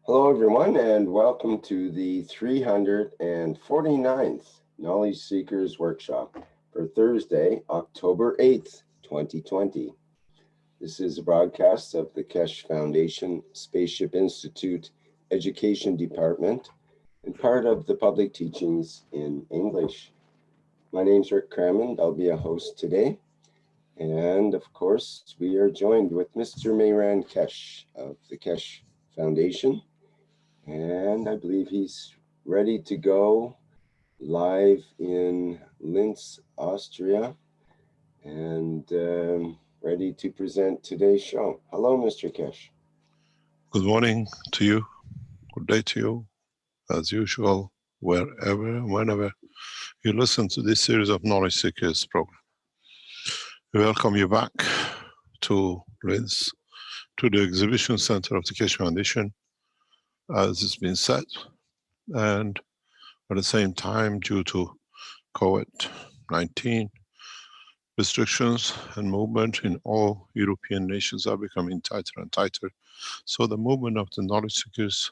Hello everyone and welcome to the 349th Knowledge Seekers Workshop for Thursday, October 8th, 2020. This is a broadcast of the Keshe Foundation Spaceship Institute Education Department and part of the public teachings in English. My name's Rick Crammond. I'll be a host today. And of course, we are joined with Mr. Mehran Keshe of the Keshe Foundation. And I believe he's ready to go live in Linz, Austria, and ready to present today's show. Hello, Mr. Keshe. Good morning to you. Good day to you. As usual, wherever, whenever you listen to this series of Knowledge Seekers program. We welcome you back to Linz, to the exhibition center of the Keshe Foundation, as it's been said, and at the same time, due to COVID-19 restrictions and movement in all European nations are becoming tighter and tighter. So the movement of the knowledge seekers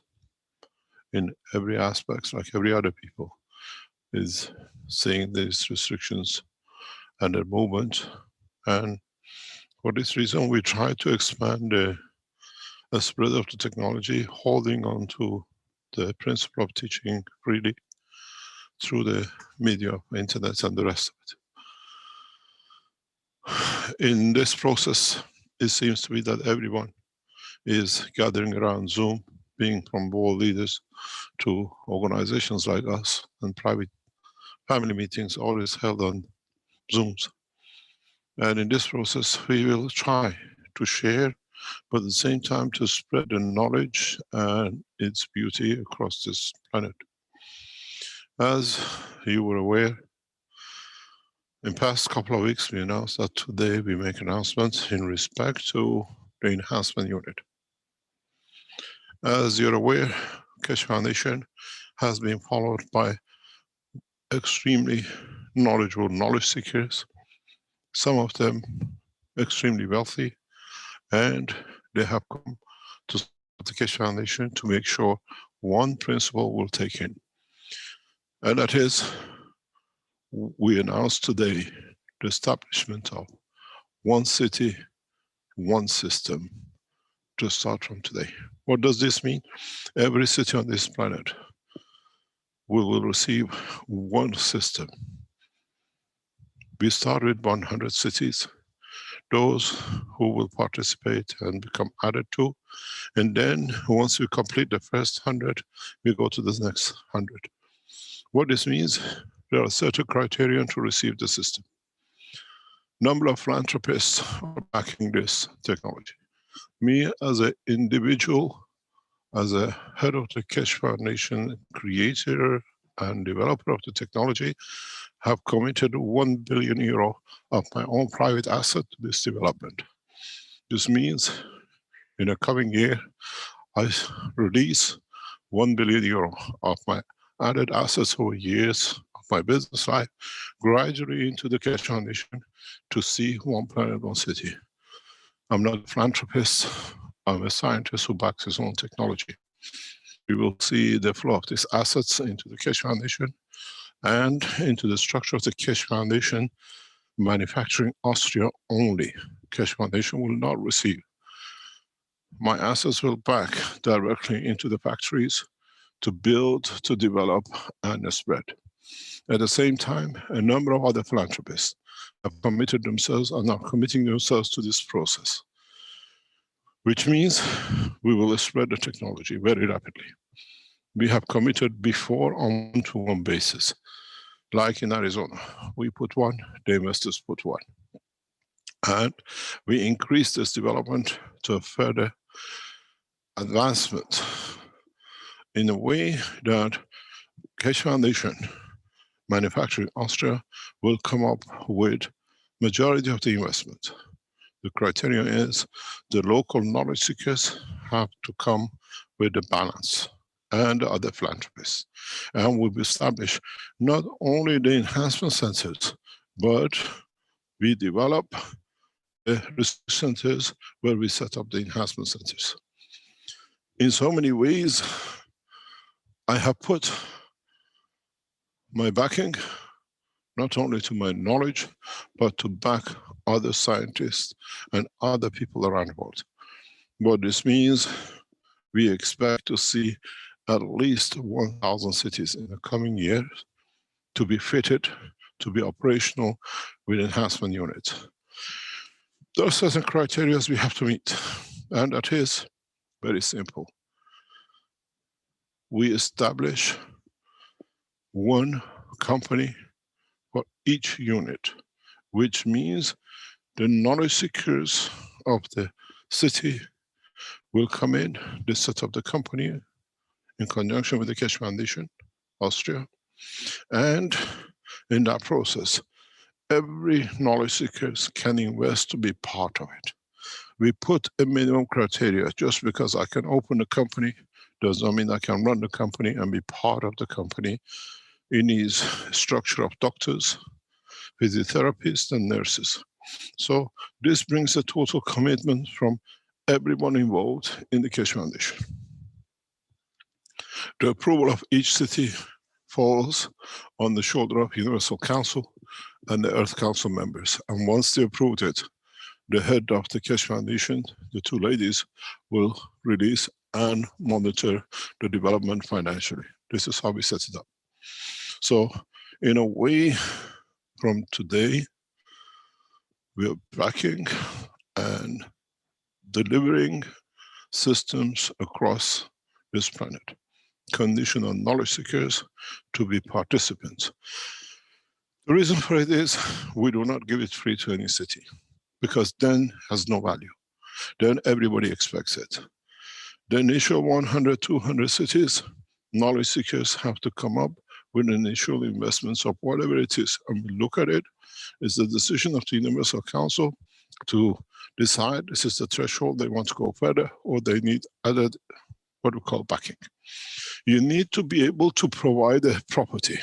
in every aspect, like every other people, is seeing these restrictions and the movement. And for this reason, we try to expand the spread of the technology, holding on to the principle of teaching freely through the media, internet, and the rest of it. In this process, it seems to be that everyone is gathering around Zoom, being from world leaders to organizations like us, and private family meetings always held on Zooms. And in this process, we will try to share, but at the same time to spread the knowledge and its beauty across this planet. As you were aware, in past couple of weeks, we announced that today we make announcements in respect to the Enhancement unit. As you're aware, Keshe Foundation has been followed by extremely knowledgeable knowledge seekers, some of them extremely wealthy, and they have come to the Keshe Foundation to make sure one principle will take in. And that is, we announced today the establishment of one city, one system to start from today. What does this mean? Every city on this planet will receive one system. We start with 100 cities, those who will participate and become added to, and then once we complete the first 100, we go to the next 100. What this means, there are certain criteria to receive the system. Number of philanthropists are backing this technology. Me as an individual, as a head of the Keshe Foundation, creator and developer of the technology, have committed €1 billion of my own private asset to this development. This means in the coming year, I release €1 billion of my added assets over years of my business life, gradually into the Keshe Foundation to see one planet, one city. I'm not a philanthropist, I'm a scientist who backs his own technology. We will see the flow of these assets into the Keshe Foundation and into the structure of the Keshe Foundation, manufacturing Austria only. Keshe Foundation will not receive. My assets will back directly into the factories to build, to develop, and spread. At the same time, a number of other philanthropists have committed themselves and are committing themselves to this process, which means we will spread the technology very rapidly. We have committed before on one-to-one basis. Like in Arizona, we put one, the investors put one. And we increased this development to a further advancement in a way that Keshe Foundation, manufacturing Austria, will come up with majority of the investment. The criteria is the local knowledge seekers have to come with a balance, and other philanthropists. And we've established not only the enhancement centers, but we develop the research centers where we set up the enhancement centers. In so many ways, I have put my backing not only to my knowledge, but to back other scientists and other people around the world. What this means, we expect to see at least 1,000 cities in the coming years to be fitted, to be operational with enhancement units. There are certain criteria we have to meet, and that is very simple. We establish one company for each unit, which means the knowledge seekers of the city will come in, they set up the company in conjunction with the Keshe Foundation, Austria, and in that process, every knowledge seeker can invest to be part of it. We put a minimum criteria. Just because I can open a company does not mean I can run the company and be part of the company. It needs structure of doctors, physiotherapists, and nurses. So this brings a total commitment from everyone involved in the Keshe Foundation. The approval of each city falls on the shoulder of Universal Council and the Earth Council members. And once they approved it, the head of the Keshe Foundation, the two ladies, will release and monitor the development financially. This is how we set it up. So in a way, from today, we are backing and delivering systems across this planet. Condition on knowledge seekers to be participants. The reason for it is we do not give it free to any city, because then it has no value. Then everybody expects it. The initial 100, 200 cities, knowledge seekers have to come up with initial investments of whatever it is. And we look at it, it's the decision of the Universal Council to decide this is the threshold they want to go further, or they need other, what we call backing. You need to be able to provide a property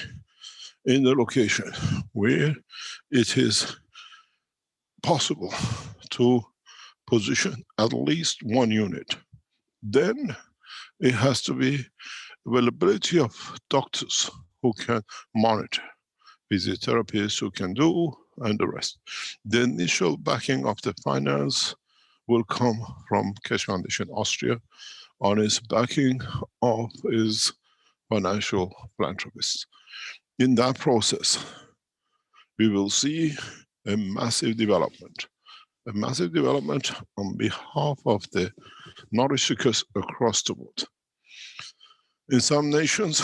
in the location where it is possible to position at least one unit. Then it has to be availability of doctors who can monitor, physiotherapists who can do, and the rest. The initial backing of the finance will come from Keshe Foundation Austria on its backing of its financial philanthropists. In that process, we will see a massive development on behalf of the knowledge seekers across the world. In some nations,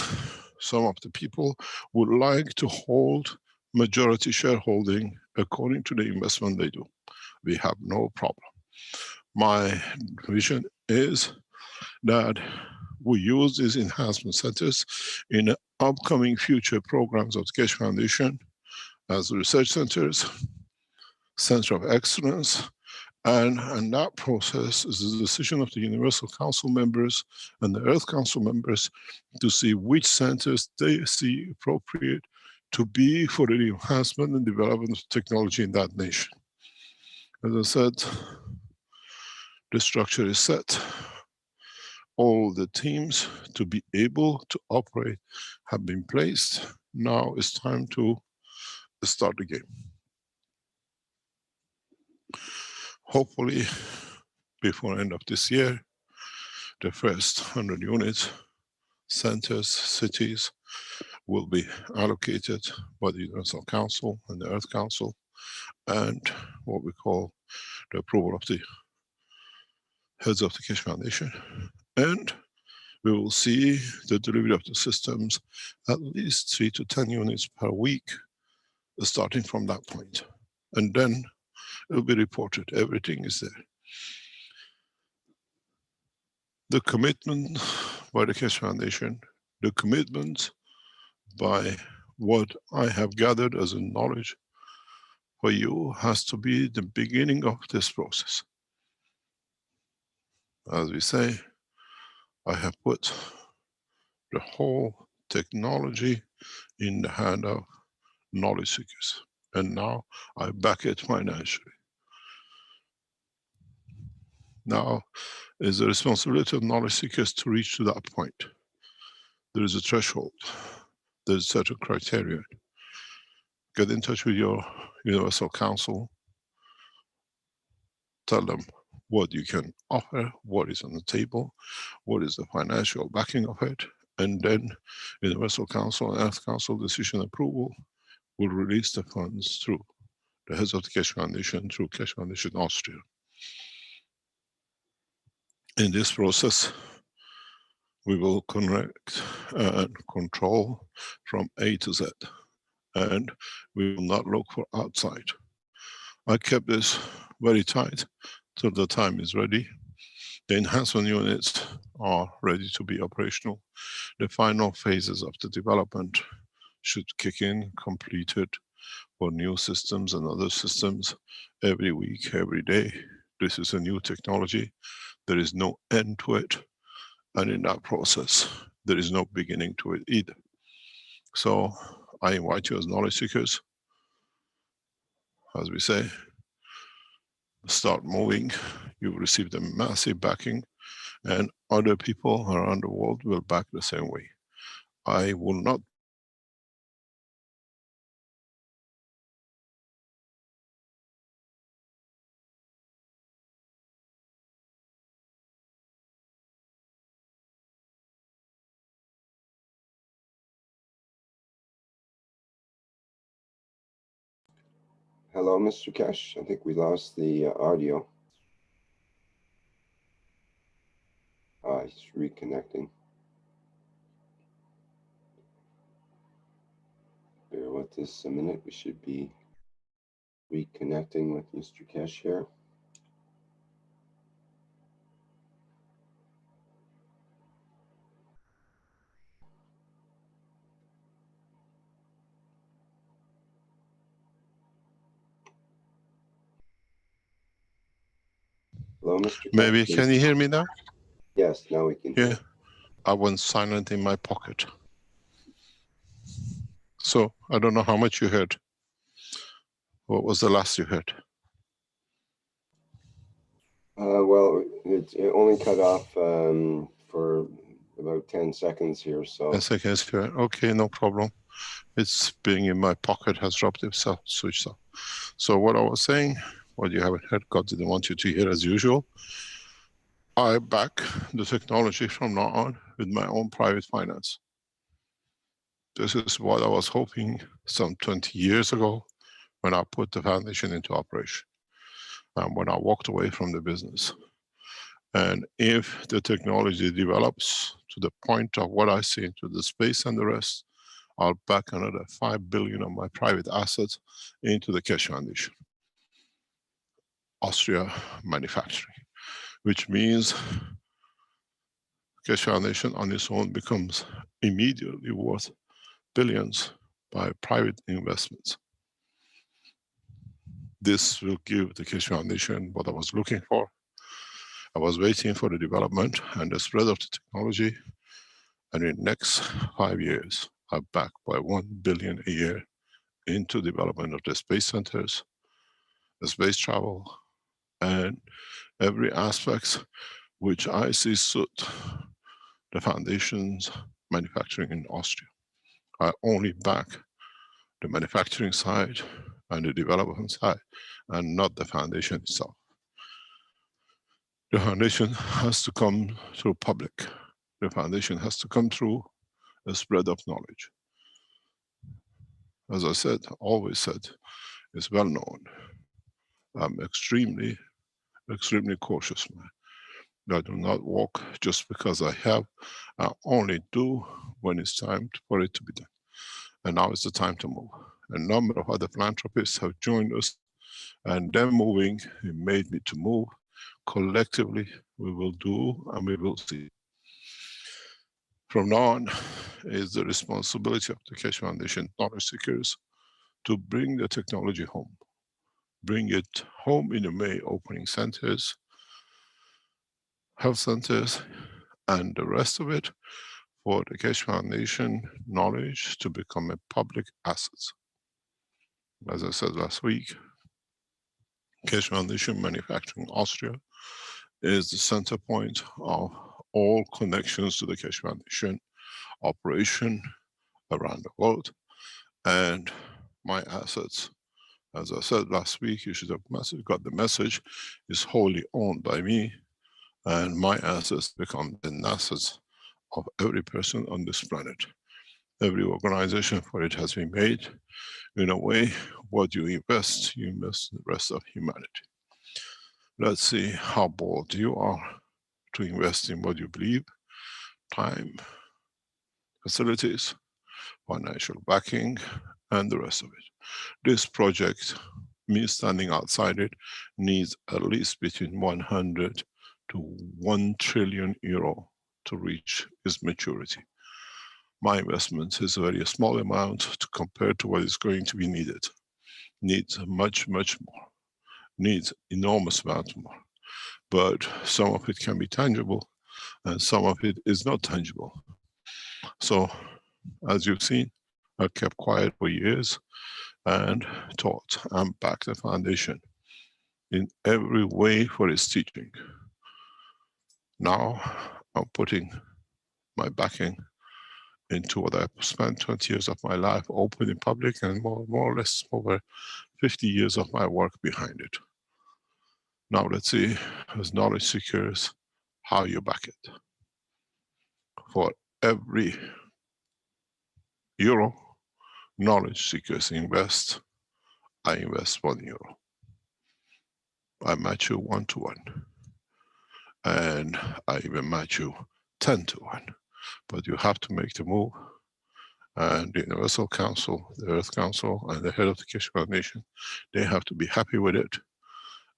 some of the people would like to hold majority shareholding according to the investment they do. We have no problem. My vision is that we use these enhancement centers in upcoming future programs of the Keshe Foundation as research centers, center of excellence, and that process is the decision of the Universal Council members and the Earth Council members to see which centers they see appropriate to be for the enhancement and development of technology in that nation. As I said, the structure is set. All the teams to be able to operate have been placed. Now it's time to start the game. Hopefully, before end of this year, the first 100 units, centers, cities will be allocated by the Universal Council and the Earth Council, and what we call the approval of the heads of the Keshe Foundation. And we will see the delivery of the systems at least 3 to 10 units per week, starting from that point. And then it will be reported, everything is there. The commitment by the Keshe Foundation, the commitment by what I have gathered as a knowledge for you has to be the beginning of this process. As we say, I have put the whole technology in the hand of knowledge seekers, and now I back it financially. Now, is the responsibility of knowledge seekers to reach to that point. There is a threshold. There's certain criteria. Get in touch with your Universal Council. Tell them what you can offer, what is on the table, what is the financial backing of it, and then Universal Council and Earth Council decision approval will release the funds through the heads of the Keshe Foundation, through Keshe Foundation Austria. In this process, we will connect and control from A to Z, and we will not look for outside. I kept this very tight till the time is ready. The enhancement units are ready to be operational. The final phases of the development should kick in, completed for new systems and other systems every week, every day. This is a new technology. There is no end to it. And in that process, there is no beginning to it either. So I invite you as knowledge seekers, as we say, start moving. You've received a massive backing, and other people around the world will back the same way. I will not. Hello, Mr. Keshe. I think we lost the audio. He's reconnecting. Bear with us a minute. We should be reconnecting with Mr. Keshe here. Hello, Mr. Keshe. Maybe, can you hear me now? Yes, now we can hear. Yeah, I went silent in my pocket. So I don't know how much you heard. What was the last you heard? Well, it only cut off for about 10 seconds here, so. 10 seconds here. Okay, no problem. It's being in my pocket has dropped itself, switched off. So what I was saying, what you haven't heard, God didn't want you to hear as usual. I back the technology from now on with my own private finance. This is what I was hoping some 20 years ago when I put the foundation into operation and when I walked away from the business. And if the technology develops to the point of what I see into the space and the rest, I'll back another 5 billion of my private assets into the Keshe Foundation. Austria manufacturing, which means Keshe Foundation on its own becomes immediately worth billions by private investments. This will give the Keshe Foundation what I was looking for. I was waiting for the development and the spread of the technology, and in the next 5 years, I'm back by 1 billion a year into development of the space centers, the space travel, and every aspect which I see suit the foundation's manufacturing in Austria. I only back the manufacturing side and the development side, and not the foundation itself. The foundation has to come through public. The foundation has to come through a spread of knowledge. As I said, always said, it's well known. I'm extremely cautious man. I do not walk just because I have. I only do when it's time for it to be done. And now is the time to move. A number of other philanthropists have joined us, and them moving, it made me to move. Collectively, we will do and we will see. From now on, is the responsibility of the Keshe Foundation knowledge seekers to bring the technology home. Bring it home in a way, opening centers, health centers, and the rest of it for the Keshe Foundation knowledge to become a public asset. As I said last week, Keshe Foundation Manufacturing Austria is the center point of all connections to the Keshe Foundation operation around the world. And my assets, as I said last week, you should have got the message, is wholly owned by me, and my assets become the assets of every person on this planet. Every organization for it has been made in a way, what you invest in the rest of humanity. Let's see how bold you are to invest in what you believe, time, facilities, financial backing, and the rest of it. This project, me standing outside it, needs at least between 100 to 1 trillion euro to reach its maturity. My investment is a very small amount to compare to what is going to be needed. Needs much, much more. Needs enormous amount more. But some of it can be tangible and some of it is not tangible. So, as you've seen, I kept quiet for years and taught and backed the foundation in every way for its teaching. Now I'm putting my backing into what I've spent 20 years of my life open in public, and more or less over 50 years of my work behind it. Now let's see, as knowledge seekers, how you back it. For every euro knowledge seekers invest, I invest €1. I match you 1 to 1. And I even match you 10 to 1. But you have to make the move. And the Universal Council, the Earth Council, and the head of the Keshe Foundation, they have to be happy with it,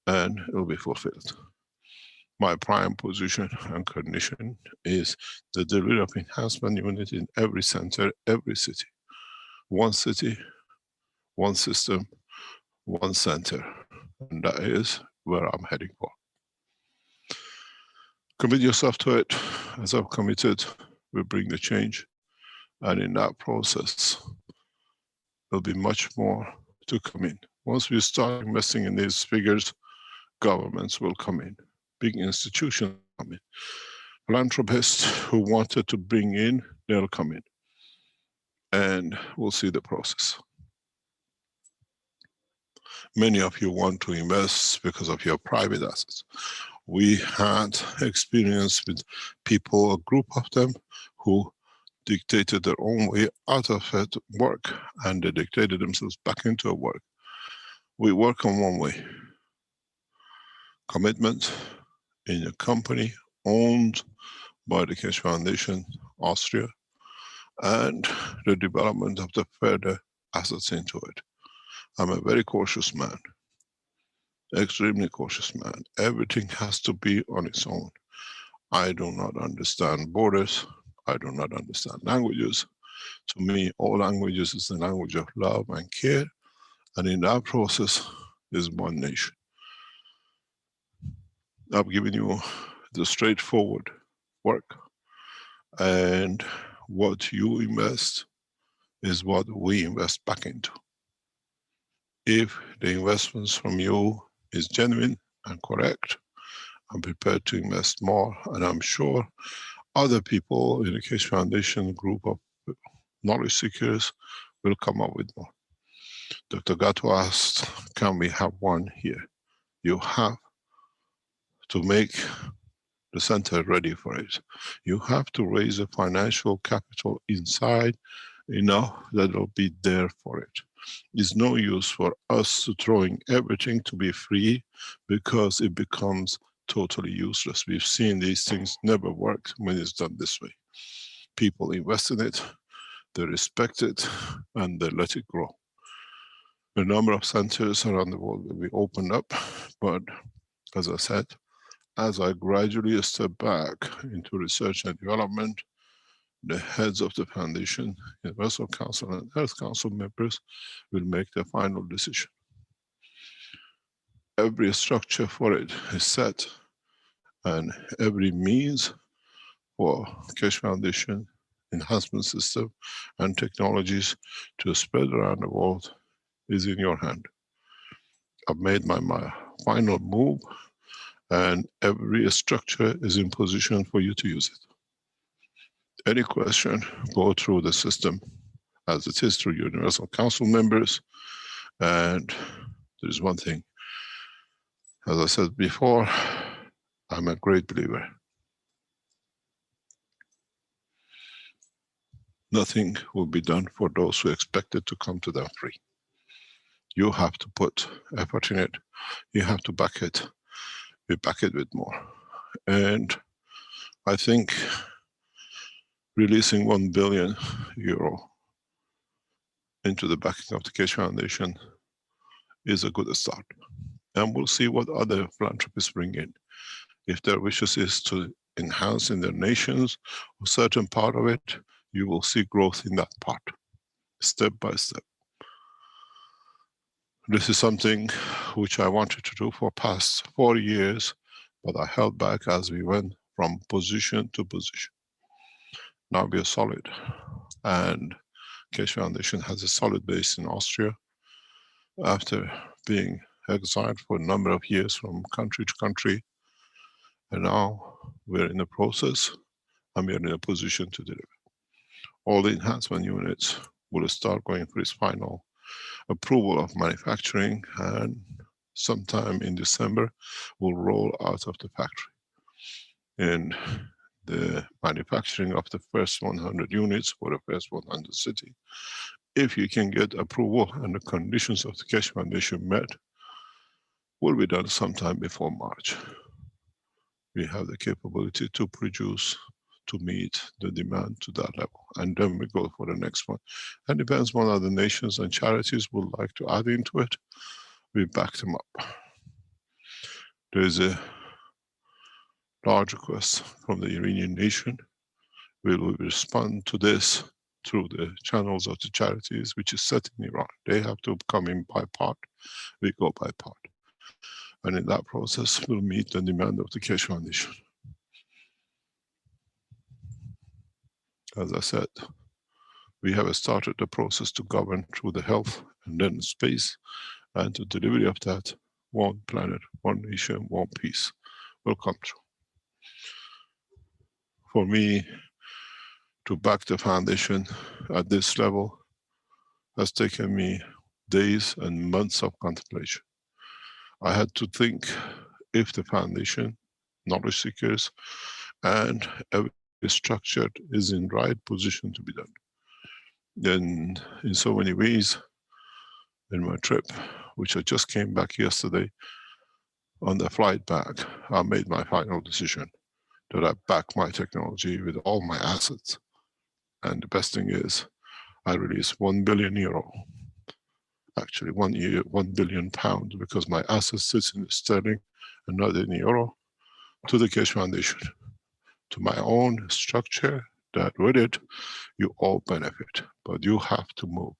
and it will be fulfilled. My prime position and condition is the delivery of enhancement unit in every center, every city. One city, one system, one center. And that is where I'm heading for. Commit yourself to it. As I've committed, we'll bring the change. And in that process, there'll be much more to come in. Once we start investing in these figures, governments will come in. Big institutions come in. Philanthropists who wanted to bring in, they'll come in. And we'll see the process. Many of you want to invest because of your private assets. We had experience with people, a group of them, who dictated their own way out of it work, and they dictated themselves back into a work. We work on one way. Commitment in a company owned by the Keshe Foundation, Austria, and the development of the further assets into it. I'm a very cautious man, extremely cautious man. Everything has to be on its own. I do not understand borders. I do not understand languages. To me, all languages is the language of love and care. And in that process is one nation. I've given you the straightforward work. And what you invest is what we invest back into. If the investments from you is genuine and correct, I'm prepared to invest more, and I'm sure other people in the Keshe Foundation group of knowledge seekers will come up with more. Dr. Gato asked, can we have one here? You have to make the center ready for it. You have to raise a financial capital inside enough that will be there for it. It's no use for us throwing everything to be free, because it becomes totally useless. We've seen these things never work when it's done this way. People invest in it, they respect it, and they let it grow. A number of centers around the world will be opened up, but as I said, as I gradually step back into research and development, the heads of the foundation, Universal Council and Earth Council members will make the final decision. Every structure for it is set, and every means for Keshe Foundation, enhancement system, and technologies to spread around the world is in your hand. I've made my final move, and every structure is in position for you to use it. Any question, go through the system as it is through Universal Council members. And there's one thing, as I said before, I'm a great believer. Nothing will be done for those who expect it to come to them free. You have to put effort in it. You have to back it. We back it with more. And I think releasing €1 billion into the backing of the Keshe Foundation is a good start. And we'll see what other philanthropists bring in. If their wishes is to enhance in their nations a certain part of it, you will see growth in that part, step by step. This is something which I wanted to do for past 4 years, but I held back as we went from position to position. Now we are solid, and Keshe Foundation has a solid base in Austria. After being exiled for a number of years from country to country, and now we're in the process, and we are in a position to deliver. All the enhancement units will start going for its final approval of manufacturing, and sometime in December will roll out of the factory. And the manufacturing of the first 100 units for the first 100 cities, if you can get approval and the conditions of the Keshe Foundation met, will be done sometime before March. We have the capability to produce, to meet the demand to that level. And then we go for the next one. And depends on other nations and charities would like to add into it, we back them up. There is a large request from the Iranian nation. We will respond to this through the channels of the charities, which is set in Iran. They have to come in by part, we go by part. And in that process, we'll meet the demand of the Keshe Foundation. As I said, we have started the process to govern through the health and then space, and the delivery of that, one planet, one nation, one peace will come through. For me, to back the foundation at this level has taken me days and months of contemplation. I had to think if the foundation, knowledge seekers, and every structure is in right position to be done. Then in so many ways, in my trip, which I just came back yesterday, on the flight back, I made my final decision that I back my technology with all my assets. And the best thing is, I released €1 billion, actually £1 billion, because my assets sits in sterling and not in euro, to the Keshe Foundation, to my own structure, that with it, you all benefit, but you have to move.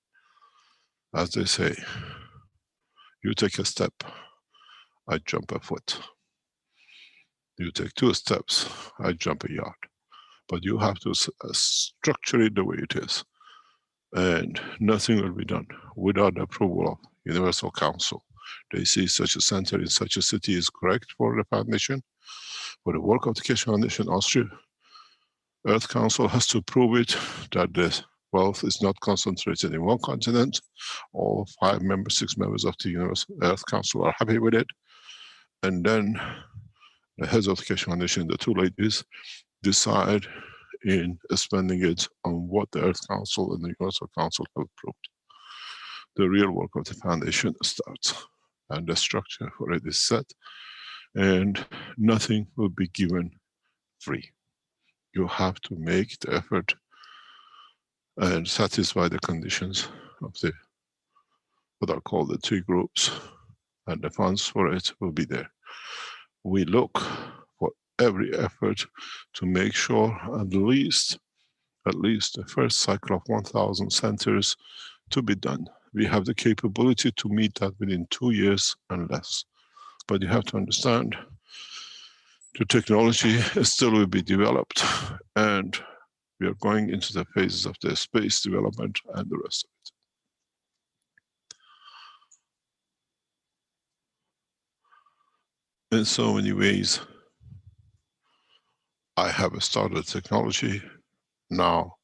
As they say, you take a step, I jump a foot. You take 2 steps, I jump a yard. But you have to structure it the way it is. And nothing will be done without the approval of Universal Council. They see such a center in such a city is correct for the foundation. For the work of the Keshe Foundation Austria, Earth Council has to prove it, that the wealth is not concentrated in one continent. All 5 members, 6 members of the Universal Earth Council are happy with it. And then the heads of the Keshe Foundation, the 2 ladies, decide in spending it on what the Earth Council and the Universal Council have approved. The real work of the foundation starts, and the structure for it is set, and nothing will be given free. You have to make the effort and satisfy the conditions of the, what are called the 3 groups, and the funds for it will be there. We look for every effort to make sure at least the first cycle of 1,000 centers to be done. We have the capability to meet that within 2 years and less. But you have to understand, the technology still will be developed, and we are going into the phases of the space development and the rest of it. In so many ways, I have started technology. Now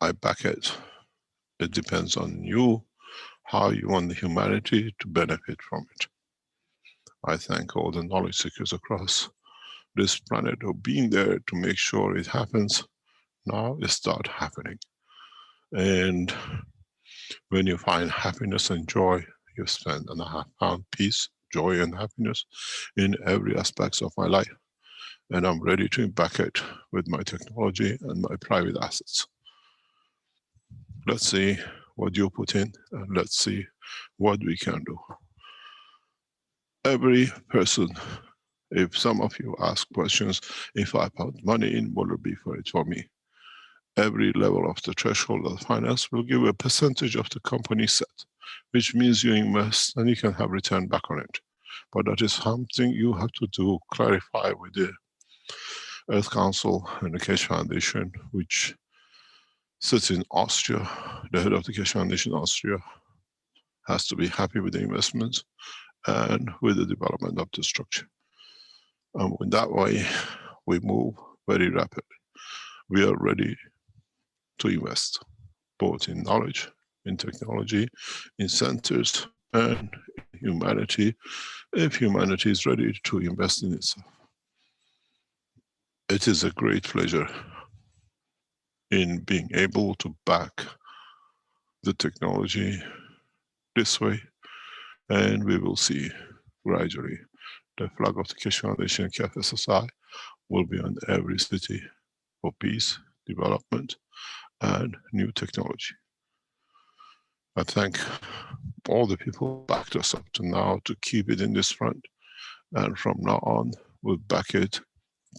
I back it. It depends on you, how you want the humanity to benefit from it. I thank all the knowledge seekers across this planet for being there to make sure it happens. Now it starts happening. And when you find happiness and joy, you spend, and I have found peace, joy and happiness in every aspect of my life. And I'm ready to back it with my technology and my private assets. Let's see what you put in, and let's see what we can do. Every person, if some of you ask questions, if I put money in, what will be for it for me? Every level of the threshold of finance will give a percentage of the company set, which means you invest and you can have return back on it. But that is something you have to do, clarify with the Earth Council and the Keshe Foundation, which sits in Austria. The head of the Keshe Foundation, Austria, has to be happy with the investments and with the development of the structure. And in that way, we move very rapidly. We are ready to invest, both in knowledge, in technology, in centers, and in humanity, if humanity is ready to invest in itself. It is a great pleasure in being able to back the technology this way, and we will see gradually the flag of the Keshe Foundation and KF SSI will be on every city for peace, development, and new technology. I thank all the people who backed us up to now to keep it in this front, and from now on we'll back it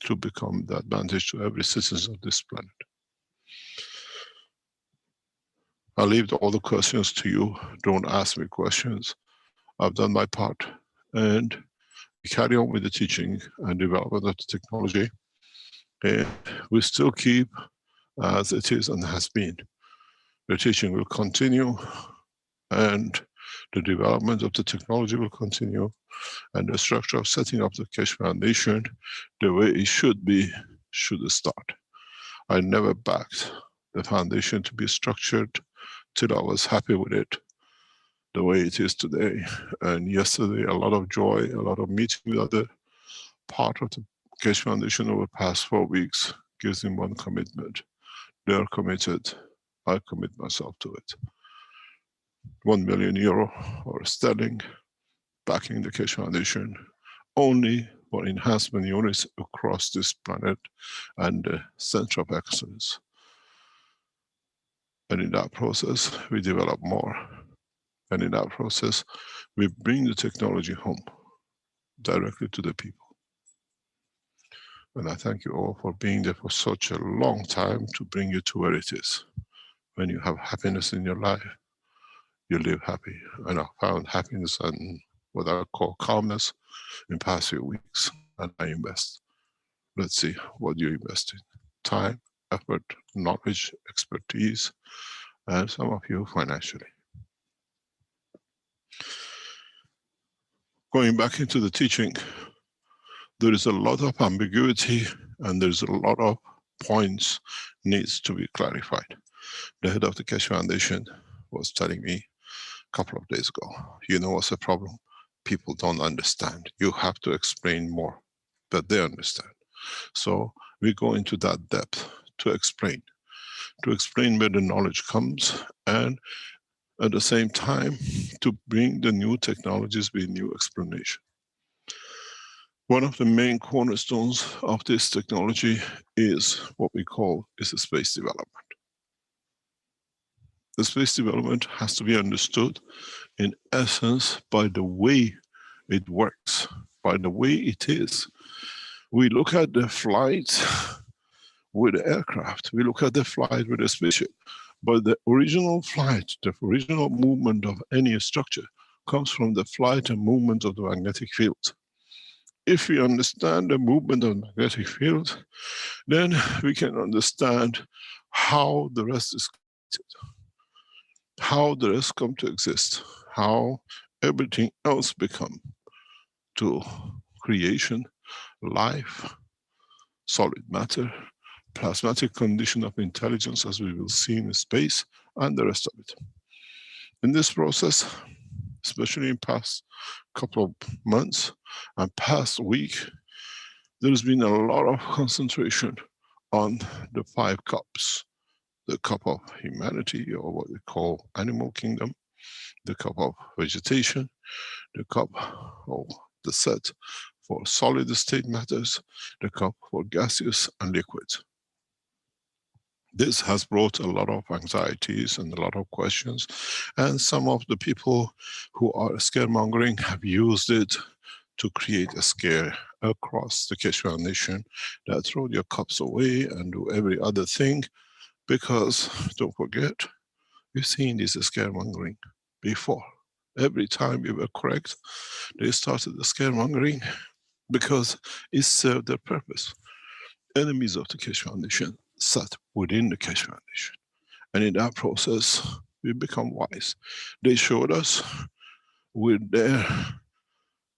to become the advantage to every citizen of this planet. I'll leave all the questions to you. Don't ask me questions. I've done my part, and we carry on with the teaching and development of the technology, and we still keep as it is and has been. The teaching will continue, and the development of the technology will continue, and the structure of setting up the Keshe Foundation, the way it should be, should start. I never backed the foundation to be structured till I was happy with it, the way it is today. And yesterday, a lot of joy, a lot of meeting with other part of the Keshe Foundation over the past 4 weeks gives them one commitment. They are committed. I commit myself to it. €1 million or sterling backing the Keshe Foundation only for enhancement units across this planet and the center of excellence. And in that process, we develop more. And in that process, we bring the technology home directly to the people. And I thank you all for being there for such a long time to bring you to where it is. When you have happiness in your life, you live happy. And I found happiness and what I call calmness in past few weeks, and I invest. Let's see what you invest in. Time, effort, knowledge, expertise, and some of you financially. Going back into the teaching, there is a lot of ambiguity and there's a lot of points needs to be clarified. The head of the Keshe Foundation was telling me a couple of days ago, you know what's the problem? People don't understand. You have to explain more, but they understand. So we go into that depth to explain where the knowledge comes, and at the same time to bring the new technologies with new explanation. One of the main cornerstones of this technology is what we call is the space development. The space development has to be understood in essence by the way it works, by the way it is. We look at the flight with the aircraft, we look at the flight with the spaceship, but the original flight, the original movement of any structure comes from the flight and movement of the magnetic field. If we understand the movement of the magnetic field, then we can understand how the rest is created, how the rest come to exist, how everything else become to creation, life, solid matter, plasmatic condition of intelligence, as we will see in space, and the rest of it. In this process, especially in past couple of months and past week, there's been a lot of concentration on the 5 cups. The cup of humanity, or what we call animal kingdom, the cup of vegetation, the cup of the set for solid state matters, the cup for gaseous and liquid. This has brought a lot of anxieties and a lot of questions, and some of the people who are scaremongering have used it to create a scare across the Keshe Foundation, that throw your cups away and do every other thing, because don't forget, we've seen this scaremongering before. Every time we were correct, they started the scaremongering because it served their purpose. Enemies of the Keshe Foundation sat within the Keshe Foundation, and in that process, we become wise. They showed us with their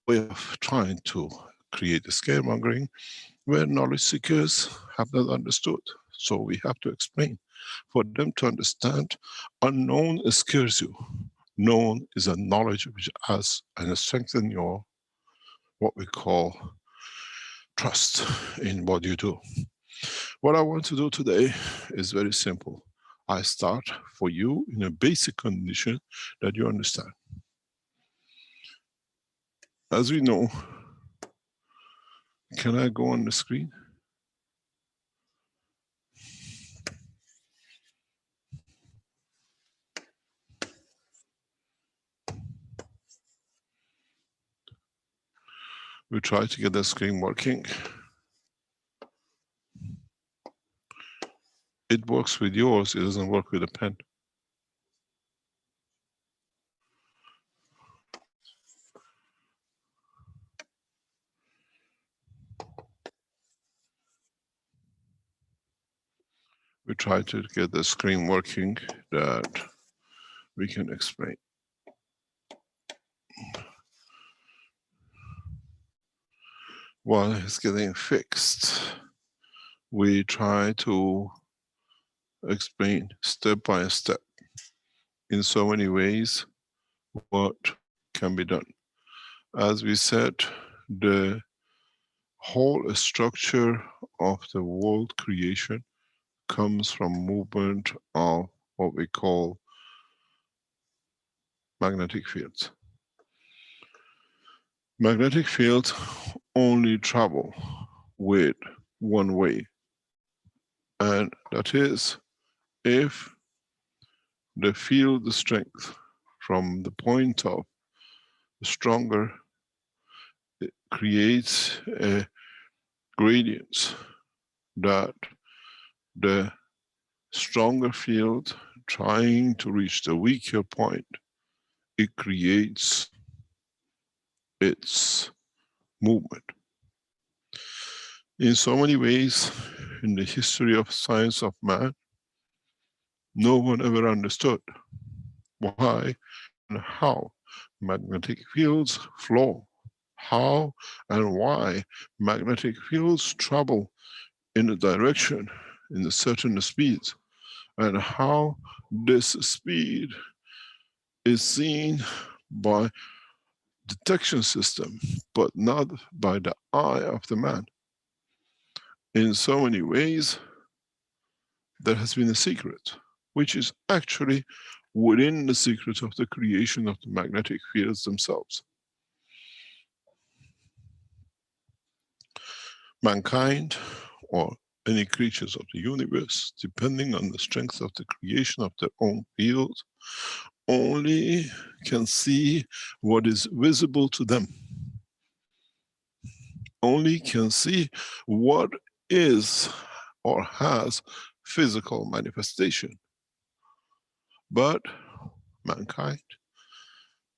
way of trying to create the scaremongering, where knowledge seekers have not understood. So we have to explain. For them to understand, unknown scares you. Known is a knowledge which has and strengthens your, what we call, trust in what you do. What I want to do today is very simple. I start for you in a basic condition that you understand. As we know, can I go on the screen? We try to get the screen working. It works with yours, it doesn't work with a pen. We try to get the screen working that we can explain. While it's getting fixed, we try to explain step by step in so many ways what can be done. As we said, the whole structure of the world creation comes from movement of what we call magnetic fields. Magnetic fields only travel with one way, and that is if the field strength from the point of stronger, it creates a gradient that the stronger field trying to reach the weaker point, it creates its movement. In so many ways, in the history of science of man, no one ever understood why and how magnetic fields flow, how and why magnetic fields travel in a direction, in a certain speed, and how this speed is seen by detection system, but not by the eye of the man. In so many ways, there has been a secret, which is actually within the secret of the creation of the magnetic fields themselves. Mankind, or any creatures of the universe, depending on the strength of the creation of their own field, only can see what is visible to them. Only can see what is or has physical manifestation. But mankind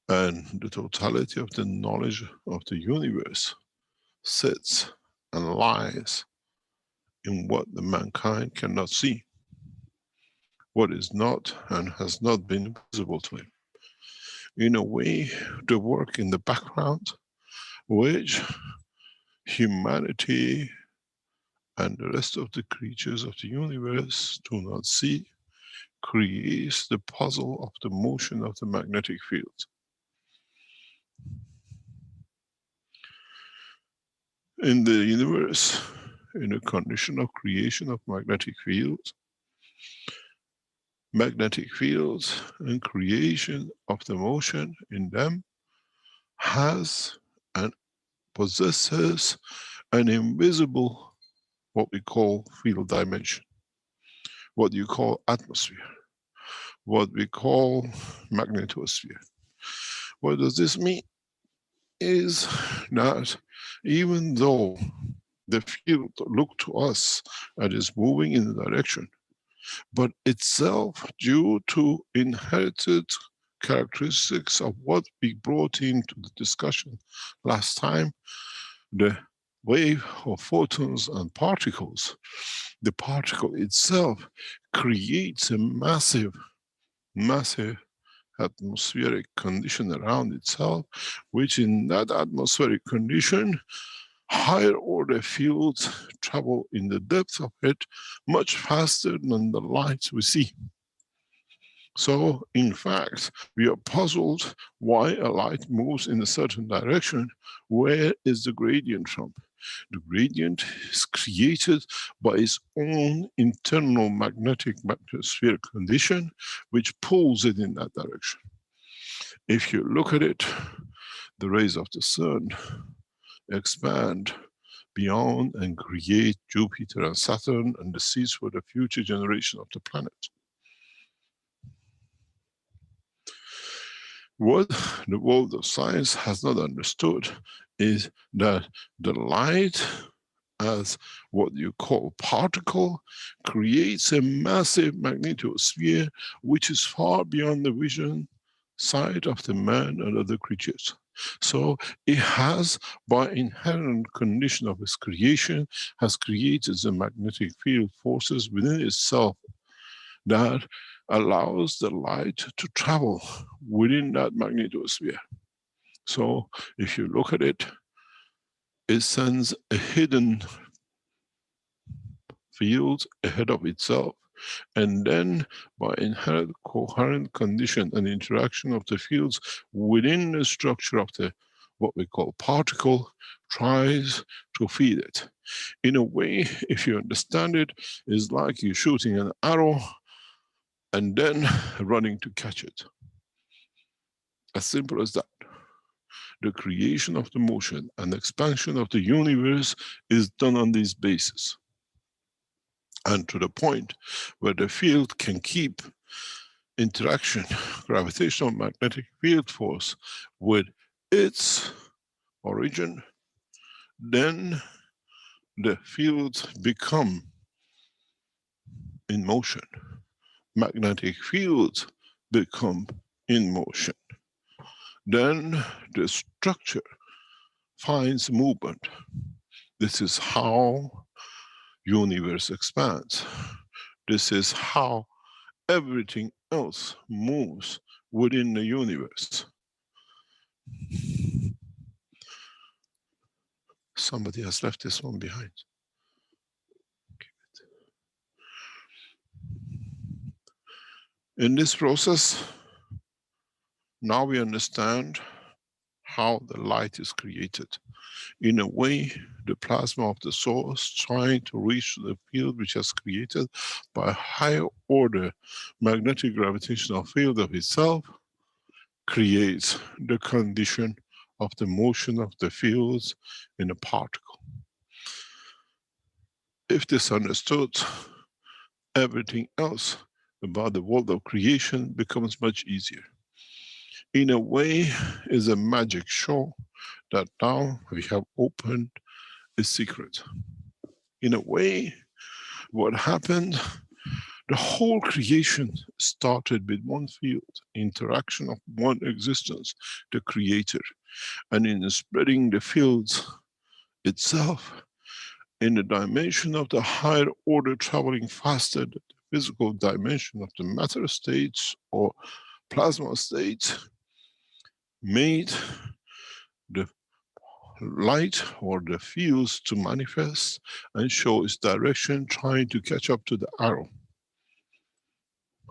and the totality of the knowledge of the universe sits and lies in what the mankind cannot see, what is not and has not been visible to him. In a way, the work in the background, which humanity and the rest of the creatures of the universe do not see, creates the puzzle of the motion of the magnetic field. In the universe, in a condition of creation of magnetic fields and creation of the motion in them has and possesses an invisible, what we call field dimension, what you call atmosphere, what we call magnetosphere. What does this mean? Is that even though the field look to us and is moving in the direction, but itself, due to inherited characteristics of what we brought into the discussion last time, the wave of photons and particles, the particle itself creates a massive atmospheric condition around itself, which in that atmospheric condition, higher order fields travel in the depth of it much faster than the light we see. So in fact, we are puzzled why a light moves in a certain direction. Where is the gradient from? The gradient is created by its own internal magnetic magnetosphere condition, which pulls it in that direction. If you look at it, the rays of the sun expand beyond and create Jupiter and Saturn and the seeds for the future generation of the planet. What the world of science has not understood is that the light, as what you call particle, creates a massive magnetosphere which is far beyond the vision sight of the man and other creatures. So it has, by inherent condition of its creation, has created the magnetic field forces within itself that allows the light to travel within that magnetosphere. So if you look at it, it sends a hidden field ahead of itself, and then by inherent coherent condition and interaction of the fields within the structure of the what we call particle, tries to feed it. In a way, if you understand it, is like you shooting an arrow and then running to catch it. As simple as that. The creation of the motion and expansion of the universe is done on this basis. And to the point where the field can keep interaction, gravitational magnetic field force with its origin, then the fields become in motion. Magnetic fields become in motion. Then the structure finds movement. This is how universe expands. This is how everything else moves within the universe. Somebody has left this one behind. In this process, now we understand how the light is created. In a way, the plasma of the source trying to reach the field which is created by a higher order magnetic gravitational field of itself creates the condition of the motion of the fields in a particle. If this is understood, everything else about the world of creation becomes much easier. In a way, is a magic show that now we have opened a secret. In a way, what happened, the whole creation started with one field, interaction of one existence, the creator. And in spreading the fields itself, in the dimension of the higher order traveling faster than the physical dimension of the matter states or plasma states, made the light or the fields to manifest and show its direction, trying to catch up to the arrow.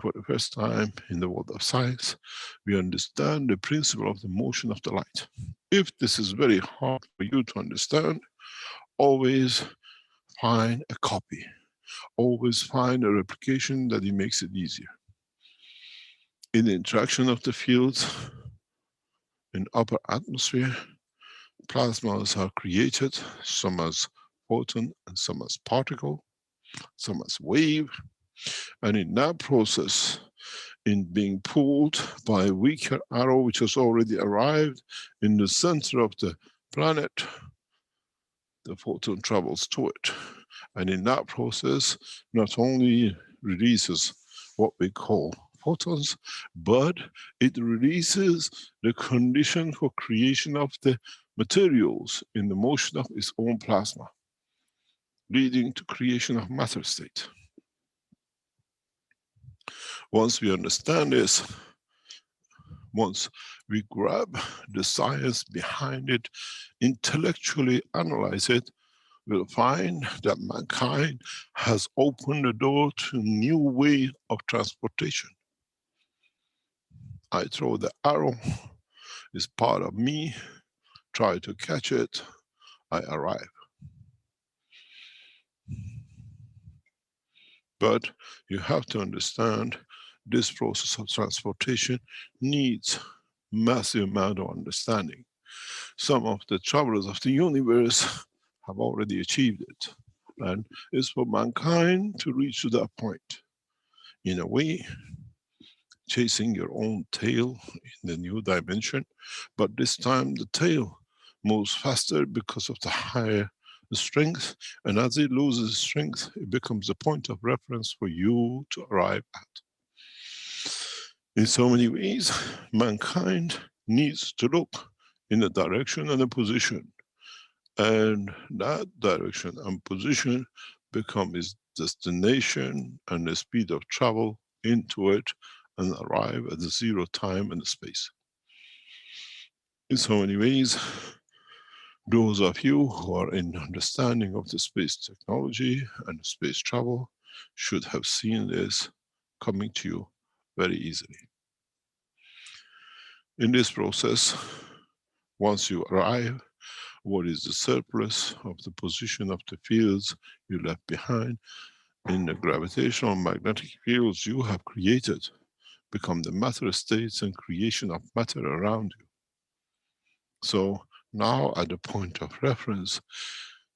For the first time in the world of science, we understand the principle of the motion of the light. If this is very hard for you to understand, always find a copy. Always find a replication that it makes it easier. In the interaction of the fields in upper atmosphere, plasmas are created, some as photon and some as particle, some as wave. And in that process, in being pulled by a weaker arrow which has already arrived in the center of the planet, the photon travels to it. And in that process, not only releases what we call photons, but it releases the condition for creation of the materials in the motion of its own plasma, leading to creation of matter state. Once we understand this, once we grab the science behind it, intellectually analyze it, we'll find that mankind has opened the door to a new way of transportation. I throw the arrow, it's part of me, try to catch it, I arrive. But you have to understand this process of transportation needs massive amount of understanding. Some of the travelers of the universe have already achieved it. And it's for mankind to reach to that point. In a way, chasing your own tail in the new dimension, but this time the tail moves faster because of the higher strength, and as it loses strength, it becomes a point of reference for you to arrive at. In so many ways, mankind needs to look in a direction and a position, and that direction and position become its destination and the speed of travel into it, and arrive at the zero time and space. In so many ways, those of you who are in understanding of the space technology and space travel should have seen this coming to you very easily. In this process, once you arrive, what is the surplus of the position of the fields you left behind in the gravitational magnetic fields you have created become the matter states and creation of matter around you. So now at the point of reference,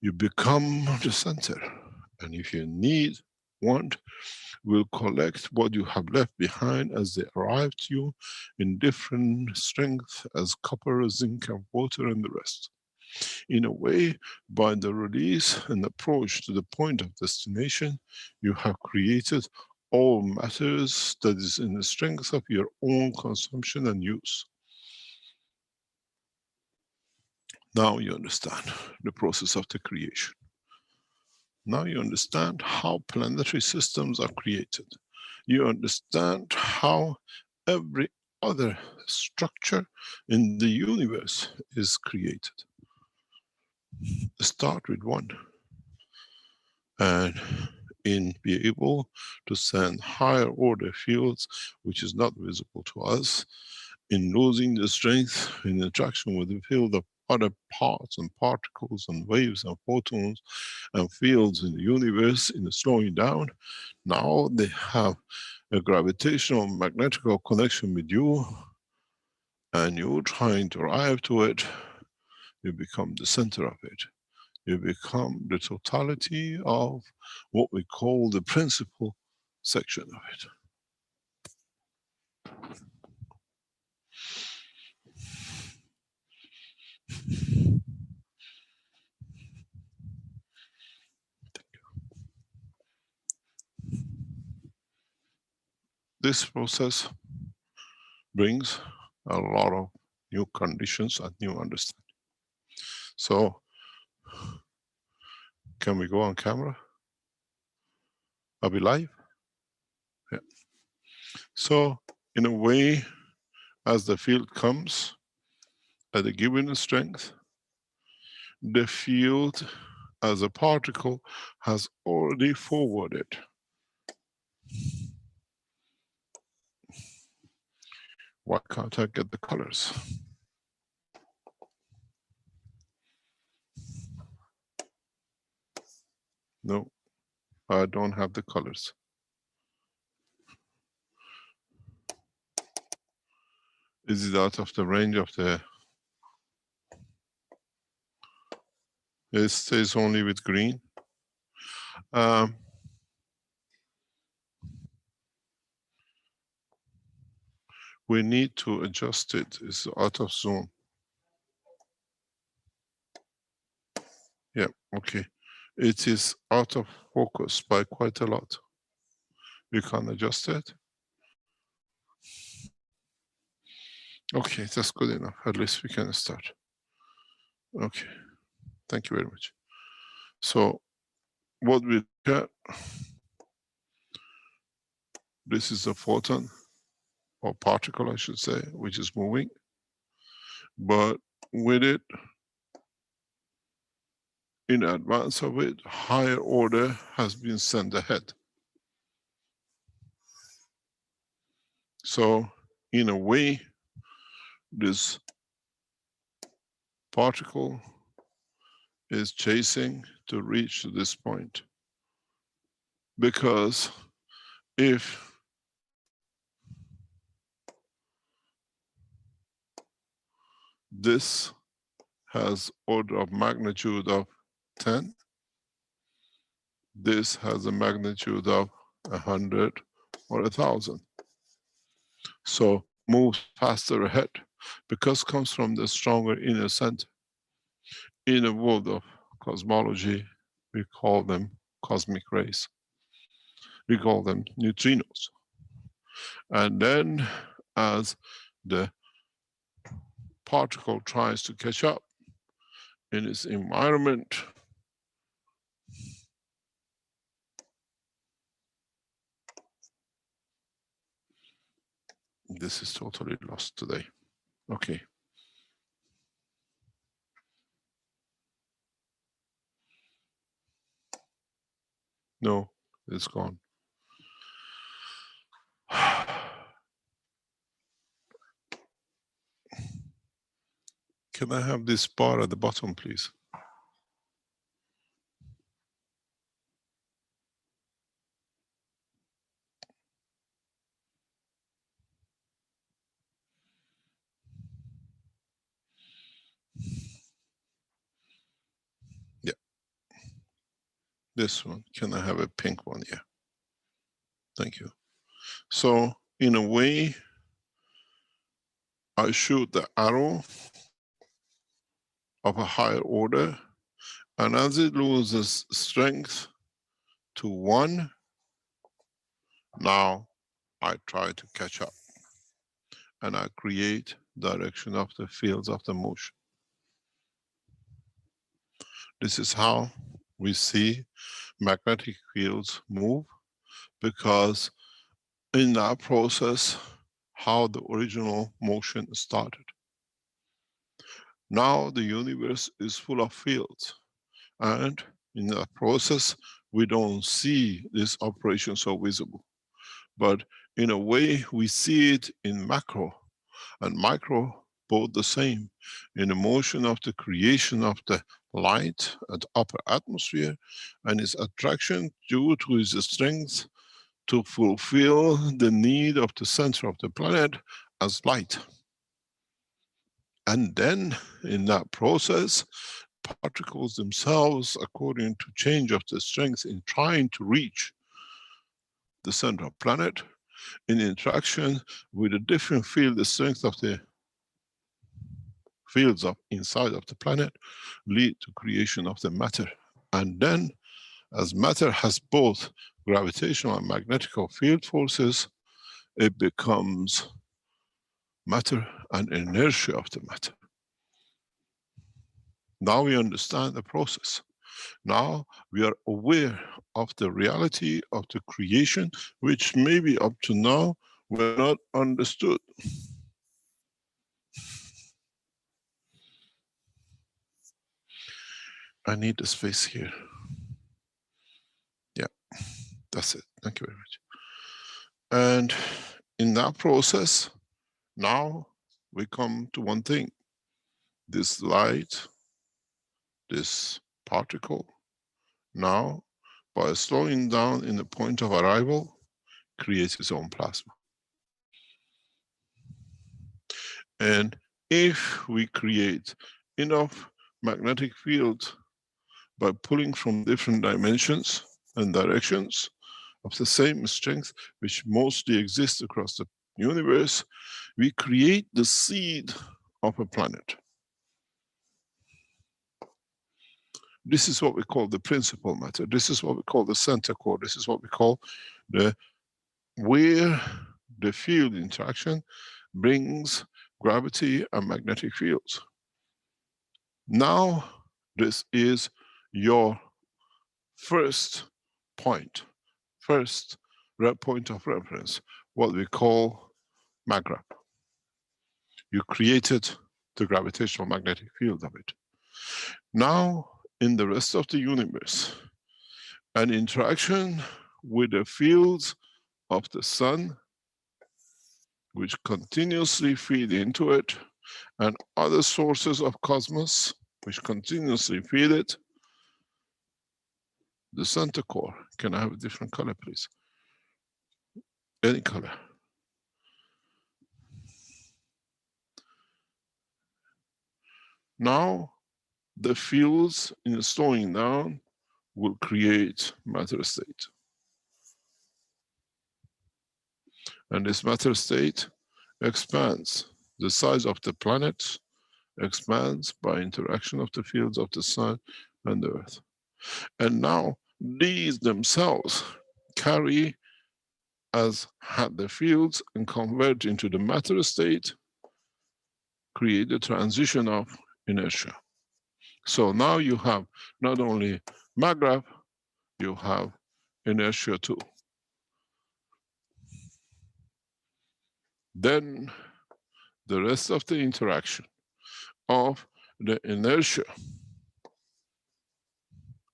you become the center. And if you want, we'll collect what you have left behind as they arrive to you in different strength as copper, zinc, and water and the rest. In a way, by the release and approach to the point of destination, you have created all matters that is in the strength of your own consumption and use. Now you understand the process of the creation. Now you understand how planetary systems are created. You understand how every other structure in the universe is created. Start with one. And in be able to send higher order fields, which is not visible to us, in losing the strength in interaction with the field of other parts and particles and waves and photons and fields in the universe, in the slowing down. Now they have a gravitational magnetical connection with you, and you're trying to arrive to it, you become the center of it. You become the totality of what we call the principal section of it. This process brings a lot of new conditions and new understanding. So, can we go on camera? Are we live? Yeah. So, in a way, as the field comes at a given strength, the field as a particle has already forwarded. Why can't I get the colors? No, I don't have the colors. Is it out of the range of the... It stays only with green. We need to adjust it. It's out of zone. Yeah, okay. It is out of focus by quite a lot. We can adjust it. Okay, that's good enough. At least we can start. Okay, thank you very much. So what we get, this is a photon, or particle I should say, which is moving. But with it, in advance of it, higher order has been sent ahead. So in a way, this particle is chasing to reach to this point. Because if this has order of magnitude of 10, this has a magnitude of 100 or 1,000. So moves faster ahead because comes from the stronger inner center. In a world of cosmology, we call them cosmic rays. We call them neutrinos. And then as the particle tries to catch up in its environment, this is totally lost today. Okay. No, it's gone. Can I have this bar at the bottom, please? Yeah. This one. Can I have a pink one? Yeah. Thank you. So in a way, I shoot the arrow of a higher order, and as it loses strength to 1, now I try to catch up. And I create direction of the fields of the motion. This is how we see magnetic fields move, because in that process, how the original motion started. Now the universe is full of fields, and in that process, we don't see this operation so visible. But in a way, we see it in macro and micro, both the same, in the motion of the creation of the light at upper atmosphere and its attraction due to its strength to fulfill the need of the center of the planet as light. And then in that process, particles themselves, according to change of the strength in trying to reach the center of planet, in interaction with a different field, the strength of the fields of inside of the planet, lead to creation of the matter. And then, as matter has both gravitational and magnetic field forces, it becomes matter and inertia of the matter. Now we understand the process. Now we are aware of the reality of the creation, which maybe up to now were not understood. I need the space here. Yeah, that's it. Thank you very much. And in that process, now we come to one thing. This light, this particle, now by slowing down in the point of arrival, creates its own plasma. And if we create enough magnetic field by pulling from different dimensions and directions of the same strength, which mostly exists across the universe, we create the seed of a planet. This is what we call the principal matter. This is what we call the center core. This is what we call the where the field interaction brings gravity and magnetic fields. Now, this is your first point, first point of reference, what we call MagGrav. You created the gravitational magnetic field of it. Now, in the rest of the universe, an interaction with the fields of the sun, which continuously feed into it, and other sources of cosmos, which continuously feed it. The center core, can I have a different color, please? Any color. Now, the fields in slowing down will create matter state. And this matter state expands. The size of the planet expands by interaction of the fields of the sun and the earth. And now these themselves carry as had the fields and convert into the matter state, create the transition of inertia. So now you have not only MagGrav, you have inertia too. Then the rest of the interaction of the inertia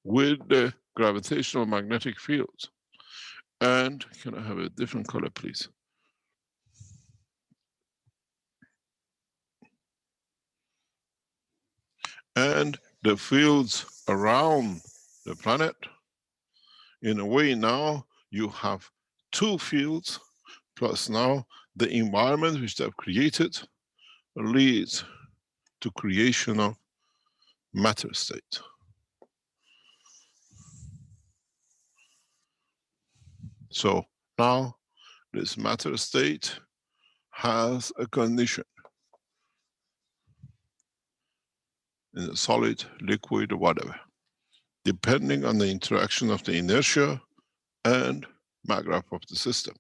with the gravitational magnetic field. And can I have a different color, please? And the fields around the planet. In a way now you have two fields, plus now the environment which they have created leads to creation of matter state. So now this matter state has a condition in a solid, liquid, or whatever, depending on the interaction of the inertia and MagGrav of the system.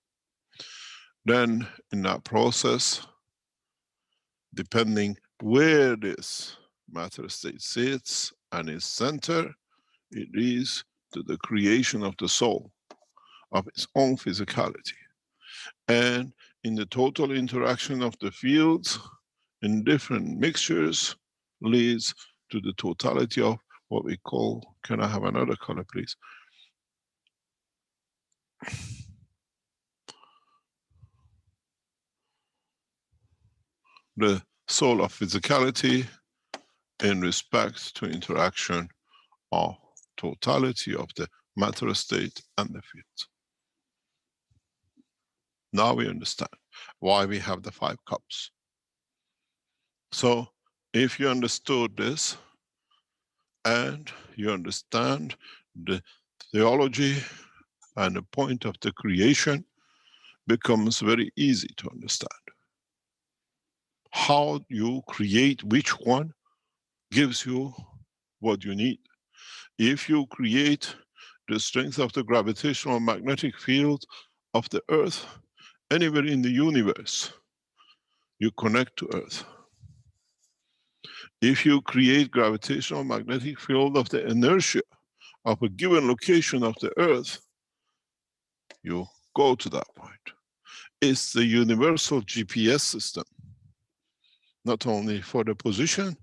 Then in that process, depending where this matter state sits and its center, it leads to the creation of the soul, of its own physicality. And in the total interaction of the fields in different mixtures leads to the totality of what we call, can I have another color, please? The soul of physicality in respect to interaction of totality of the matter state and the fields. Now we understand why we have the 5 cups. So if you understood this and you understand the theology and the point of the creation, becomes very easy to understand. How you create which one gives you what you need. If you create the strength of the gravitational magnetic field of the Earth, anywhere in the universe, you connect to Earth. If you create gravitational magnetic field of the inertia of a given location of the Earth, you go to that point. It's the universal GPS system, not only for the position,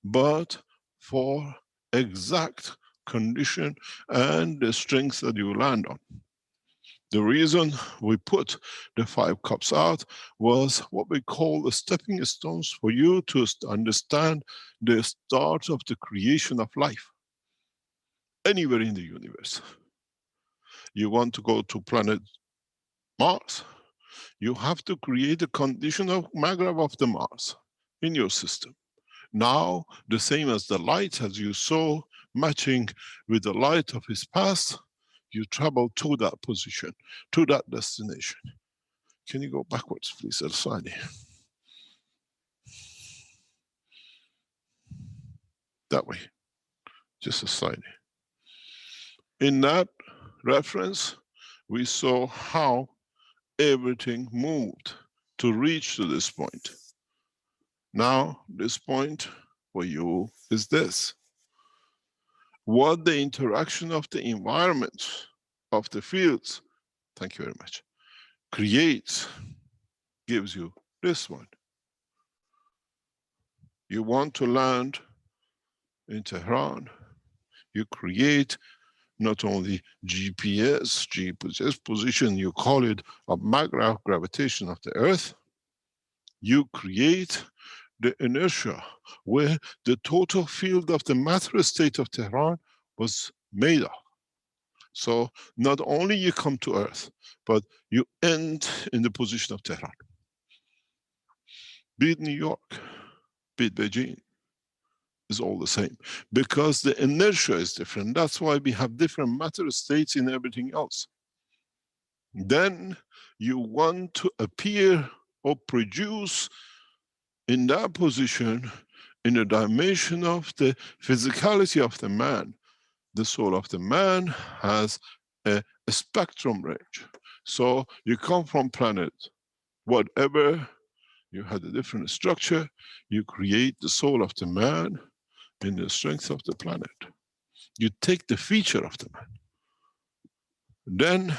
but for exact condition and the strength that you land on. The reason we put the 5 cups out was what we call the stepping stones for you to understand the start of the creation of life anywhere in the universe. You want to go to planet Mars, you have to create a condition of magnev of the Mars in your system. Now, the same as the light, as you saw, matching with the light of his past, you travel to that position, to that destination. Can you go backwards, please, Elsani? That way, just a slide. In that reference, we saw how everything moved to reach to this point. Now, this point for you is this. What the interaction of the environment, of the fields, thank you very much, creates, gives you this one. You want to land in Tehran, you create not only GPS position, you call it a magnetic gravitation of the Earth, you create the inertia where the total field of the matter state of Tehran was made of. So not only you come to Earth, but you end in the position of Tehran. Be it New York, be it Beijing, is all the same. Because the inertia is different. That's why we have different matter states in everything else. Then you want to appear or produce in that position in a dimension of the physicality of the man. The soul of the man has a spectrum range. So you come from planet, whatever, you had a different structure, you create the soul of the man in the strength of the planet. You take the feature of the man. Then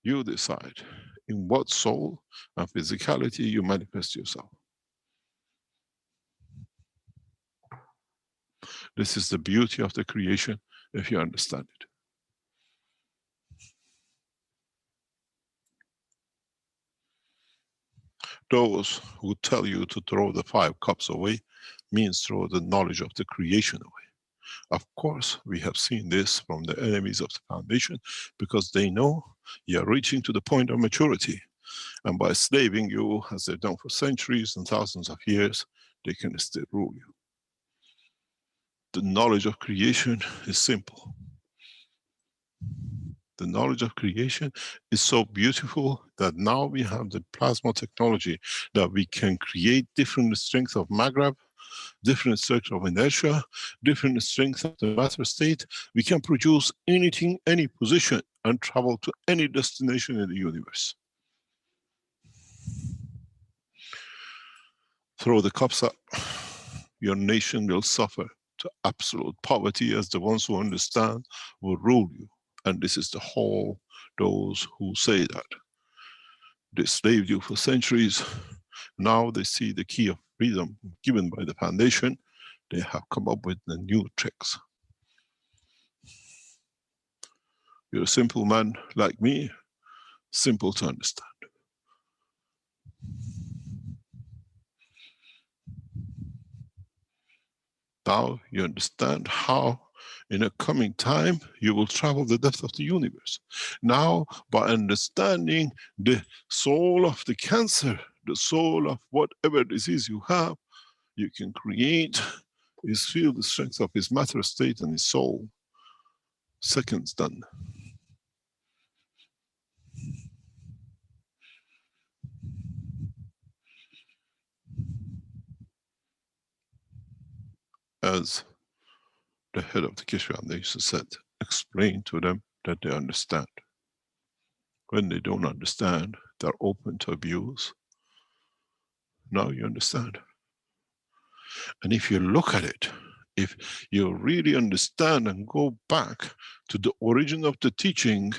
you decide in what soul and physicality you manifest yourself. This is the beauty of the creation if you understand it. Those who tell you to throw the 5 cups away means throw the knowledge of the creation away. Of course, we have seen this from the enemies of the foundation because they know you are reaching to the point of maturity. And by slaving you, as they've done for centuries and thousands of years, they can still rule you. The knowledge of creation is simple. The knowledge of creation is so beautiful that now we have the plasma technology that we can create different strengths of magnev, different strength of inertia, different strength of the matter state. We can produce anything, any position, and travel to any destination in the universe. Throw the cups up. Your nation will suffer to absolute poverty as the ones who understand will rule you. And this is the whole, those who say that. They slaved you for centuries. Now they see the key of freedom given by the foundation. They have come up with the new tricks. You're a simple man like me, simple to understand. Now you understand how in a coming time you will travel the depth of the universe. Now, by understanding the soul of the cancer, the soul of whatever disease you have, you can create is feel the strength of his matter state and his soul. Seconds done. As the head of the Keshe Foundation said, explain to them that they understand. When they don't understand, they're open to abuse. Now you understand. And if you look at it, if you really understand and go back to the origin of the teaching,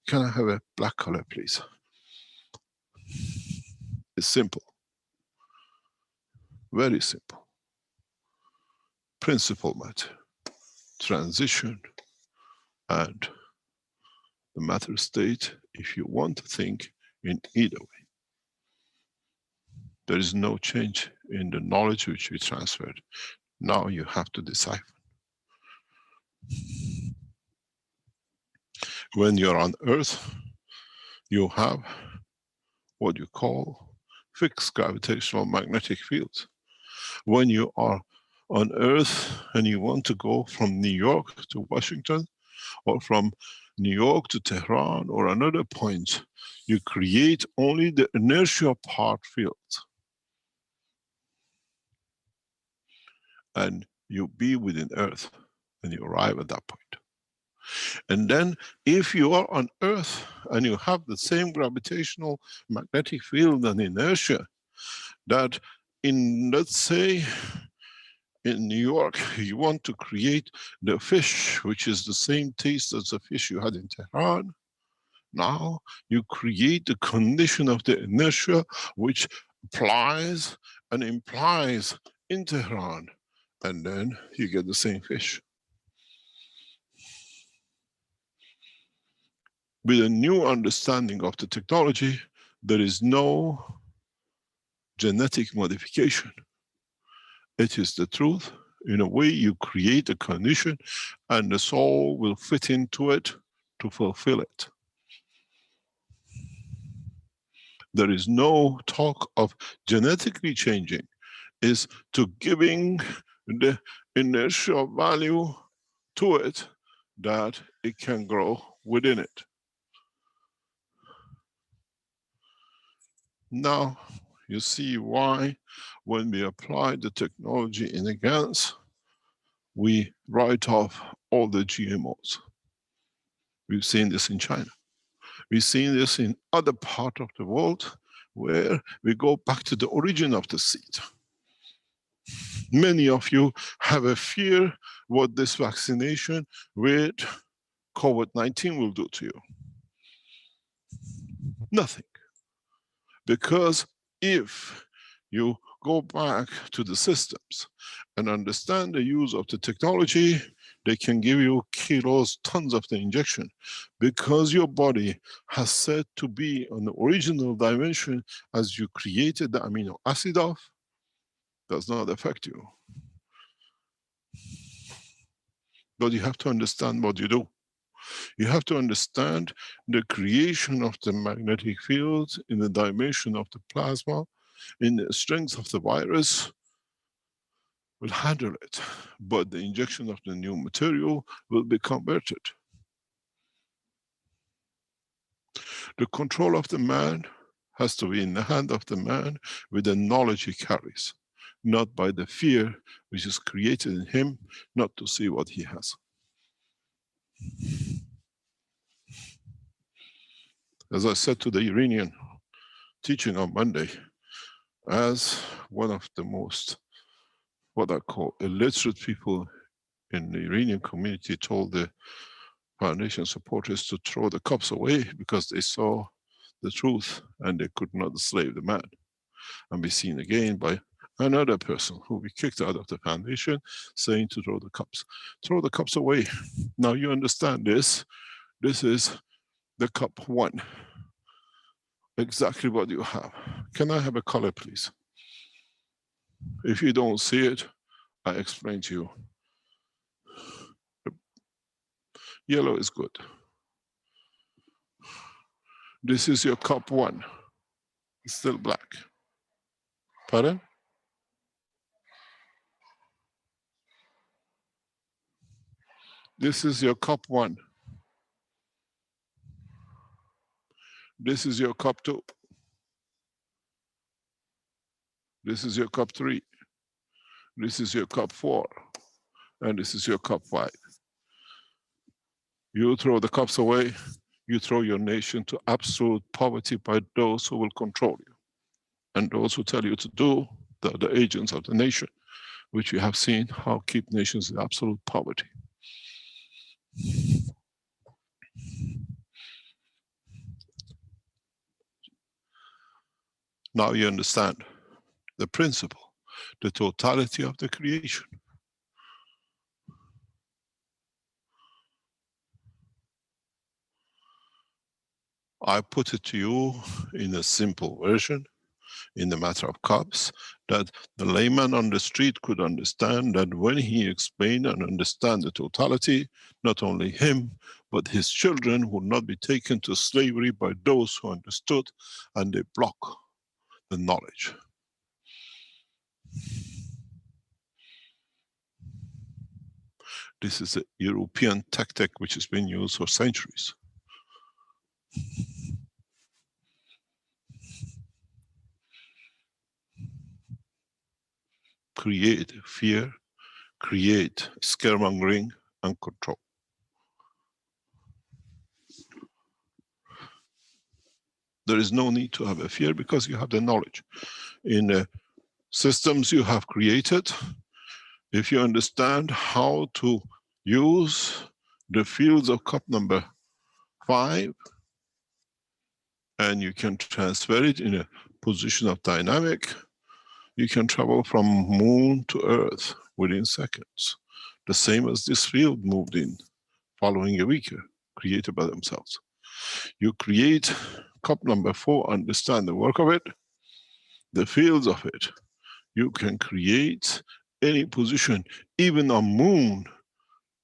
can I have a black color, please? It's simple. Very simple. Principle matter. transition, and the matter state, if you want to think in either way. There is no change in the knowledge which we transferred. Now you have to decipher. When you're on Earth, you have what you call fixed gravitational magnetic fields. When you are on Earth and you want to go from New York to Washington, or from New York to Tehran or another point, you create only the inertia part fields. And you be within Earth and you arrive at that point. And then if you are on Earth and you have the same gravitational magnetic field and inertia, that in, let's say, in New York, you want to create the fish, which is the same taste as the fish you had in Tehran. Now you create the condition of the inertia which applies and implies in Tehran, and then you get the same fish. With a new understanding of the technology, there is no genetic modification. It is the truth. In a way, you create a condition and the soul will fit into it to fulfill it. There is no talk of genetically changing. It's to giving the inertial value to it that it can grow within it. Now, you see why when we apply the technology in a GANs, we write off all the GMOs. We've seen this in China. We've seen this in other parts of the world where we go back to the origin of the seed. Many of you have a fear what this vaccination with COVID-19 will do to you. Nothing. Because if you go back to the systems and understand the use of the technology, they can give you kilos, tons of the injection. Because your body has said to be on the original dimension as you created the amino acid of, does not affect you. But you have to understand what you do. You have to understand the creation of the magnetic fields in the dimension of the plasma, in the strength of the virus, will handle it. But the injection of the new material will be converted. The control of the man has to be in the hand of the man with the knowledge he carries, not by the fear which is created in him not to see what he has. As I said to the Iranian teaching on Monday, as one of the most, what I call illiterate people in the Iranian community told the foundation supporters to throw the cups away because they saw the truth and they could not slave the man. And be seen again by another person who we kicked out of the foundation saying to throw the cups. Throw the cups away. Now you understand this. This is the cup one. Exactly what you have. Can I have a color, please? If you don't see it, I explain to you. Yellow is good. This is your cup one. It's still black. Pardon? This is your cup one. This is your cup two. This is your cup three. This is your cup four. And this is your cup five. You throw the cups away, you throw your nation to absolute poverty by those who will control you. And those who tell you to do, the agents of the nation, which we have seen how keep nations in absolute poverty. Now you understand the principle, the totality of the creation. I put it to you in a simple version, in the matter of cups, that the layman on the street could understand, that when he explained and understand the totality, not only him, but his children would not be taken to slavery by those who understood, and they block the knowledge. This is a European tactic which has been used for centuries. Create fear, create scaremongering and control. There is no need to have a fear because you have the knowledge. In the systems you have created, if you understand how to use the fields of cup number 5, and you can transfer it in a position of dynamic, you can travel from moon to earth within seconds. The same as this field moved in, following a weaker, created by themselves. You create cup number 4, understand the work of it, the fields of it. You can create any position, even on moon,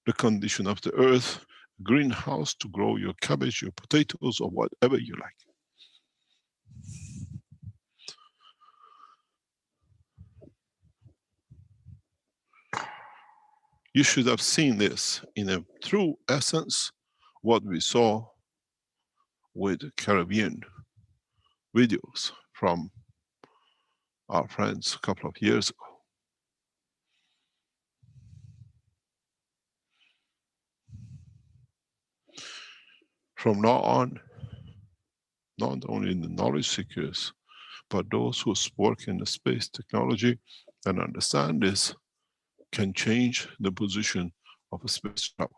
the condition of the earth, greenhouse to grow your cabbage, your potatoes, or whatever you like. You should have seen this in a true essence, what we saw with Caribbean videos from our friends a couple of years ago. From now on, not only the knowledge seekers, but those who work in the space technology and understand this can change the position of a space travel.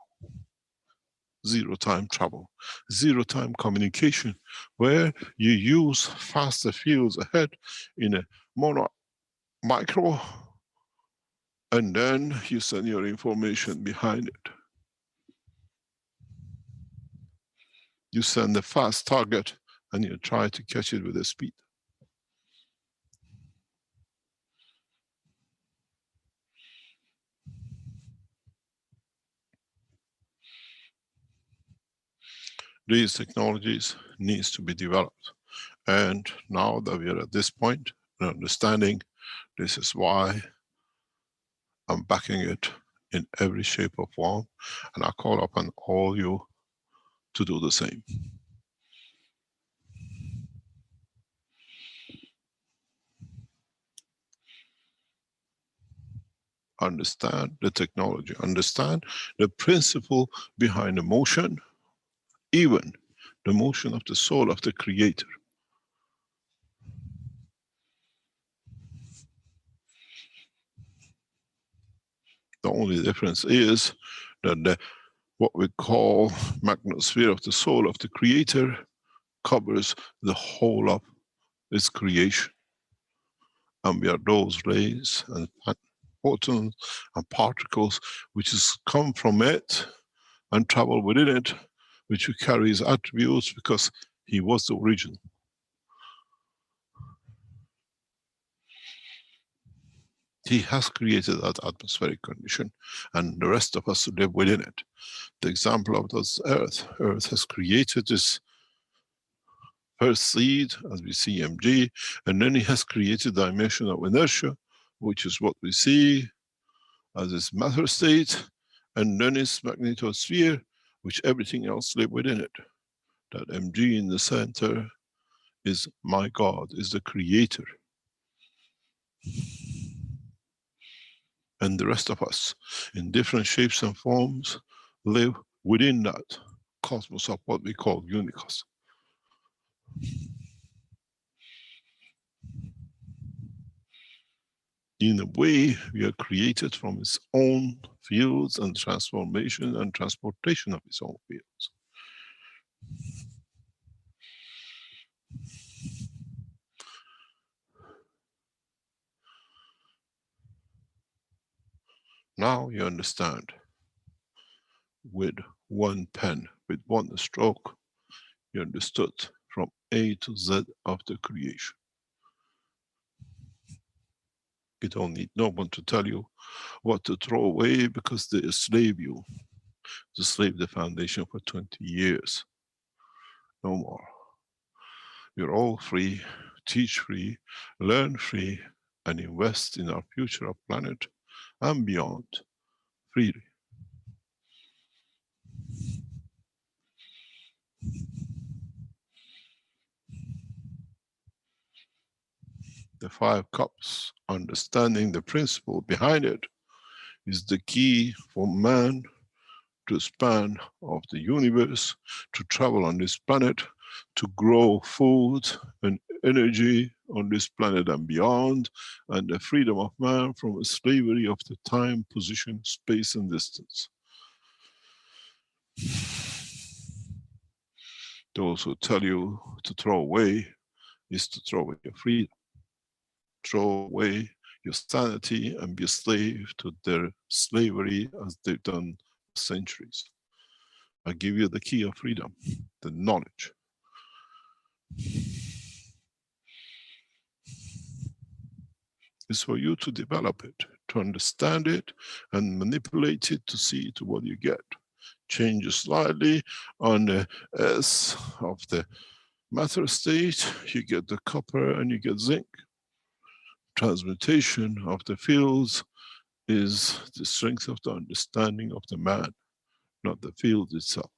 Zero-time travel, zero-time communication, where you use faster fields ahead in a micro, and then you send your information behind it. You send a fast target and you try to catch it with a speed. These technologies needs to be developed. And now that we are at this point, understanding, this is why I'm backing it in every shape or form, and I call upon all you to do the same. Understand the technology, understand the principle behind the motion, even the motion of the soul of the creator. The only difference is that what we call magnetosphere of the soul of the creator covers the whole of its creation. And we are those rays and photons and particles which has come from it and travel within it, which carries attributes because he was the original. He has created that atmospheric condition, and the rest of us live within it. The example of this Earth. Earth has created this first seed, as we see mg, and then it has created the dimension of inertia, which is what we see as its matter state, and then its magnetosphere, which everything else live within it. That mg in the center is my God, is the creator. And the rest of us, in different shapes and forms, live within that cosmos of what we call unicos. In a way, we are created from its own fields and transformation and transportation of its own fields. Now you understand, with one pen, with one stroke, You understood from A to Z of the creation. You don't need no one to tell you what to throw away because they enslave you. To slave the foundation for 20 years. No more. You're all free, teach free, learn free, and invest in our future of planet and beyond freely. The 5 cups, understanding the principle behind it, is the key for man to span of the universe, to travel on this planet, to grow food and energy on this planet and beyond, and the freedom of man from a slavery of the time, position, space and distance. Those who tell you to throw away is to throw away your freedom. Throw away your sanity and be a slave to their slavery as they've done for centuries. I give you the key of freedom, the knowledge. It's for you to develop it, to understand it and manipulate it to see to what you get. Change slightly on the S of the matter state, you get the copper and you get zinc. Transmutation of the fields is the strength of the understanding of the man, not the field itself.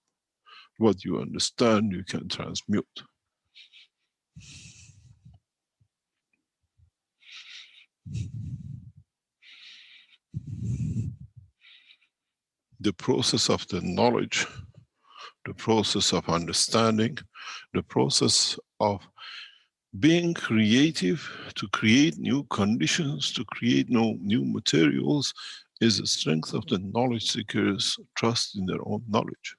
What you understand, you can transmute. The process of the knowledge, the process of understanding, the process of being creative to create new conditions, to create new materials, is the strength of the knowledge seekers' trust in their own knowledge.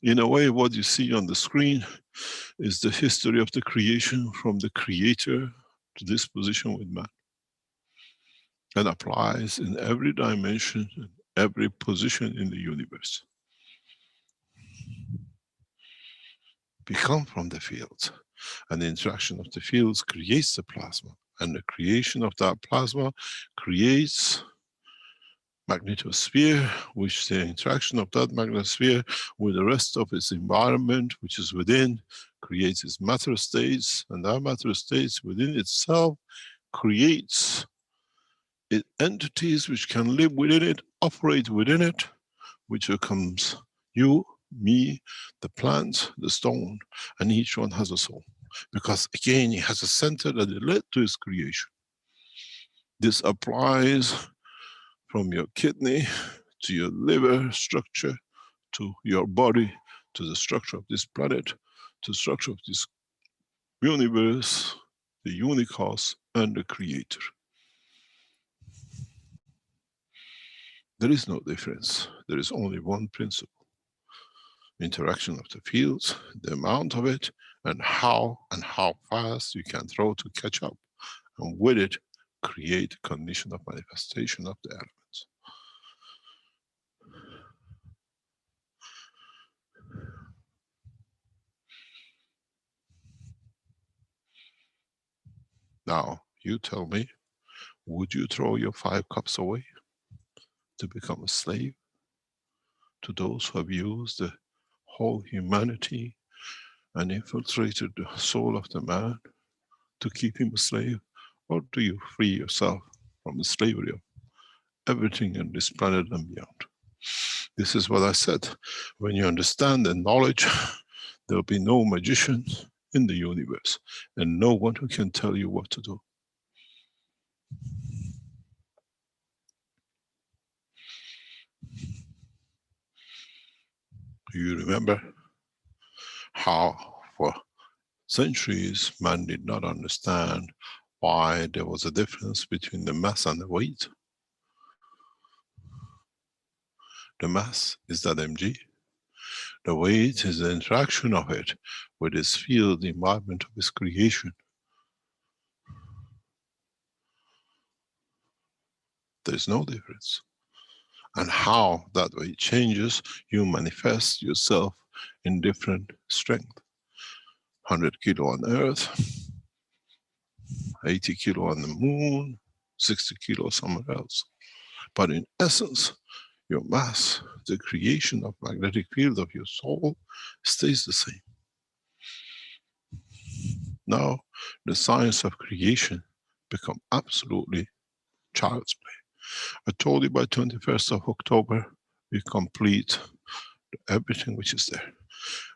In a way, what you see on the screen is the history of the creation from the creator to this position with man. And applies in every dimension, every position in the universe. We come from the fields, and the interaction of the fields creates the plasma, and the creation of that plasma creates magnetosphere, which the interaction of that magnetosphere with the rest of its environment, which is within, creates its matter states, and that matter states within itself creates entities which can live within it, operate within it, which becomes you, me, the plant, the stone, and each one has a soul. Because again, it has a center that it led to its creation. This applies from your kidney to your liver structure, to your body, to the structure of this planet, to the structure of this universe, the unicause, and the creator. There is no difference. There is only one principle. Interaction of the fields, the amount of it, and how fast you can throw to catch up. And with it, create a condition of manifestation of the elements. Now, you tell me, would you throw your 5 cups away to become a slave to those who have used the whole humanity and infiltrated the soul of the man to keep him a slave? Or do you free yourself from the slavery of everything on this planet and beyond? This is what I said. When you understand the knowledge, there will be no magician in the universe and no one who can tell you what to do. You remember how for centuries man did not understand why there was a difference between the mass and the weight. The mass is that mg. The weight is the interaction of it with its field, the environment of its creation. There is no difference. And how that way changes, you manifest yourself in different strength. 100 kilo on Earth, 80 kilo on the Moon, 60 kilo somewhere else. But in essence, your mass, the creation of magnetic field of your soul stays the same. Now, the science of creation become absolutely child's play. I told you by 21st of October, we complete everything which is there.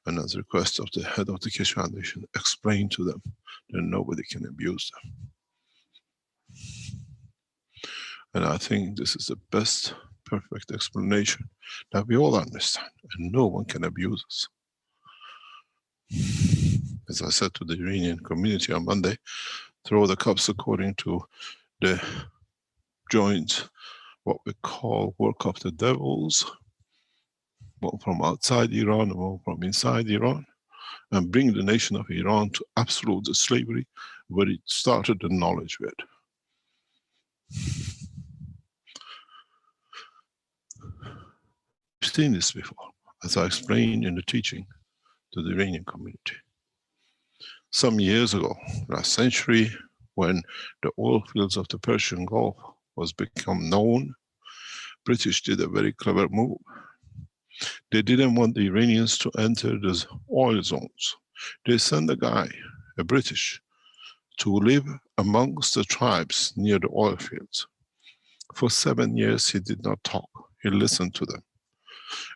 And as a request of the head of the Keshe Foundation, explain to them that nobody can abuse them. And I think this is the best, perfect explanation that we all understand, and no one can abuse us. As I said to the Iranian community on Monday, throw the cups according to the joints, what we call work of the devils, one from outside Iran and one from inside Iran, and bring the nation of Iran to absolute slavery where it started the knowledge with. I've seen this before, as I explained in the teaching to the Iranian community. Some years ago, last century, when the oil fields of the Persian Gulf was become known, British did a very clever move. They didn't want the Iranians to enter those oil zones. They sent a guy, a British, to live amongst the tribes near the oil fields. For 7 years, he did not talk. He listened to them.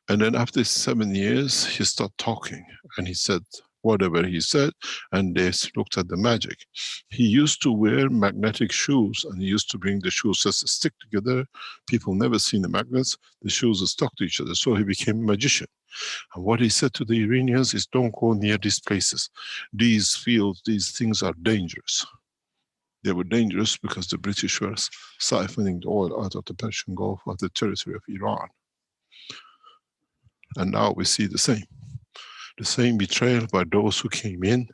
And then after 7 years, he started talking. And he said whatever he said, and they looked at the magic. He used to wear magnetic shoes, and he used to bring the shoes as a stick together. People never seen the magnets. The shoes are stuck to each other. So he became a magician. And what he said to the Iranians is, don't go near these places. These fields, these things are dangerous. They were dangerous because the British were siphoning the oil out of the Persian Gulf, of the territory of Iran. And now we see the same betrayal by those who came in,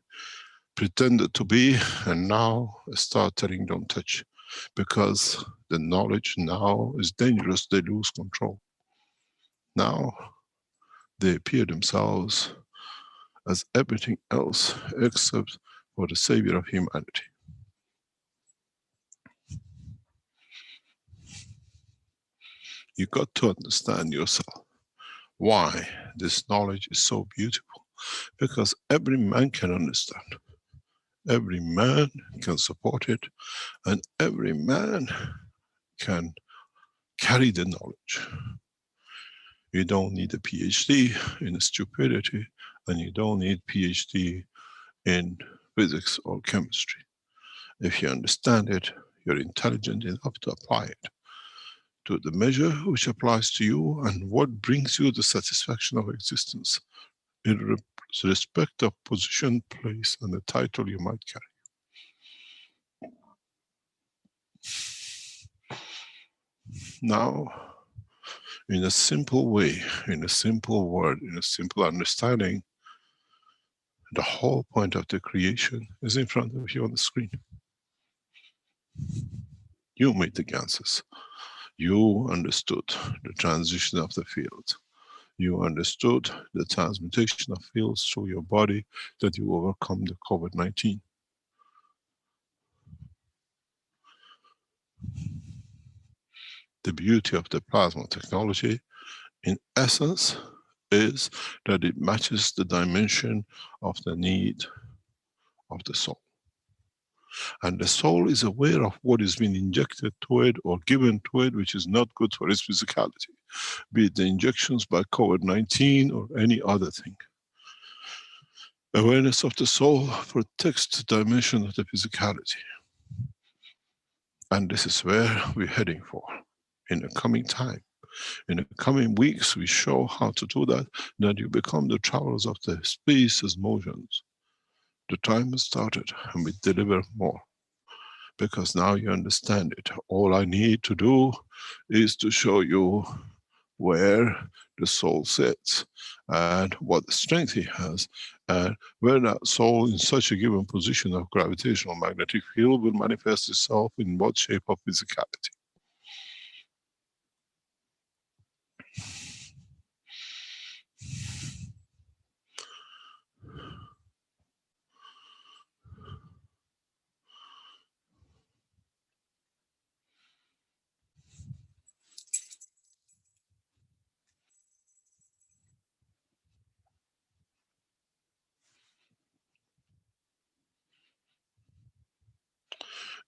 pretended to be, and now start telling don't touch. Because the knowledge now is dangerous, they lose control. Now they appear themselves as everything else except for the savior of humanity. You got to understand yourself why this knowledge is so beautiful. Because every man can understand. Every man can support it, and every man can carry the knowledge. You don't need a PhD in stupidity, and you don't need PhD in physics or chemistry. If you understand it, you're intelligent enough to apply it to the measure which applies to you and what brings you the satisfaction of existence, in respect of position, place, and the title you might carry. Now, in a simple way, in a simple word, in a simple understanding, the whole point of the creation is in front of you on the screen. You made the ganses. You understood the transition of the field. You understood the transmutation of fields through your body that you overcome the COVID-19. The beauty of the plasma technology, in essence, is that it matches the dimension of the need of the soul. And the soul is aware of what is being injected to it or given to it, which is not good for its physicality, be it the injections by COVID-19 or any other thing. Awareness of the soul protects the dimension of the physicality. And this is where we're heading for in the coming time. In the coming weeks, we show how to do that, that you become the travelers of the space as motions. The time has started, and we deliver more. Because now you understand it. All I need to do is to show you where the soul sits and what strength he has, and where that soul in such a given position of gravitational magnetic field will manifest itself in what shape of physicality.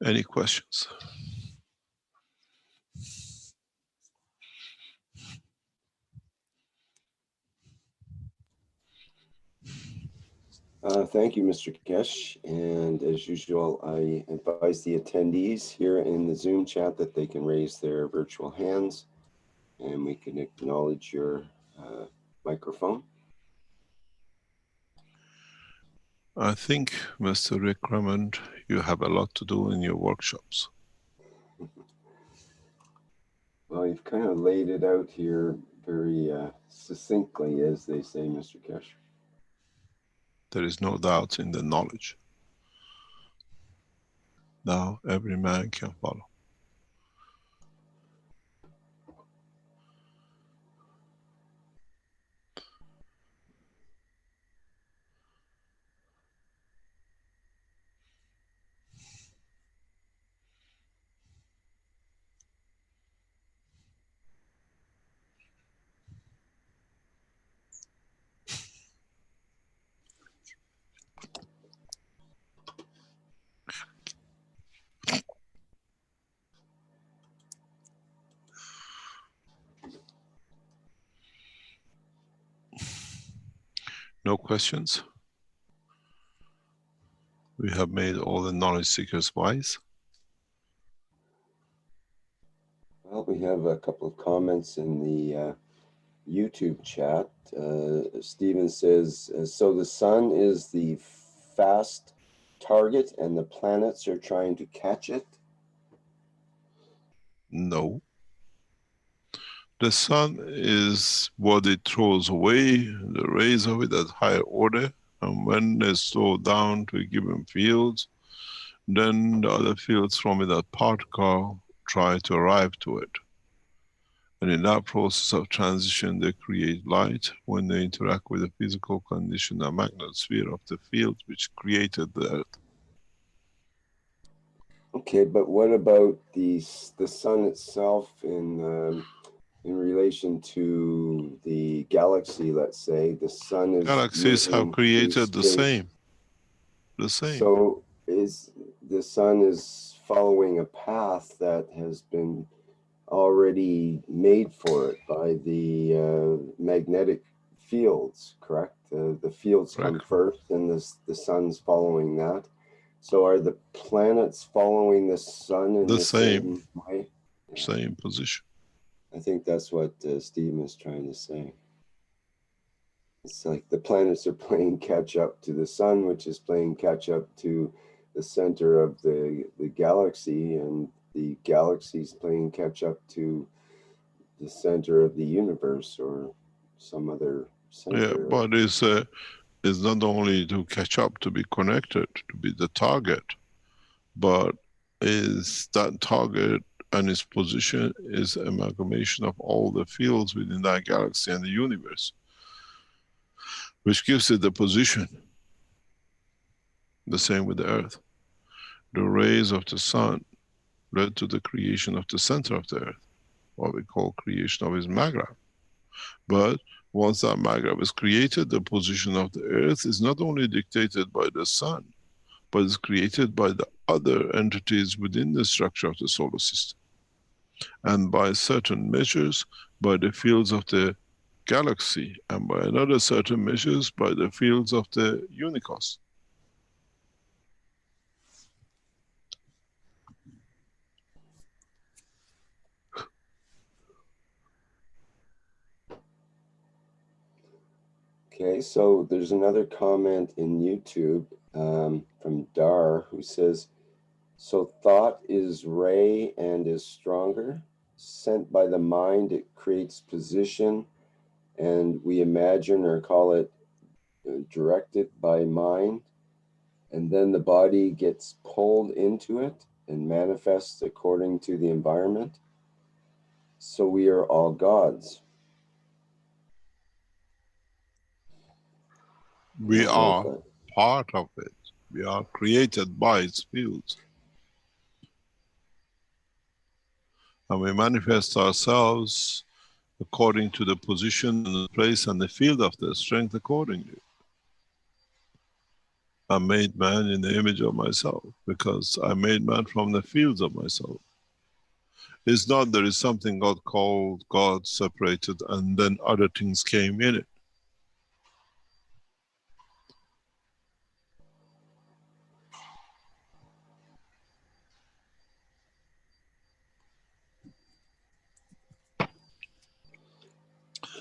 Any questions? Thank you, Mr. Keshe. And as usual, I advise the attendees here in the Zoom chat that they can raise their virtual hands and we can acknowledge your microphone. I think, Mr. Rick Raymond, you have a lot to do in your workshops. Well, you've kind of laid it out here very succinctly, as they say, Mr. Keshe. There is no doubt in the knowledge. Now every man can follow. No questions? We have made all the knowledge seekers wise. Well, we have a couple of comments in the YouTube chat. Stephen says, so the sun is the fast target and the planets are trying to catch it? No. The sun is what it throws away, the rays of it at higher order, and when they slow down to a given field, then the other fields from that particle try to arrive to it. And in that process of transition, they create light when they interact with the physical condition, the magnetosphere of the field which created the Earth. Okay, but what about the sun itself in relation to the galaxy? Let's say the sun is Galaxies have created the same. The same. So the sun is following a path that has been already made for it by the magnetic fields, correct? The fields come first and the sun's following that. So are the planets following the sun in the same way? Yeah. Same position. I think that's what Steve is trying to say. It's like the planets are playing catch up to the sun, which is playing catch up to the center of the galaxy, and the galaxy's playing catch up to the center of the universe or some other center. Yeah, but it's not only to catch up, to be connected, to be the target, but is that target and its position is amalgamation of all the fields within that galaxy and the universe, which gives it the position. The same with the Earth. The rays of the sun led to the creation of the center of the Earth, what we call creation of its maggrav. But once that maggrav is created, the position of the Earth is not only dictated by the sun, but is created by the other entities within the structure of the solar system. And by certain measures, by the fields of the galaxy, and by another certain measures, by the fields of the unicos. Okay, so there's another comment in YouTube from Dar who says, so thought is ray and is stronger. Sent by the mind, it creates position, and we imagine or call it directed by mind. And then the body gets pulled into it and manifests according to the environment. So we are all gods. We are part of it. We are created by its fields. And we manifest ourselves according to the position and the place and the field of the strength accordingly. I made man in the image of myself because I made man from the fields of myself. It's not there is something God called, God separated, and then other things came in it.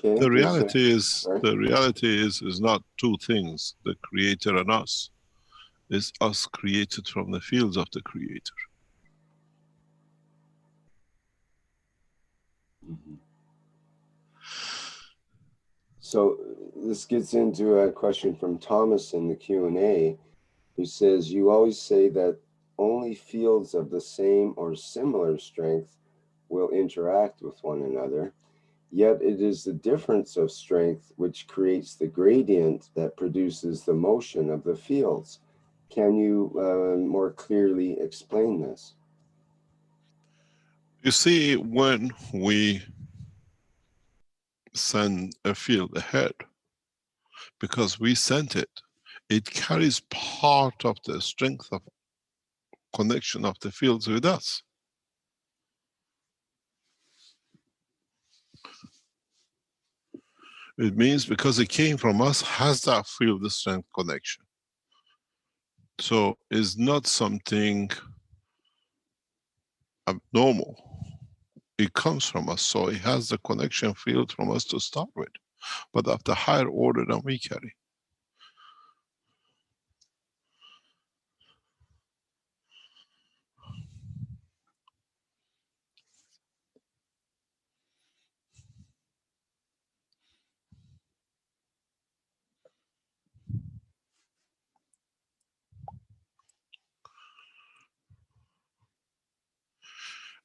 Okay, The reality is not two things, the creator and us. It's us created from the fields of the creator. Mhm. So this gets into a question from Thomas in the Q&A, who says, you always say that only fields of the same or similar strength will interact with one another, yet it is the difference of strength which creates the gradient that produces the motion of the fields. Can you more clearly explain this? You see, when we send a field ahead, because we sent it, it carries part of the strength of connection of the fields with us. It means because it came from us, has that field strength connection. So it's not something abnormal. It comes from us, so it has the connection field from us to start with, but of the higher order than we carry.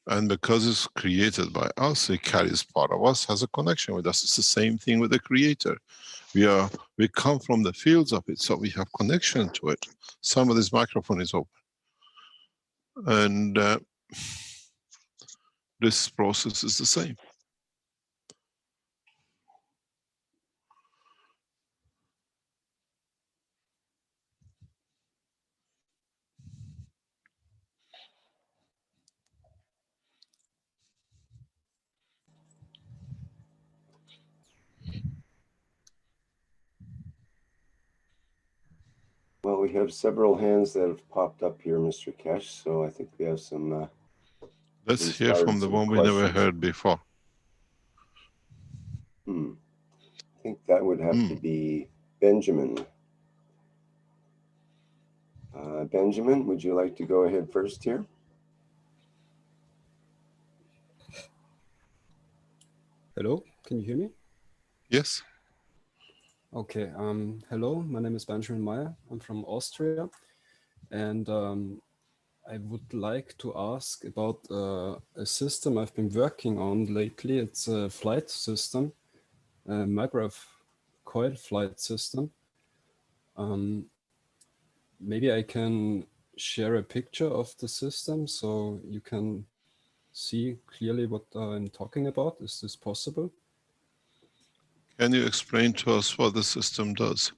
And because it's created by us, it carries part of us, has a connection with us. It's the same thing with the creator. We come from the fields of it, so we have connection to it. Somebody's microphone is open. And this process is the same. Well, we have several hands that have popped up here, Mr. Keshe, so I think we have some Let's hear from the one we never heard before. I think that would have to be Benjamin. Benjamin, would you like to go ahead first here? Hello, can you hear me? Yes. Okay, hello, my name is Benjamin Meyer. I'm from Austria, and I would like to ask about a system I've been working on lately. It's a flight system, a microwave coil flight system. Maybe I can share a picture of the system so you can see clearly what I'm talking about. Is this possible? Can you explain to us what the system does?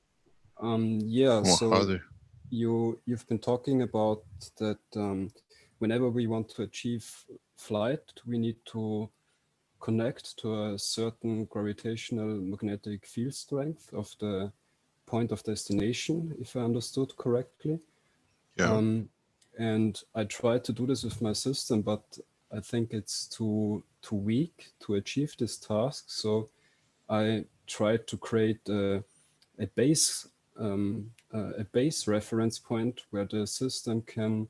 Yeah, Or so you've been talking about that whenever we want to achieve flight, we need to connect to a certain gravitational magnetic field strength of the point of destination, if I understood correctly. Yeah. And I tried to do this with my system, but I think it's too weak to achieve this task. So I tried to create a base reference point where the system can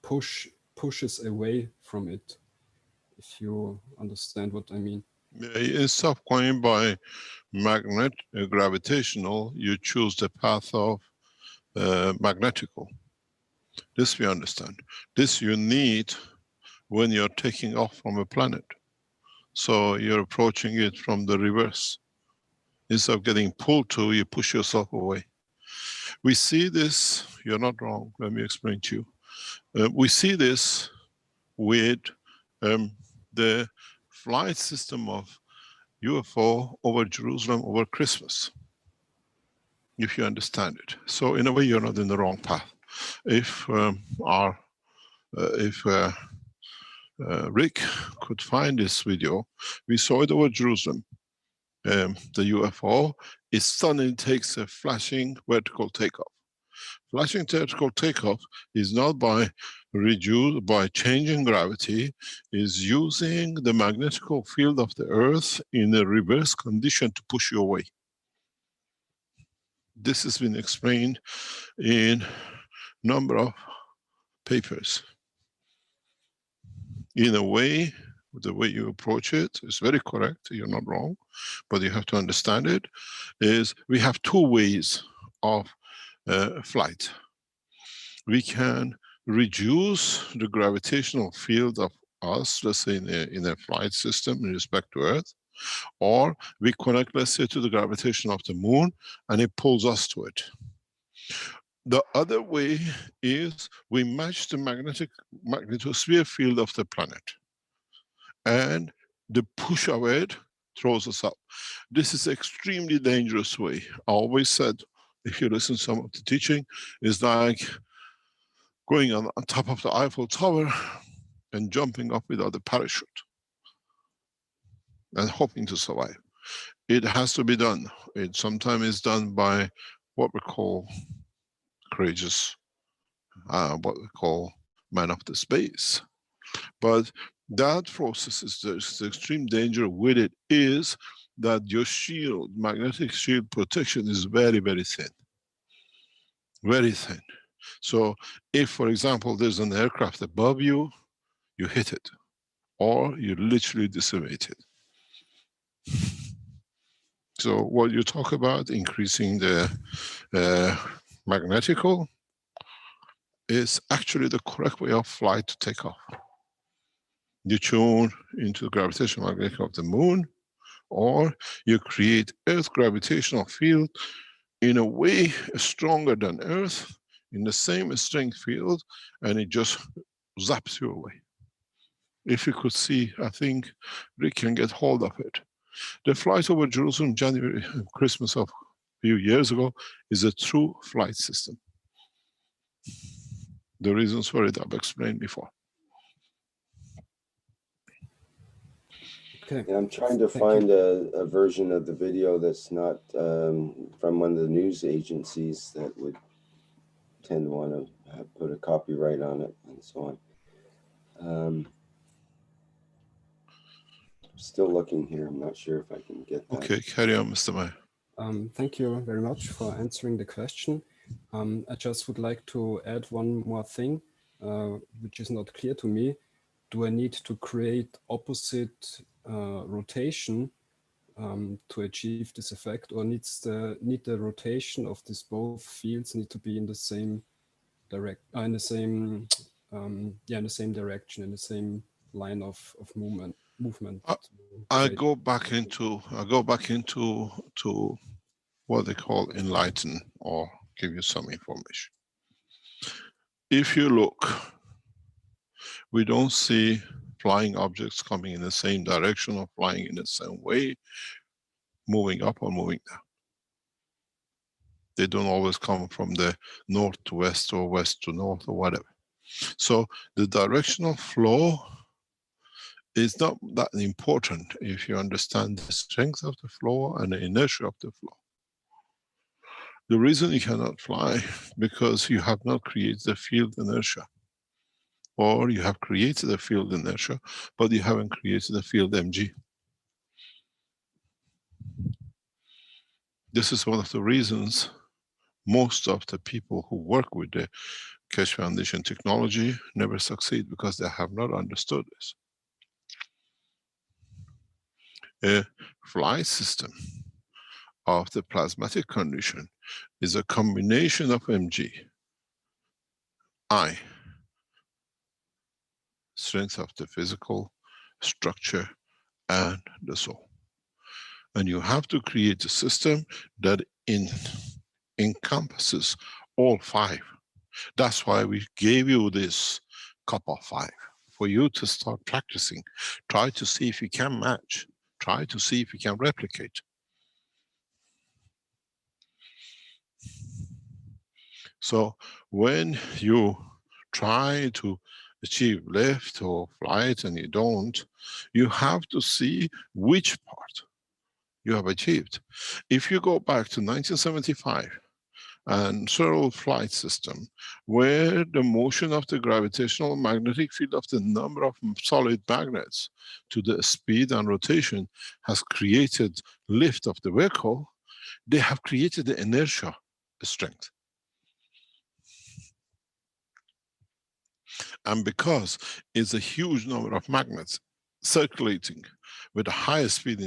pushes away from it, if you understand what I mean. Instead of going by gravitational, you choose the path of magnetical. This we understand. This you need when you're taking off from a planet. So you're approaching it from the reverse. Instead of getting pulled to, you push yourself away. We see this, you're not wrong, let me explain to you. We see this with the flight system of UFO over Jerusalem over Christmas. if you understand it. So in a way, you're not in the wrong path. If Rick could find this video, we saw it over Jerusalem. The UFO is suddenly takes a flashing vertical takeoff. Flashing vertical takeoff is not by changing gravity, is using the magnetic field of the Earth in a reverse condition to push you away. This has been explained in number of papers. In a way, the way you approach it is very correct, you're not wrong, but you have to understand it, is we have two ways of flight. We can reduce the gravitational field of us, let's say in a flight system in respect to Earth, or we connect, let's say, to the gravitation of the moon and it pulls us to it. The other way is we match the magnetosphere field of the planet, and the push of it throws us up. This is extremely dangerous way. I always said, if you listen to some of the teaching, it's like going on top of the Eiffel Tower and jumping up without a parachute and hoping to survive. It has to be done. It sometimes is done by what we call courageous, what we call man of the space. But that process is the extreme danger with it is that your shield, magnetic shield protection is very, very thin. Very thin. So if, for example, there's an aircraft above you, you hit it, or you literally decimate it. So what you talk about, increasing the magnetical, is actually the correct way of flight to take off. You tune into the gravitational magnetic of the moon, or you create Earth gravitational field in a way stronger than Earth, in the same strength field, and it just zaps you away. If you could see, I think Rick can get hold of it. The flight over Jerusalem, January, Christmas of a few years ago, is a true flight system. The reasons for it I've explained before. Okay. Yeah, I'm trying to find a version of the video that's not from one of the news agencies that would tend to want to put a copyright on it and so on. Still looking here. I'm not sure if I can get that. Okay, carry on, Mr. Meyer. Thank you very much for answering the question. I just would like to add one more thing, which is not clear to me. Do I need to create opposite rotation to achieve this effect, or need the rotation of these both fields need to be in the same in the same direction, in the same line of movement? I go back into what they call enlighten, or give you some information. If you look, we don't see flying objects coming in the same direction or flying in the same way, moving up or moving down. They don't always come from the north to west or west to north or whatever. So the directional flow is not that important if you understand the strength of the flow and the inertia of the flow. The reason you cannot fly, because you have not created the field inertia. Or you have created a field inertia, but you haven't created a field mg. This is one of the reasons most of the people who work with the Keshe Foundation technology never succeed, because they have not understood this. A flight system of the plasmatic condition is a combination of mg, I, strength of the physical structure, and the soul. And you have to create a system that encompasses all five. That's why we gave you this cup of five, for you to start practicing. Try to see if you can match. Try to see if you can replicate. So when you try to achieve lift or flight and you don't, you have to see which part you have achieved. If you go back to 1975 and Searle flight system, where the motion of the gravitational magnetic field of the number of solid magnets to the speed and rotation has created lift of the vehicle, they have created the inertia strength. And because it's a huge number of magnets circulating with a higher speed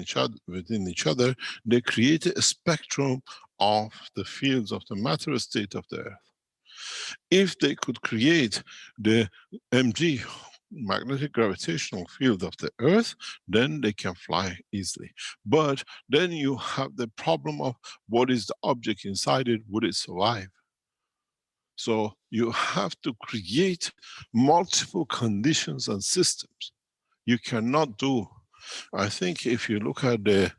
within each other, they create a spectrum of the fields of the matter state of the Earth. If they could create the mg, magnetic gravitational field of the Earth, then they can fly easily. But then you have the problem of what is the object inside it, would it survive? So you have to create multiple conditions and systems. You cannot do, I think if you look at the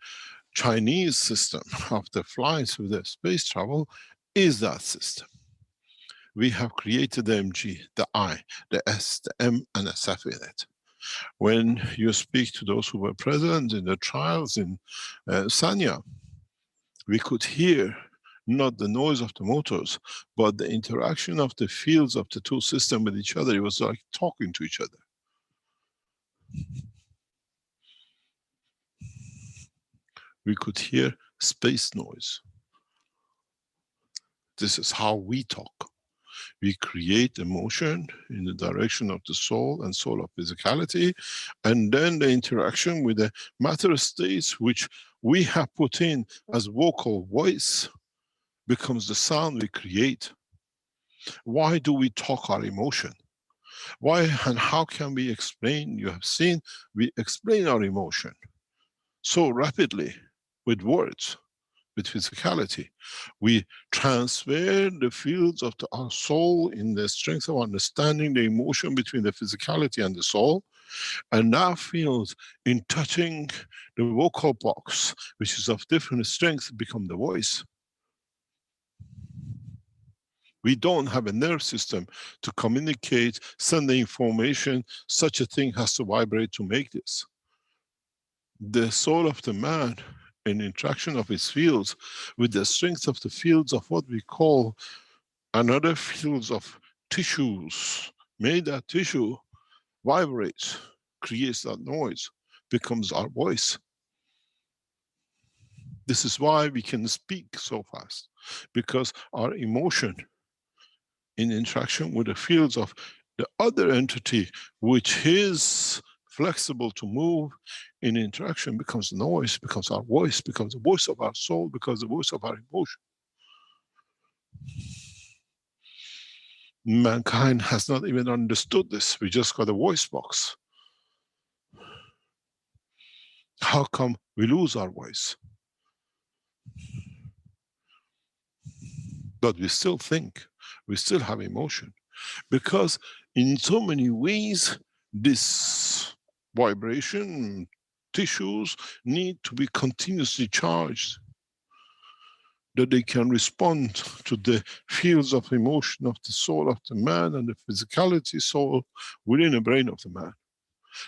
Chinese system of the flights with the space travel, is that system. We have created the MG, the I, the S, the M, and the SF in it. When you speak to those who were present in the trials in Sanya, we could hear not the noise of the motors, but the interaction of the fields of the two systems with each other. It was like talking to each other. We could hear space noise. This is how we talk. We create emotion in the direction of the soul and soul of physicality, and then the interaction with the matter states which we have put in as vocal voice becomes the sound we create. Why do we talk our emotion? Why and how can we explain? You have seen, we explain our emotion so rapidly with words, with physicality. We transfer the fields of our soul in the strength of understanding the emotion between the physicality and the soul, and that field in touching the vocal box, which is of different strength, become the voice. We don't have a nerve system to communicate, send the information. Such a thing has to vibrate to make this. The soul of the man, in interaction of its fields with the strength of the fields of what we call another fields of tissues, made that tissue vibrates, creates that noise, becomes our voice. This is why we can speak so fast, because our emotion in interaction with the fields of the other entity, which is flexible to move in interaction, becomes noise, becomes our voice, becomes the voice of our soul, becomes the voice of our emotion. Mankind has not even understood this. We just got a voice box. How come we lose our voice? But we still think, we still have emotion. Because in so many ways, this vibration, tissues need to be continuously charged, that they can respond to the fields of emotion of the soul of the man and the physicality soul within the brain of the man.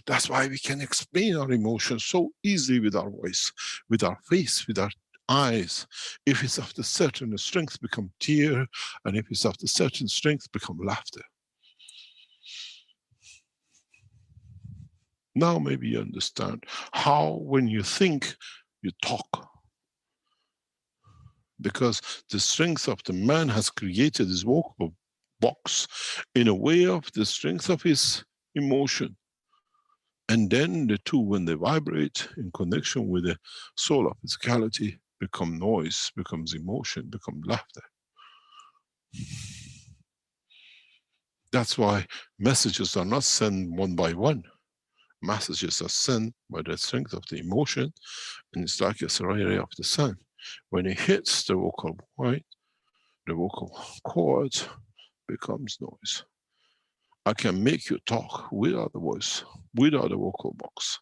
That's why we can explain our emotions so easily with our voice, with our face, with our eyes. If it's of the certain strength, become tear, and if it's of the certain strength, become laughter. Now maybe you understand how when you think, you talk. Because the strength of the man has created this vocal box in a way of the strength of his emotion. And then the two, when they vibrate in connection with the soul of physicality, become noise, becomes emotion, become laughter. That's why messages are not sent one by one. Messages are sent by the strength of the emotion, and it's like a ray of the sun. When it hits the vocal point, the vocal cords becomes noise. I can make you talk without the voice, without the vocal box.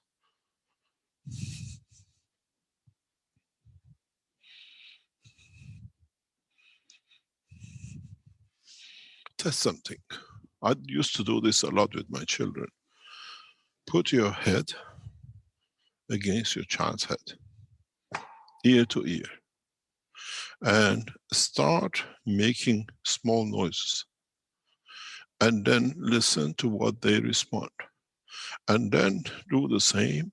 test something. I used to do this a lot with my children. Put your head against your child's head, ear to ear, and start making small noises. And then listen to what they respond. And then do the same,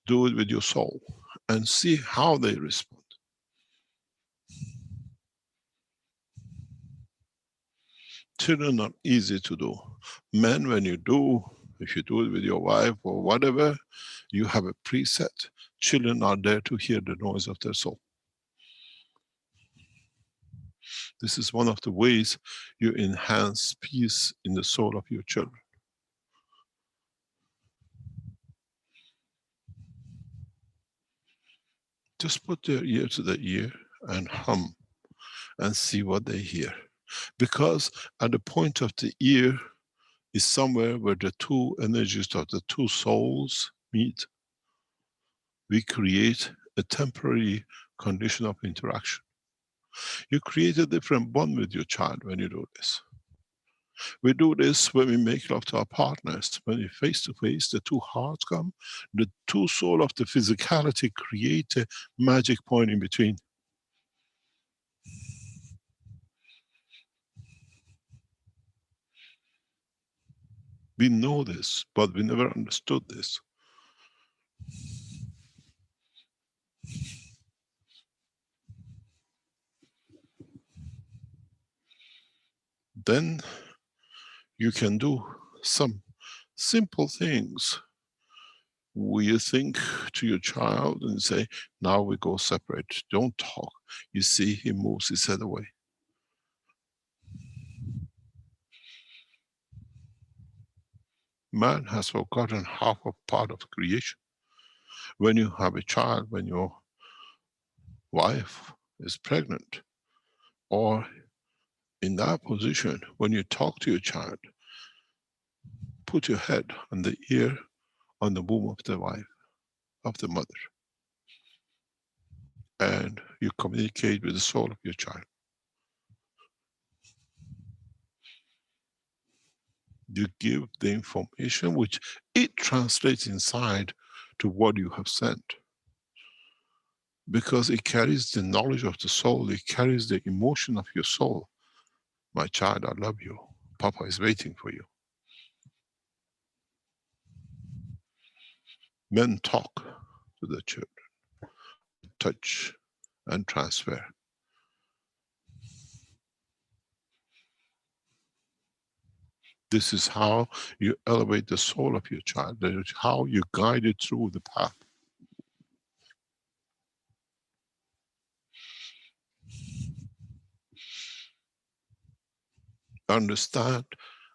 do it with your soul, and see how they respond. Children are easy to do. Men, when you do, if you do it with your wife or whatever, you have a preset. Children are there to hear the noise of their soul. This is one of the ways you enhance peace in the soul of your children. Just put their ear to the ear and hum and see what they hear. Because at the point of the ear is somewhere where the two energies of the two souls meet. We create a temporary condition of interaction. You create a different bond with your child when you do this. We do this when we make love to our partners. When we face to face, the two hearts come, the two souls of the physicality create a magic point in between. We know this, but we never understood this. Then you can do some simple things where you think to your child and say, now we go separate, don't talk. You see, he moves his head away. Man has forgotten half of part of creation. When you have a child, when your wife is pregnant, or in that position, when you talk to your child, put your head on the ear, on the womb of the wife, of the mother, and you communicate with the soul of your child. You give the information which it translates inside to what you have sent. Because it carries the knowledge of the soul, it carries the emotion of your soul. My child, I love you. Papa is waiting for you. Men talk to the children, touch and transfer. This is how you elevate the soul of your child. That is how you guide it through the path. Understand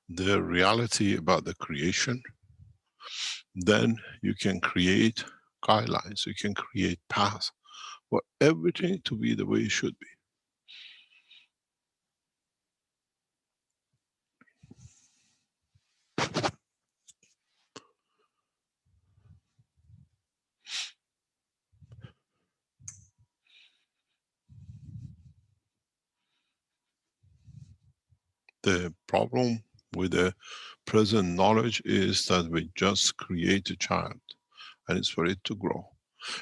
the reality about the creation. Then you can create guidelines, you can create paths for everything to be the way it should be. The problem with the present knowledge is that we just create a child and it's for it to grow.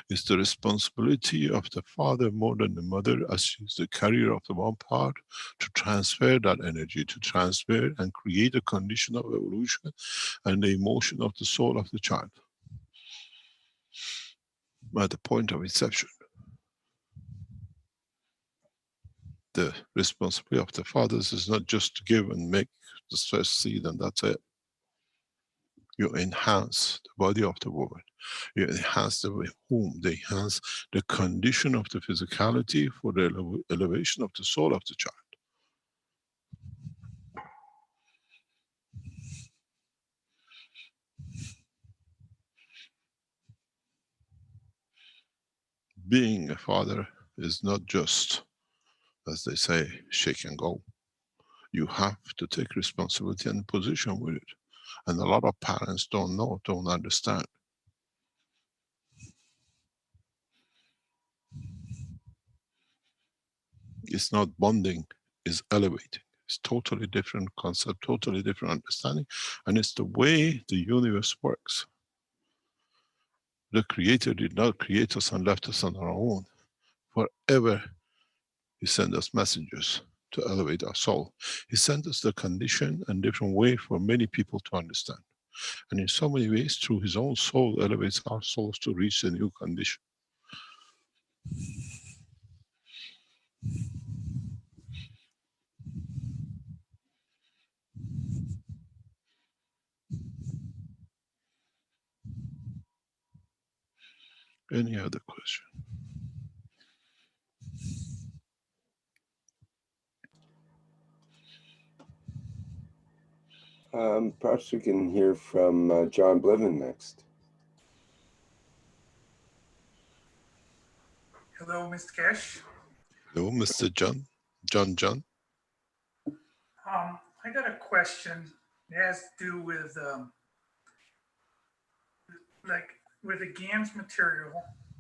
It's the responsibility of the father more than the mother, as she's the carrier of the one part, to transfer that energy, to transfer and create a condition of evolution and the emotion of the soul of the child at the point of inception. The responsibility of the fathers is not just to give and make the first seed and that's it. You enhance the body of the woman. You enhance the womb. They enhance the condition of the physicality for the elevation of the soul of the child. Being a father is not just, as they say, shake and go. You have to take responsibility and position with it. And a lot of parents don't know, don't understand. It's not bonding, it's elevating. It's totally different concept, totally different understanding, and it's the way the universe works. The Creator did not create us and left us on our own. Forever, He sent us messengers to elevate our soul. He sent us the condition and different way for many people to understand. And in so many ways, through His own soul, elevates our souls to reach a new condition. Any other question? Perhaps we can hear from John Blevin next. Hello, Mr. Keshe. Hello, Mr. John. John. I got a question. It has to do with like with the GANs material,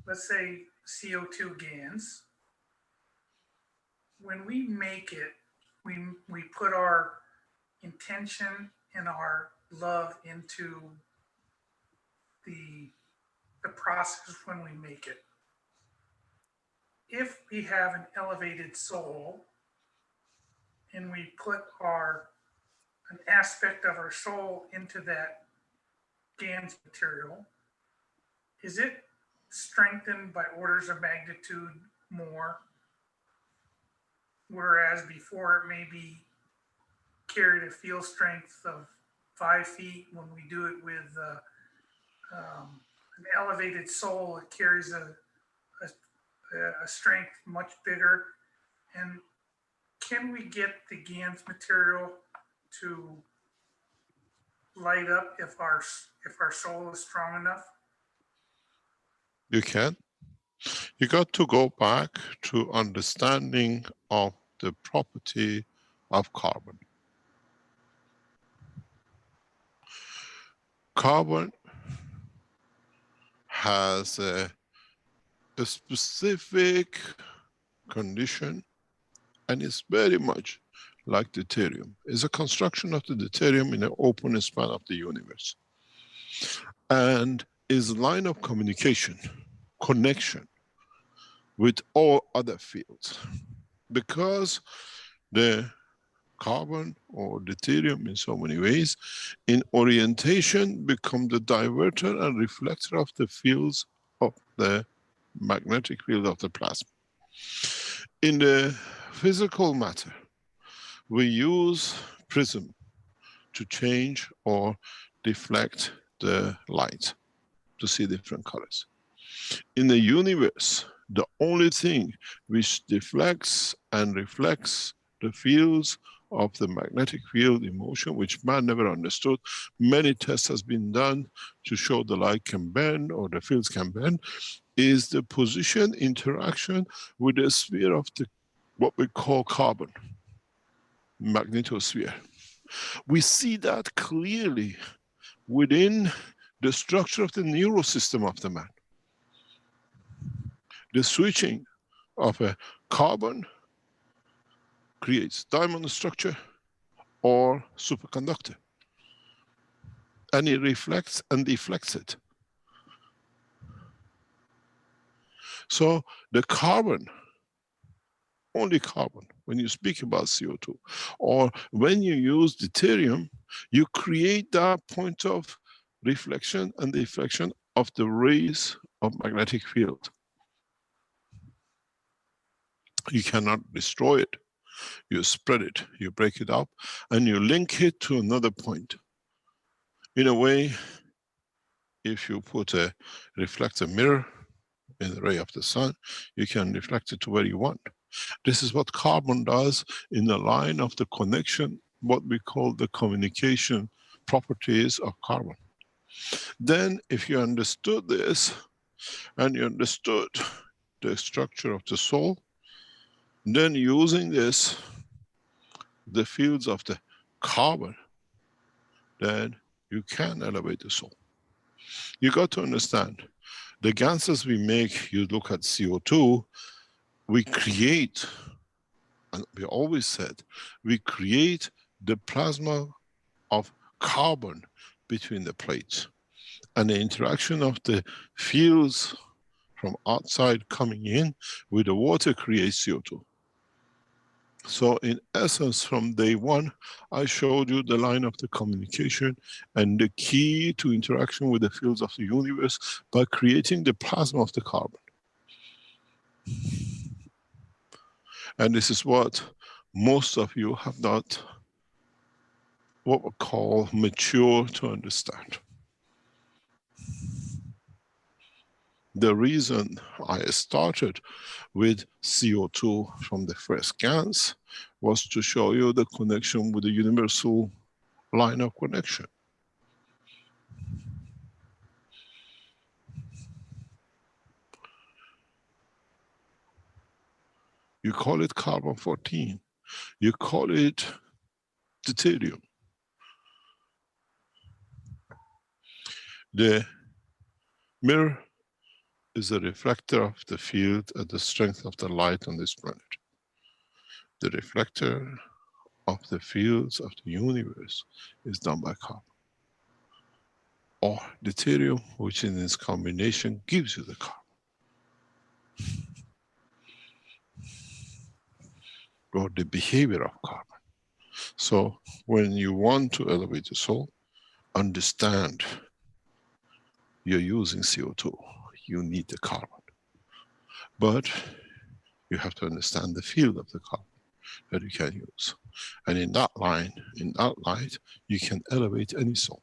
let's say CO2 GANs. When we make it, we put our intention and our love into the process when we make it. If we have an elevated soul and we put an aspect of our soul into that GANs material, is it strengthened by orders of magnitude more? Whereas before it may be carried a field strength of 5 feet. When we do it with an elevated soul, it carries a strength much bigger. And can we get the GANs material to light up if our soul is strong enough? You can. You got to go back to understanding of the property of carbon. Carbon has a specific condition, and it's very much like deuterium. It's a construction of the deuterium in an open span of the universe, and is line of communication, connection with all other fields, because the carbon or deuterium in so many ways in orientation become the diverter and reflector of the fields of the magnetic field of the plasma. In the physical matter, we use prism to change or deflect the light to see different colors. In the universe, the only thing which deflects and reflects the fields of the magnetic field in motion, which man never understood. Many tests has been done to show the light can bend or the fields can bend, is the position interaction with the sphere of the what we call carbon, magnetosphere. We see that clearly within the structure of the neural system of the man. The switching of a carbon creates diamond structure or superconductor, and it reflects and deflects it. So the carbon, only carbon, when you speak about CO2, or when you use deuterium, you create that point of reflection and deflection of the rays of magnetic field. You cannot destroy it. You spread it, you break it up, and you link it to another point. In a way, if you put a reflector mirror in the ray of the sun, you can reflect it to where you want. This is what carbon does in the line of the connection, what we call the communication properties of carbon. Then, if you understood this, and you understood the structure of the soul, then using this, the fields of the carbon, then you can elevate the soul. You got to understand, the gases we make, you look at CO2, we create And we always said, we create the plasma of carbon between the plates. And the interaction of the fields from outside coming in with the water creates CO2. So in essence, from day one, I showed you the line of the communication and the key to interaction with the fields of the universe by creating the plasma of the carbon. And this is what most of you have not, what we call, mature to understand. The reason I started with CO2 from the first GANs was to show you the connection with the universal line of connection. You call it carbon-14. You call it deuterium. The mirror is a reflector of the field at the strength of the light on this planet. The reflector of the fields of the universe is done by carbon. Or deuterium, which in its combination gives you the carbon. Or the behavior of carbon. So when you want to elevate the soul, understand you're using CO2. You need the carbon. But you have to understand the field of the carbon that you can use. And in that line, in that light, you can elevate any soul.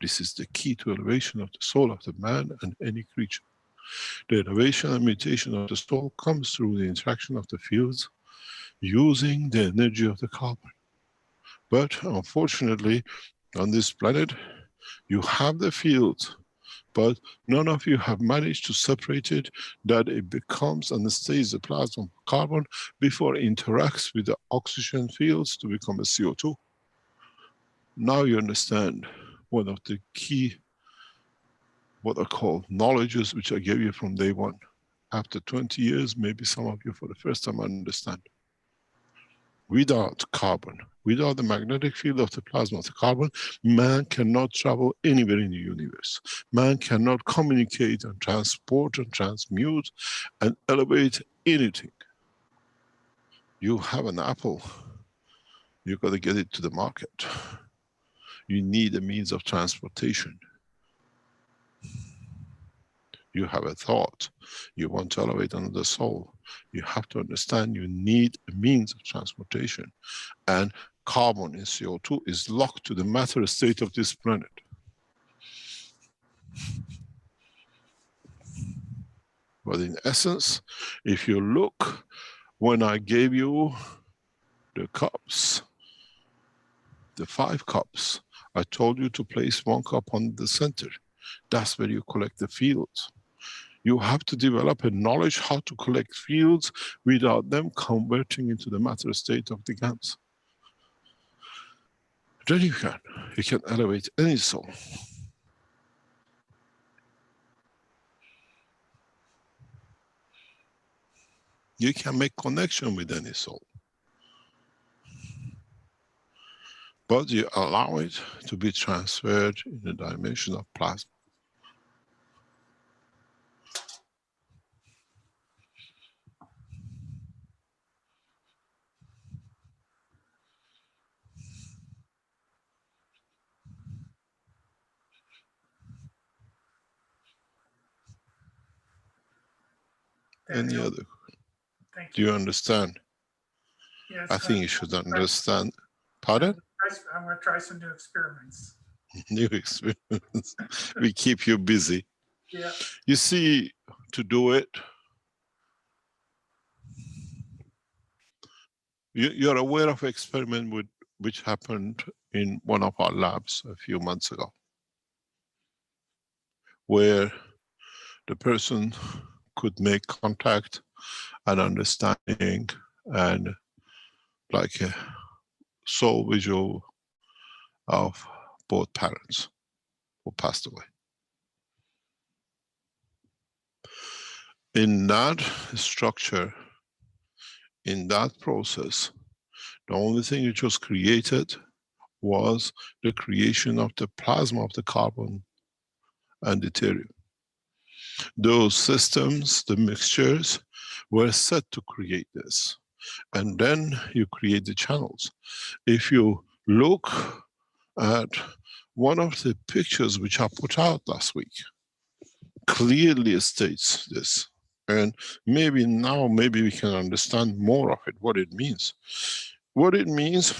This is the key to elevation of the soul of the man and any creature. The elevation and mutation of the soul comes through the interaction of the fields using the energy of the carbon. But unfortunately, on this planet, you have the fields, but none of you have managed to separate it, that it becomes and stays a plasma of carbon before it interacts with the oxygen fields to become a CO2. Now you understand one of the key, what I call knowledges, which I gave you from day one. After 20 years, maybe some of you for the first time understand. Without carbon, without the magnetic field of the plasma of the carbon, man cannot travel anywhere in the universe. Man cannot communicate and transport and transmute and elevate anything. You have an apple, you got to get it to the market. You need a means of transportation. You have a thought, you want to elevate another soul. You have to understand you need a means of transportation. And carbon in CO2 is locked to the matter state of this planet. But in essence, if you look, when I gave you the cups, the 5 cups, I told you to place 1 cup on the center. That's where you collect the fields. You have to develop a knowledge how to collect fields without them converting into the matter state of the GANs. Then you can elevate any soul. You can make connection with any soul. But you allow it to be transferred in the dimension of plasma. Any other? Do you understand? Yes, I think you should understand. Pardon? I'm going to try some new experiments. New experiments. We keep you busy. Yeah. You see, to do it, you're aware of an experiment which happened in one of our labs a few months ago, where the person could make contact and understanding and like a soul visual of both parents who passed away. In that structure, In that process, the only thing which was created was the creation of the plasma of the carbon and deuterium. Those systems, the mixtures, were set to create this. And then you create the channels. If you look at one of the pictures which I put out last week, clearly states this. And maybe now, maybe we can understand more of it, what it means. What it means,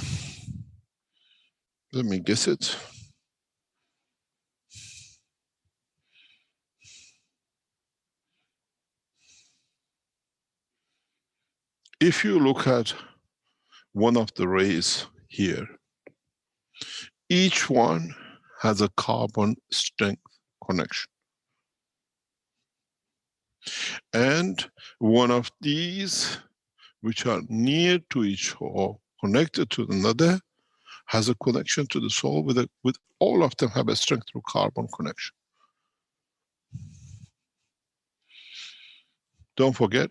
let me guess it. If you look at one of the rays here, each one has a carbon strength connection. And one of these, which are near to each or connected to another, has a connection to the soul with all of them have a strength through carbon connection. Don't forget,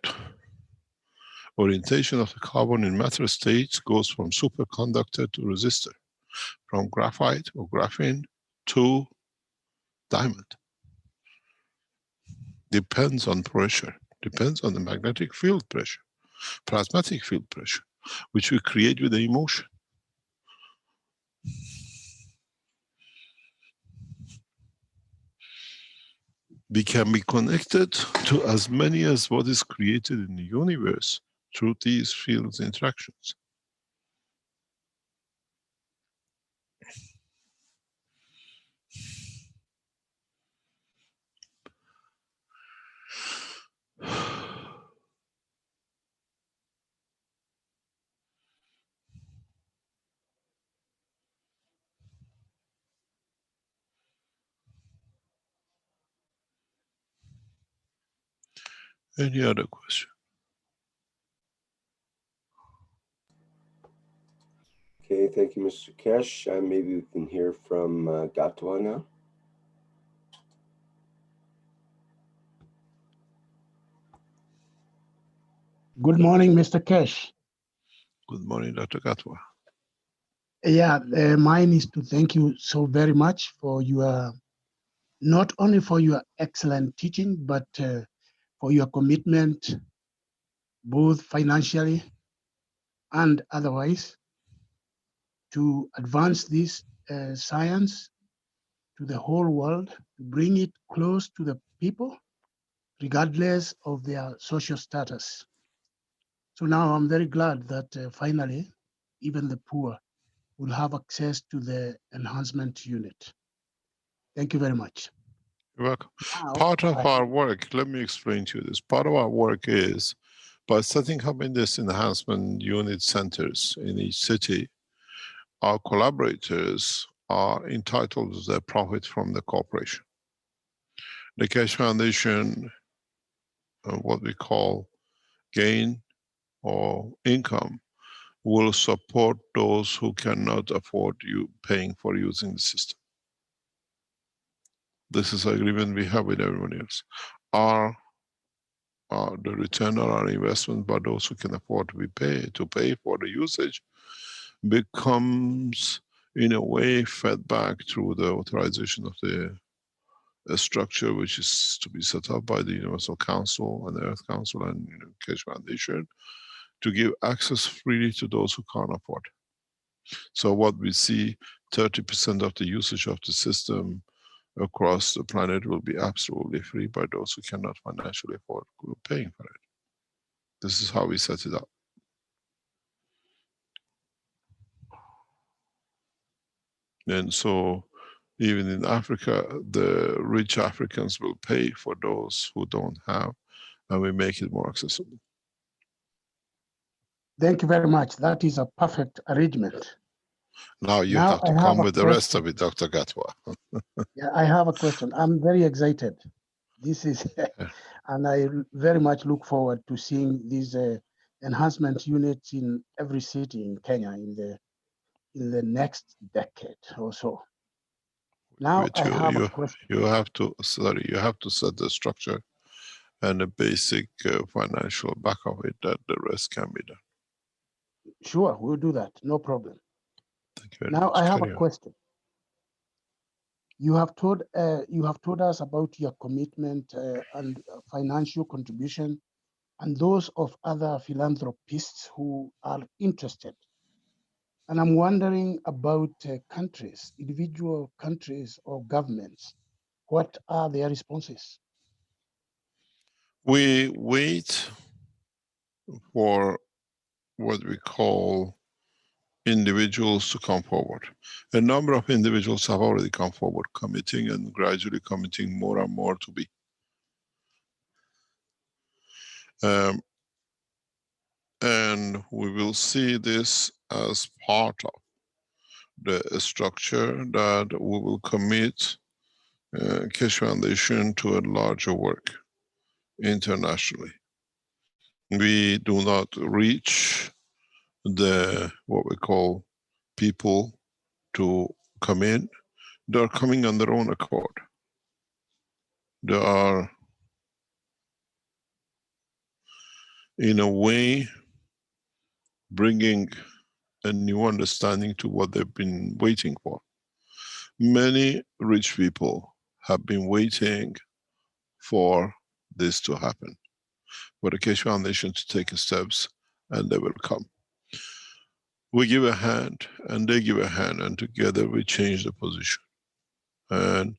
orientation of the carbon in matter states goes from superconductor to resistor, from graphite or graphene to diamond. Depends on pressure, depends on the magnetic field pressure, plasmatic field pressure, which we create with the emotion. We can be connected to as many as what is created in the universe through these fields interactions. Any other question? Okay, thank you, Mr. Keshe. Maybe we can hear from Gatwa now. Good morning, Mr. Keshe. Good morning, Dr. Gatwa. Yeah, mine is to thank you so very much for your, not only for your excellent teaching, but for your commitment, both financially and otherwise, to advance this science to the whole world, to bring it close to the people, regardless of their social status. So now I'm very glad that finally, even the poor will have access to the enhancement unit. Thank you very much. You're welcome. Now, Part of our work, let me explain to you this. Part of our work is by setting up in this enhancement unit centers in each city, our collaborators are entitled to their profit from the corporation. The Keshe Foundation, what we call gain or income, will support those who cannot afford paying for using the system. This is an agreement we have with everyone else. The return on our investment by those who can afford to pay for the usage becomes in a way fed back through the authorization of the structure which is to be set up by the Universal Council and the Earth Council and Keshe Foundation to give access freely to those who can't afford. So what we see, 30% of the usage of the system across the planet will be absolutely free by those who cannot financially afford paying for it. This is how we set it up. And so even in Africa, the rich Africans will pay for those who don't have, and we make it more accessible. thank you very much. That is a perfect arrangement. Now you Now have to I have come a with the rest question. of it, Dr. Gatwa. Yeah, I have a question. I'm very excited. This is, and I very much look forward to seeing these enhancement units in every city in Kenya in the next decade or so. Now I have a question. You have to set the structure and a basic financial back of it, that the rest can be done. Sure, we'll do that. No problem. Thank you very Now much. I have a Carry on. question. You have told us about your commitment and financial contribution, and those of other philanthropists who are interested. And I'm wondering about countries, individual countries or governments. What are their responses? We wait for what we call individuals to come forward. A number of individuals have already come forward, committing and gradually committing more and more to be. And we will see this as part of the structure that we will commit Keshe Foundation to a larger work internationally. We do not reach the what we call people to come in. They are coming on their own accord. They are in a way bringing a new understanding to what they've been waiting for. Many rich people have been waiting for this to happen, for the Keshe Foundation to take steps, and they will come. We give a hand and they give a hand, and together we change the position. And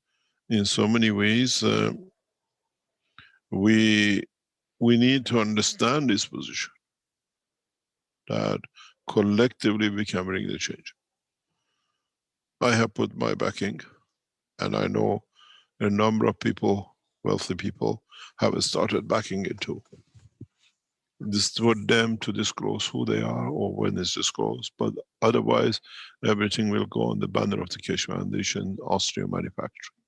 in so many ways, we need to understand this position, that collectively we can bring the change. I have put my backing, and I know a number of people, wealthy people, have started backing it too. This is for them to disclose who they are or when it's disclosed, but otherwise everything will go on the banner of the Keshe Foundation, Austria manufacturing.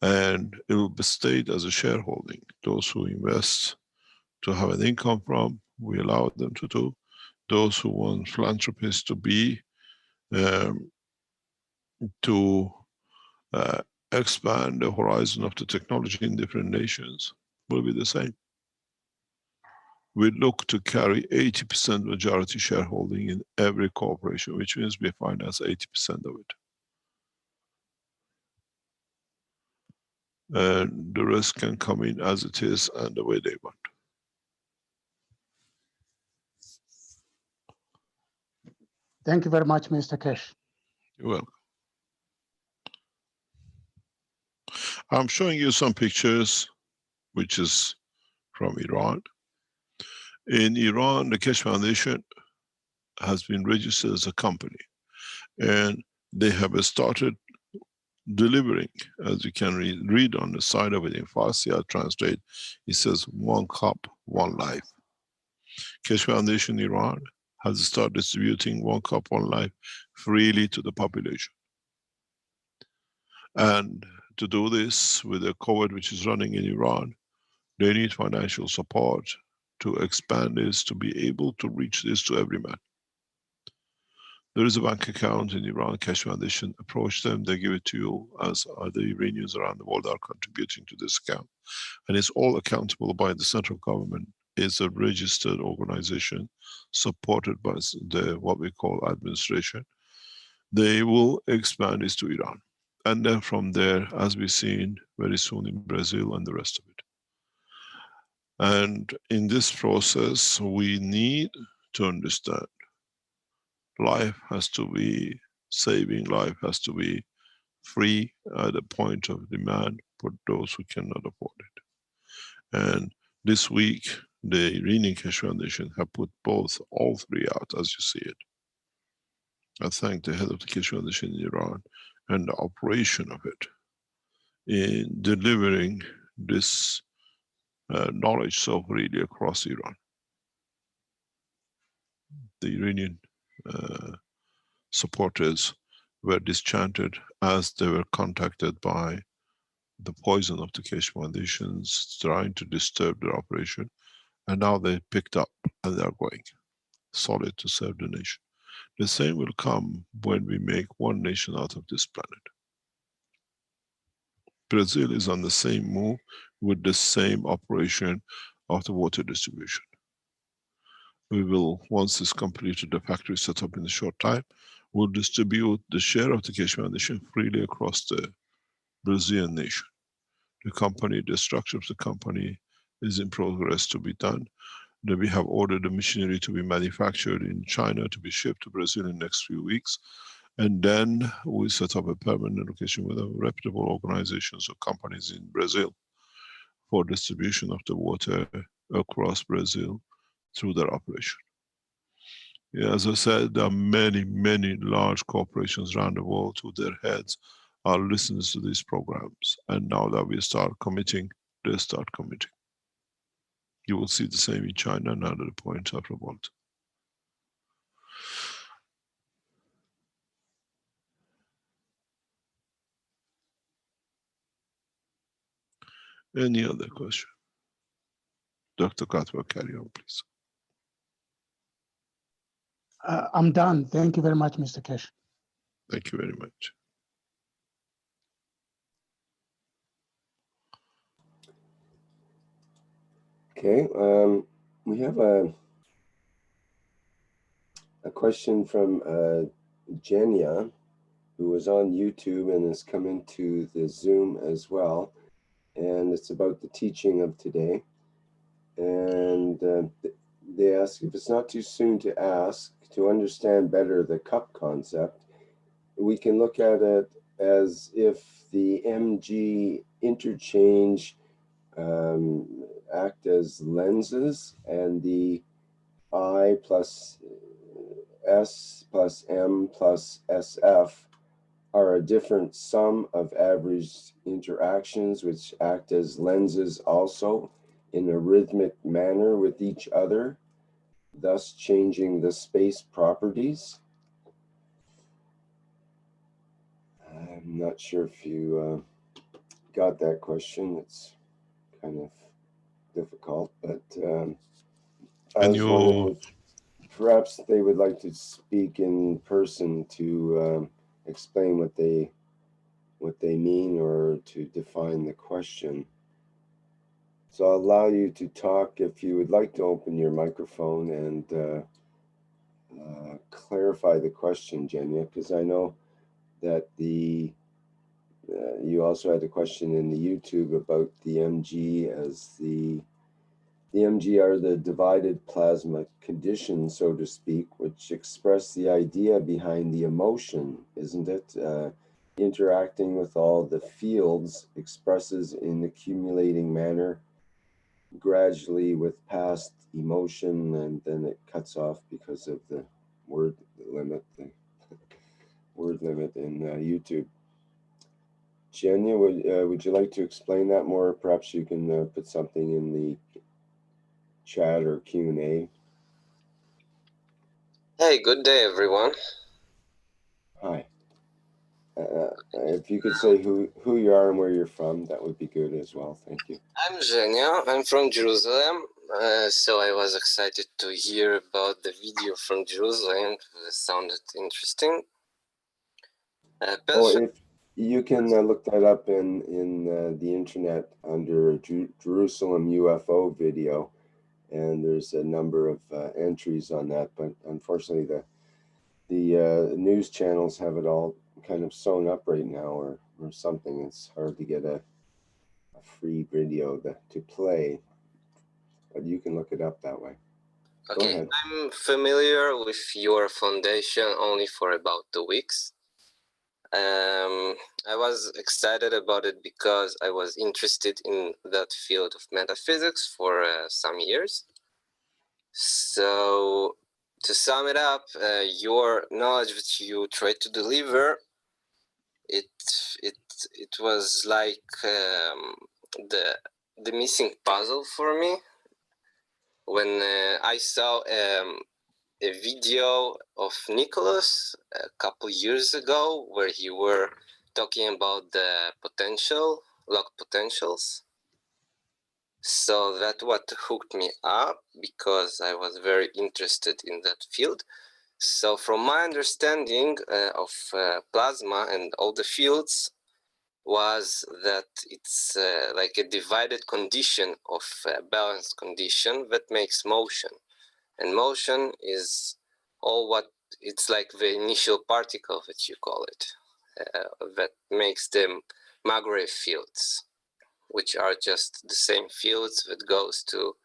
And it will be stayed as a shareholding. Those who invest to have an income from, we allow them to do. Those who want philanthropists to be, expand the horizon of the technology in different nations, will be the same. We look to carry 80% majority shareholding in every corporation, which means we finance 80% of it. And the rest can come in as it is and the way they want. Thank you very much, Mr. Keshe. You're welcome. I'm showing you some pictures, which is from Iran. In Iran, the Keshe Foundation has been registered as a company, and they have started delivering, as you can read on the side of it in Farsi, I'll translate. It says, one cup, one life. Keshe Foundation Iran has started distributing one cup, one life freely to the population. And to do this with the COVID which is running in Iran, they need financial support to expand this, to be able to reach this to every man. There is a bank account in Iran. Keshe Foundation approach them, they give it to you, as other Iranians around the world are contributing to this account. And it's all accountable by the central government. It's a registered organization supported by the what we call administration. They will expand this to Iran. And then from there, as we've seen very soon in Brazil and the rest of it. And in this process, we need to understand life has to be, saving life has to be free at the point of demand for those who cannot afford it. And this week, the Iranian Keshe Foundation have put all three out, as you see it. I thank the head of the Keshe Foundation in Iran and the operation of it in delivering this knowledge so freely across Iran. The Iranian supporters were dischanted as they were contacted by the poison of the Keshe Foundations trying to disturb their operation, and now they picked up and they are going solid to serve the nation. The same will come when we make one nation out of this planet. Brazil is on the same move with the same operation of the water distribution. We will, once it's completed, the factory set up in a short time, we'll distribute the share of the Keshe Foundation freely across the Brazilian nation. The company, the structure of the company is in progress to be done. Then we have ordered the machinery to be manufactured in China to be shipped to Brazil in the next few weeks. And then we set up a permanent location with reputable organizations or companies in Brazil for distribution of the water across Brazil through their operation. Yeah, as I said, there are many, many large corporations around the world who their heads are listening to these programs. And now that we start committing, they start committing. You will see the same in China and other points of the world. Any other question? Dr. Katwa, carry on, please. I'm done. Thank you very much, Mr. Keshe. Thank you very much. Okay, we have a question from Jenya, who was on YouTube and has come into the Zoom as well. And it's about the teaching of today. And they ask if it's not too soon to ask to understand better the cup concept. We can look at it as if the mg interchange act as lenses, and the I plus S plus M plus SF are a different sum of averaged interactions which act as lenses also in a rhythmic manner with each other, thus changing the space properties. I'm not sure if you got that question. It's kind of difficult, but I was wondering if perhaps they would like to speak in person to explain what they mean or to define the question. So I'll allow you to talk if you would like to open your microphone and clarify the question, Jenya, because I know that you also had a question in the YouTube about the MG as the MG are the divided plasma conditions, so to speak, which express the idea behind the emotion, isn't it? Interacting with all the fields expresses in accumulating manner gradually with past emotion, and then it cuts off because of the word limit, the word limit in YouTube. Jenya, would you like to explain that more? Perhaps you can put something in the chat or Q&A. Hey, good day, everyone. Hi. If you could say who you are and where you're from, that would be good as well. Thank you. I'm Zhenya. I'm from Jerusalem. So I was excited to hear about the video from Jerusalem. It sounded interesting. If you can look that up in the internet under Jerusalem UFO video, and there's a number of entries on that, but unfortunately the news channels have it all kind of sewn up right now or something. It's hard to get a free video to play, but you can look it up that way. Okay, I'm familiar with your foundation only for about 2 weeks. I was excited about it because I was interested in that field of metaphysics for some years. So to sum it up, your knowledge that you try to deliver, it was like the missing puzzle for me. When I saw a video of Nicholas a couple years ago where he were talking about the locked potentials. So that's what hooked me up because I was very interested in that field. So from my understanding of plasma and all the fields, was that it's like a divided condition of a balanced condition that makes motion. And motion is all what, it's like the initial particle that you call it, that makes them magnetic fields, which are just the same fields that goes to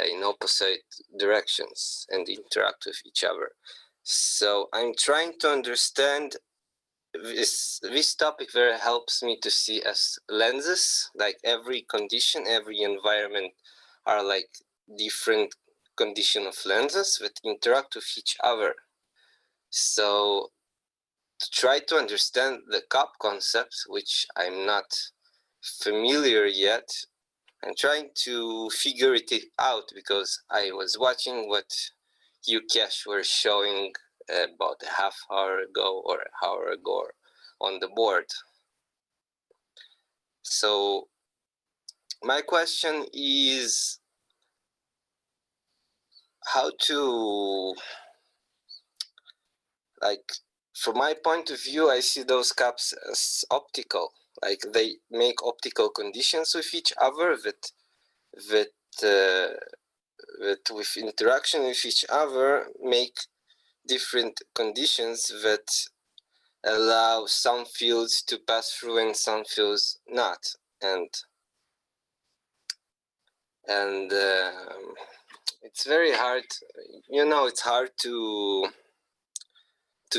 in opposite directions and interact with each other. So I'm trying to understand this topic very helps me to see as lenses, like every condition, every environment are like different condition of lenses that interact with each other. So to try to understand the cup concept, which I'm not familiar yet, I'm trying to figure it out because I was watching what you, Keshe, were showing about a half hour ago or an hour ago on the board. So my question is how to, like, from my point of view, I see those cups as optical, like they make optical conditions with each other that with interaction with each other make different conditions that allow some fields to pass through and some fields not. And it's very hard, it's hard to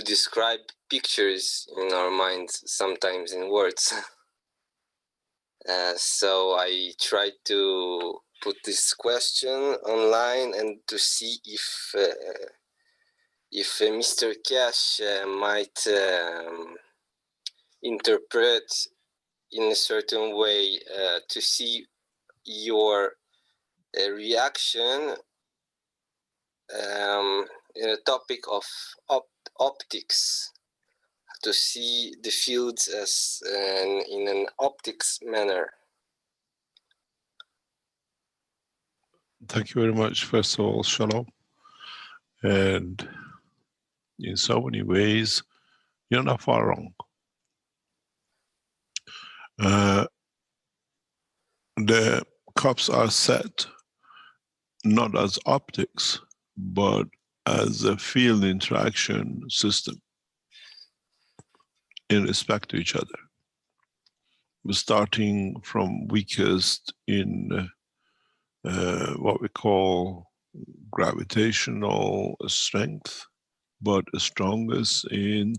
describe pictures in our minds, sometimes in words. So I tried to put this question online and to see if Mr. Keshe might interpret in a certain way to see your reaction in a topic of optics, to see the fields as in an optics manner. Thank you very much, first of all, Shalom. And in so many ways, you're not far wrong. The cups are set not as optics, but as a field interaction system in respect to each other. We're starting from weakest in what we call gravitational strength, but strongest in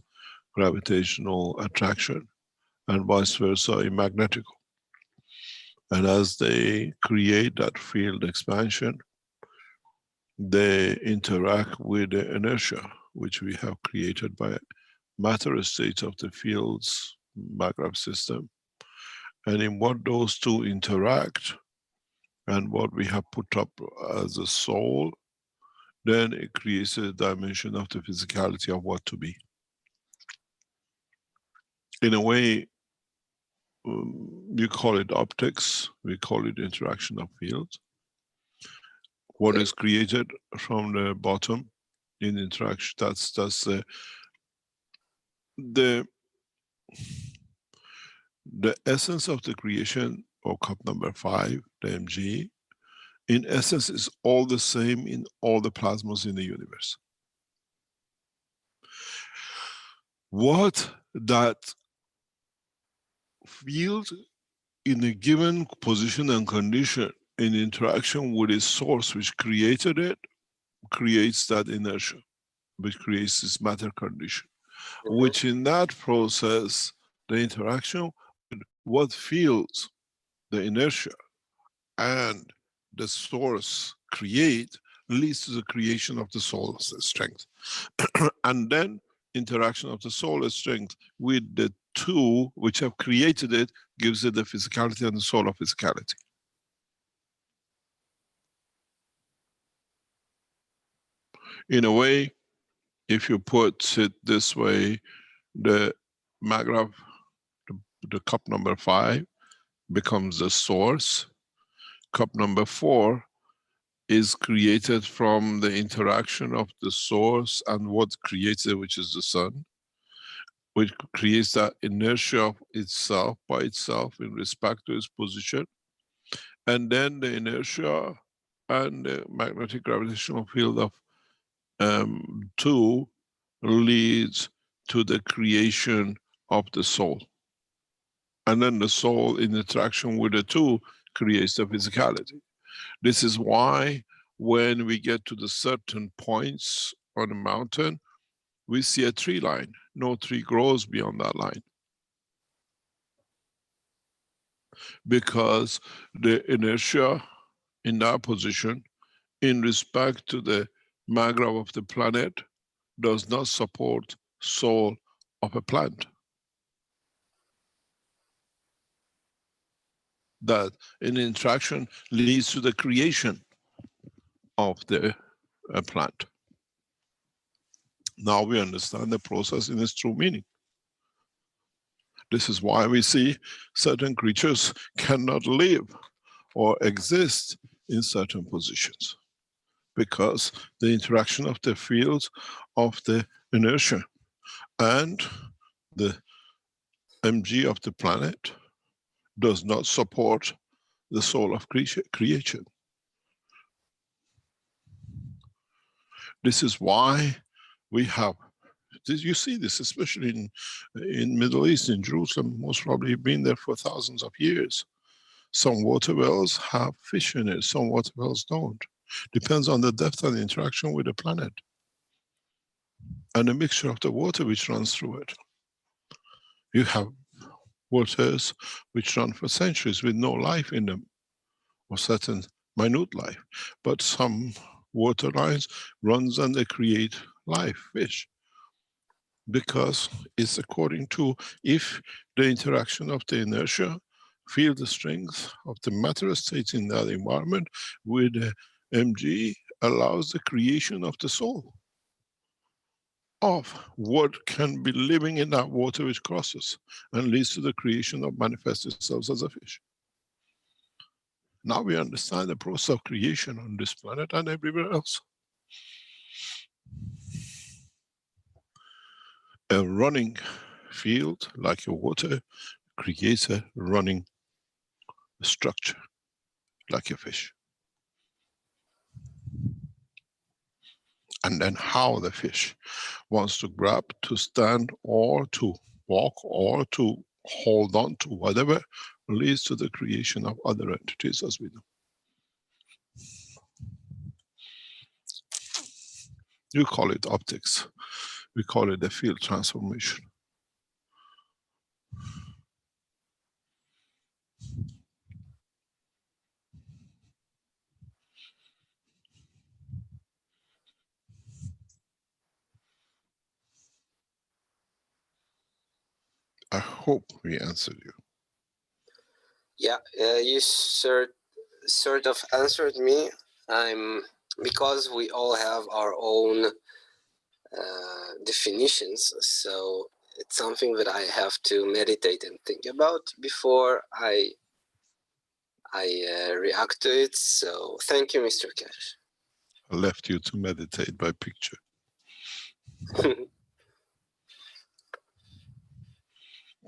gravitational attraction, and vice versa in magnetical. And as they create that field expansion, they interact with the inertia which we have created by matter state of the field's magnetic system. And in what those two interact and what we have put up as a soul, then it creates a dimension of the physicality of what to be. In a way, you call it optics, we call it interaction of fields. What is created from the bottom in interaction, that's the essence of the creation of cup number 5, the MG, in essence is all the same in all the plasmas in the universe. What that field in a given position and condition in interaction with its source which created it, creates that inertia, which creates this matter condition, which in that process, the interaction with what fields the inertia and the source create leads to the creation of the soul's strength. And then interaction of the solar strength with the two which have created it gives it the physicality and the solar physicality. In a way, if you put it this way, the magnetic, the cup number 5 becomes the source. Cup number 4 is created from the interaction of the source and what creates it, which is the sun, which creates that inertia of itself by itself in respect to its position. And then the inertia and the magnetic gravitational field of 2 leads to the creation of the soul. And then the soul in interaction with the 2 creates the physicality. This is why when we get to the certain points on a mountain, we see a tree line. No tree grows beyond that line. Because the inertia in that position, in respect to the magrav of the planet, does not support soul of a plant. That an interaction leads to the creation of the plant. Now we understand the process in its true meaning. This is why we see certain creatures cannot live or exist in certain positions, because the interaction of the fields of the inertia and the mg of the planet does not support the soul of creation. This is why we have this. You see this especially in Middle East, in Jerusalem, most probably been there for thousands of years. Some water wells have fish in it, some water wells don't. Depends on the depth of the interaction with the planet and the mixture of the water which runs through it. You have waters which run for centuries with no life in them, or certain minute life, but some water lines runs and they create life, fish, because it's according to if the interaction of the inertia, field strength of the matter states in that environment with the mg allows the creation of the soul of what can be living in that water which crosses and leads to the creation of manifest itself as a fish. Now we understand the process of creation on this planet and everywhere else. A running field, like a water, creates a running structure, like a fish. And then how the fish wants to grab, to stand, or to walk, or to hold on to whatever, leads to the creation of other entities, as we know. You call it optics. We call it the field transformation. I hope we answered you. Yeah, you sort of answered me. Because we all have our own definitions, so it's something that I have to meditate and think about before I react to it. So thank you, Mr. Keshe. I left you to meditate by picture.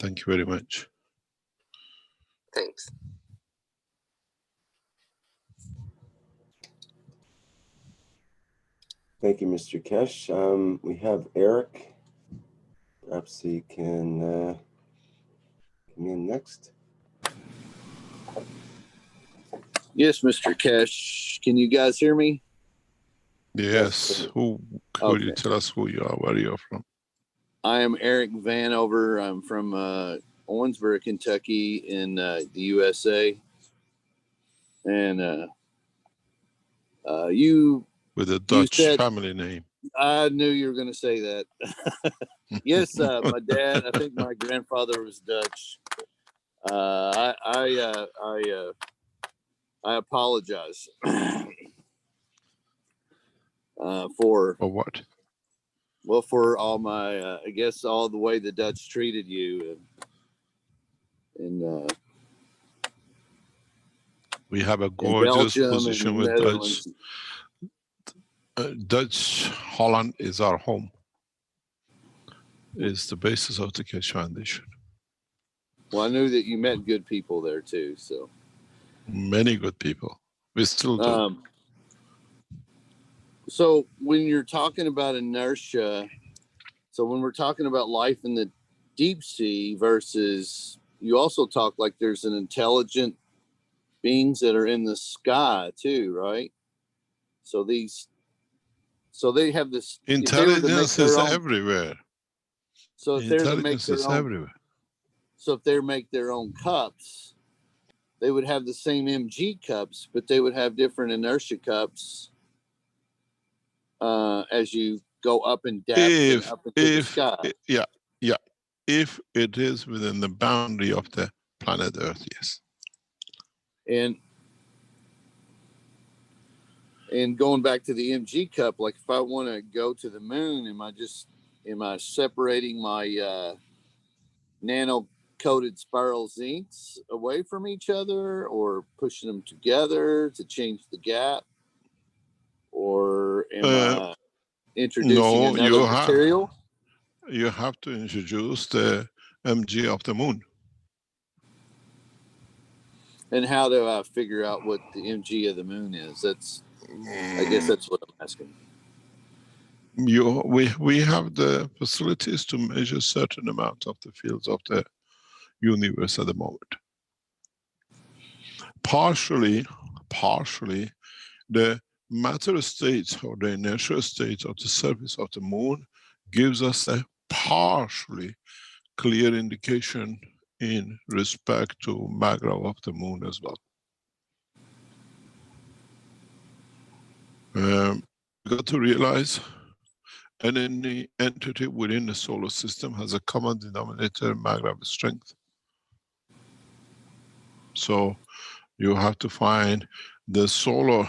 Thank you very much. Thanks. Thank you, Mr. Keshe. We have Eric. Perhaps he can come in next. Yes, Mr. Keshe. Can you guys hear me? Yes. Who could you tell us who you are, where you are from? I am Eric Vanover. I'm from Owensboro, Kentucky in the USA. And you... With a Dutch family name. I knew you were going to say that. Yes, my dad, I think my grandfather was Dutch. I apologize for what? Well, for all my, I guess, all the way the Dutch treated you, and we have a gorgeous position with Netherlands. Dutch. Holland is our home. is the basis of the Keshe Foundation. Well, I knew that you met good people there too, so. Many good people. We still do. So when you're talking about inertia, so when we're talking about life in the deep sea versus, you also talk like there's an intelligent beings that are in the sky too, right? So they have this, if they were to make Intelligence their is own, everywhere. so if they're to make Intelligence their is own, everywhere. so if they make their own cups, they would have the same MG cups, but they would have different inertia cups as you go up in depth and up into the sky. If it is within the boundary of the planet Earth, yes. And going back to the MG cup, like if I want to go to the moon, am I separating my nano coated spiral zincs away from each other, or pushing them together to change the gap, or am I introducing No, another material? You have to introduce the MG of the moon. And how do I figure out what the MG of the moon is? I guess that's what I'm asking. We have the facilities to measure certain amount of the fields of the universe at the moment. Partially, the matter state or the inertial state of the surface of the moon gives us a partially clear indication in respect to magma of the moon as well. You got to realize any entity within the solar system has a common denominator, magma strength. So you have to find the solar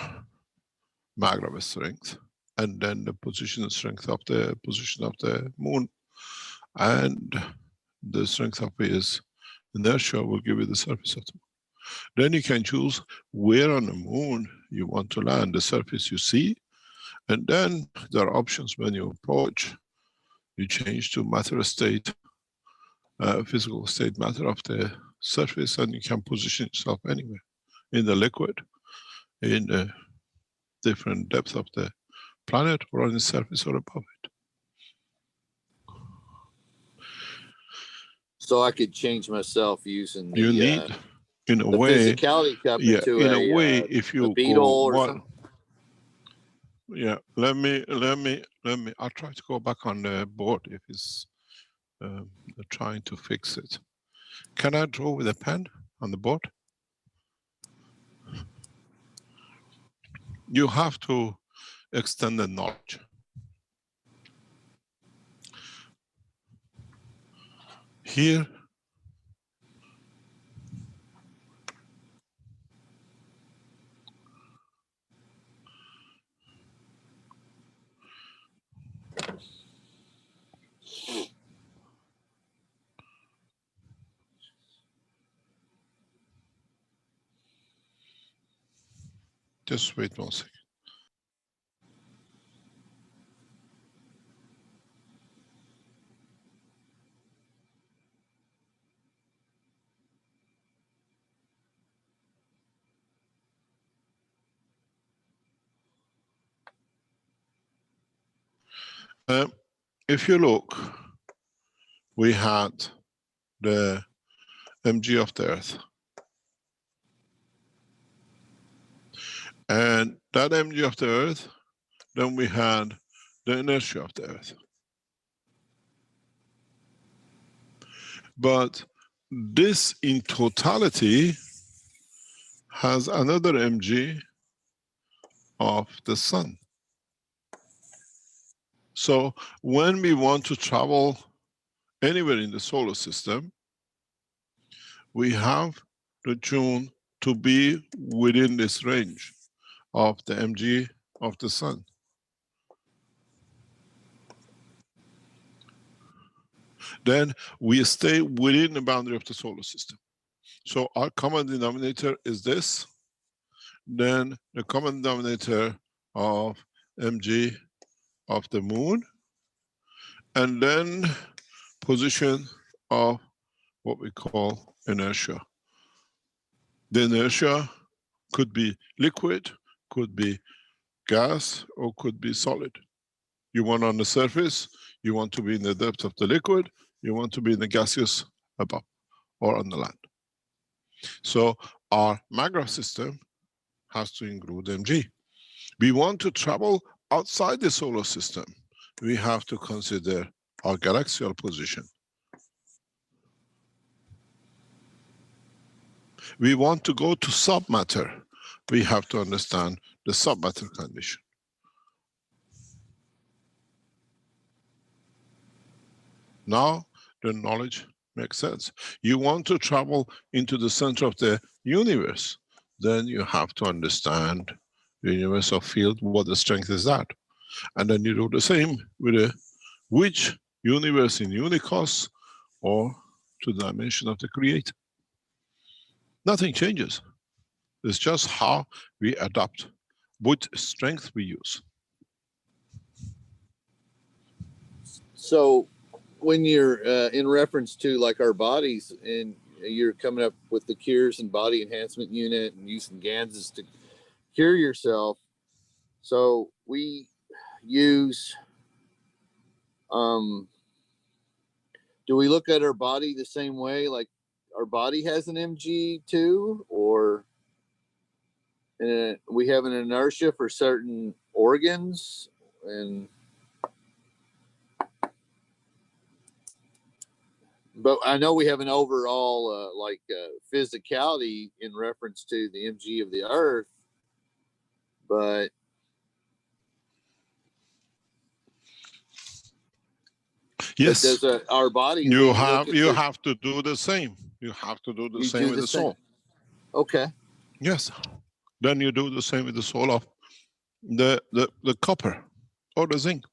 magma strength and then the position strength of the position of the moon, and the strength of its inertia will give you the surface of the moon. Then you can choose where on the moon you want to land, the surface you see, and then there are options when you approach. You change to matter state, physical state matter of the surface, and you can position yourself anywhere in the liquid, in the different depth of the planet, or on the surface or above it. So I could change myself using the, you need, in a the way, physicality cup yeah, into in a way, if you beetle go or one, something. yeah, let me, I'll try to go back on the board if it's trying to fix it. Can I draw with a pen on the board? You have to extend the knowledge. Here, just wait 1 second. If you look, we had the mg of the Earth. And that mg of the Earth, then we had the inertia of the Earth. But this in totality has another mg of the Sun. So when we want to travel anywhere in the solar system, we have to tune to be within this range of the mg of the Sun. Then we stay within the boundary of the solar system. So our common denominator is this. Then the common denominator of mg of the moon. And then position of what we call inertia. The inertia could be liquid, could be gas, or could be solid. You want on the surface, you want to be in the depth of the liquid, you want to be in the gaseous above or on the land. So our maggraph system has to include mg. We want to travel outside the solar system. We have to consider our galaxial position. We want to go to submatter. We have to understand the submatter condition. Now the knowledge makes sense. You want to travel into the center of the universe, then you have to understand the universal field, what the strength is that. And then you do the same with which universe in unicos or to the dimension of the creator. Nothing changes. It's just how we adapt, what strength we use. So when you're in reference to like our bodies and you're coming up with the cures and body enhancement unit and using Ganses to cure yourself. So we use, do we look at our body the same way? Like our body has an MG too, or we have an inertia for certain organs? And but I know we have an overall physicality in reference to the MG of the Earth, but yes, but does our body? You have to do the same. You have to do the same with the soul. Okay. Yes. Then you do the same with the soul of the copper or the zinc.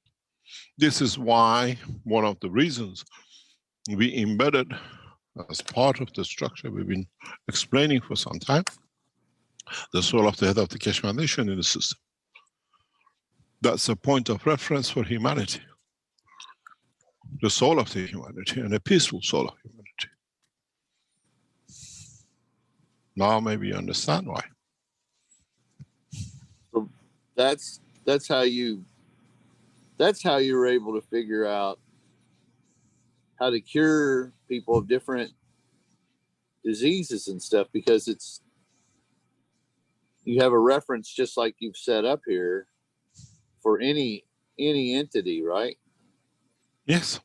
This is why one of the reasons we embedded as part of the structure we've been explaining for some time, the soul of the head of the Keshe Foundation in the system. That's a point of reference for humanity. The soul of the humanity and a peaceful soul of humanity. Now maybe you understand why. So that's how you were able to figure out how to cure people of different diseases and stuff, because you have a reference just like you've set up here for any entity, right? Yes.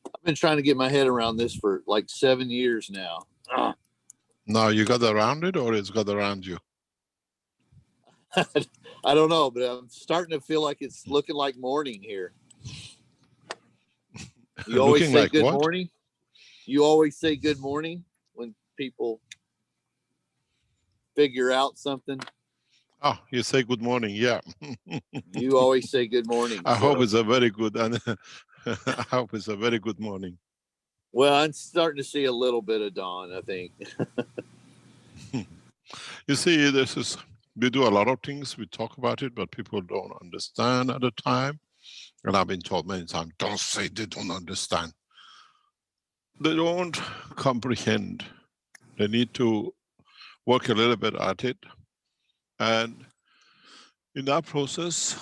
I've been trying to get my head around this for like 7 years now. Now you got around it, or it's got around you? I don't know, but I'm starting to feel like it's looking like morning here. You always say like good what? Morning. You always say good morning when people figure out something. Oh, you say good morning, yeah. You always say good morning. I hope it's a very good, and I hope it's a very good morning. Well, I'm starting to see a little bit of dawn, I think. You see, we do a lot of things, we talk about it, but people don't understand at the time. And I've been told many times, don't say they don't understand. They don't comprehend. They need to work a little bit at it. And in that process,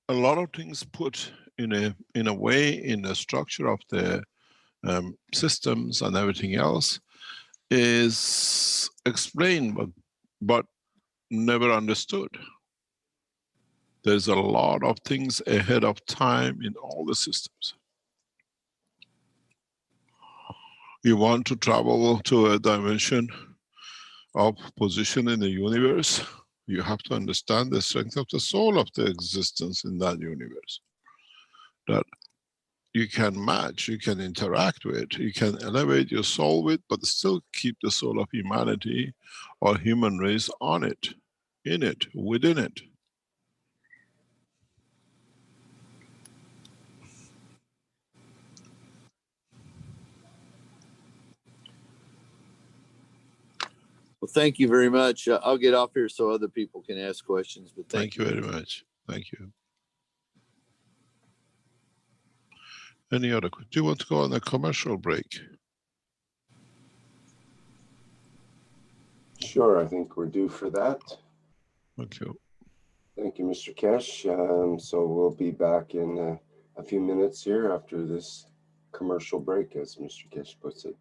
a lot of things put in a way in the structure of the systems and everything else is explained, but never understood. There's a lot of things ahead of time in all the systems. You want to travel to a dimension of position in the universe, you have to understand the strength of the soul of the existence in that universe. That you can match, you can interact with, you can elevate your soul with, but still keep the soul of humanity or human race on it, in it, within it. Well, thank you very much. I'll get off here so other people can ask questions, but Thank you very much. Thank you. Any other? Do you want to go on a commercial break? Sure, I think we're due for that. Thank you. Thank you, Mr. Keshe. So we'll be back in a few minutes here after this commercial break, as Mr. Keshe puts it.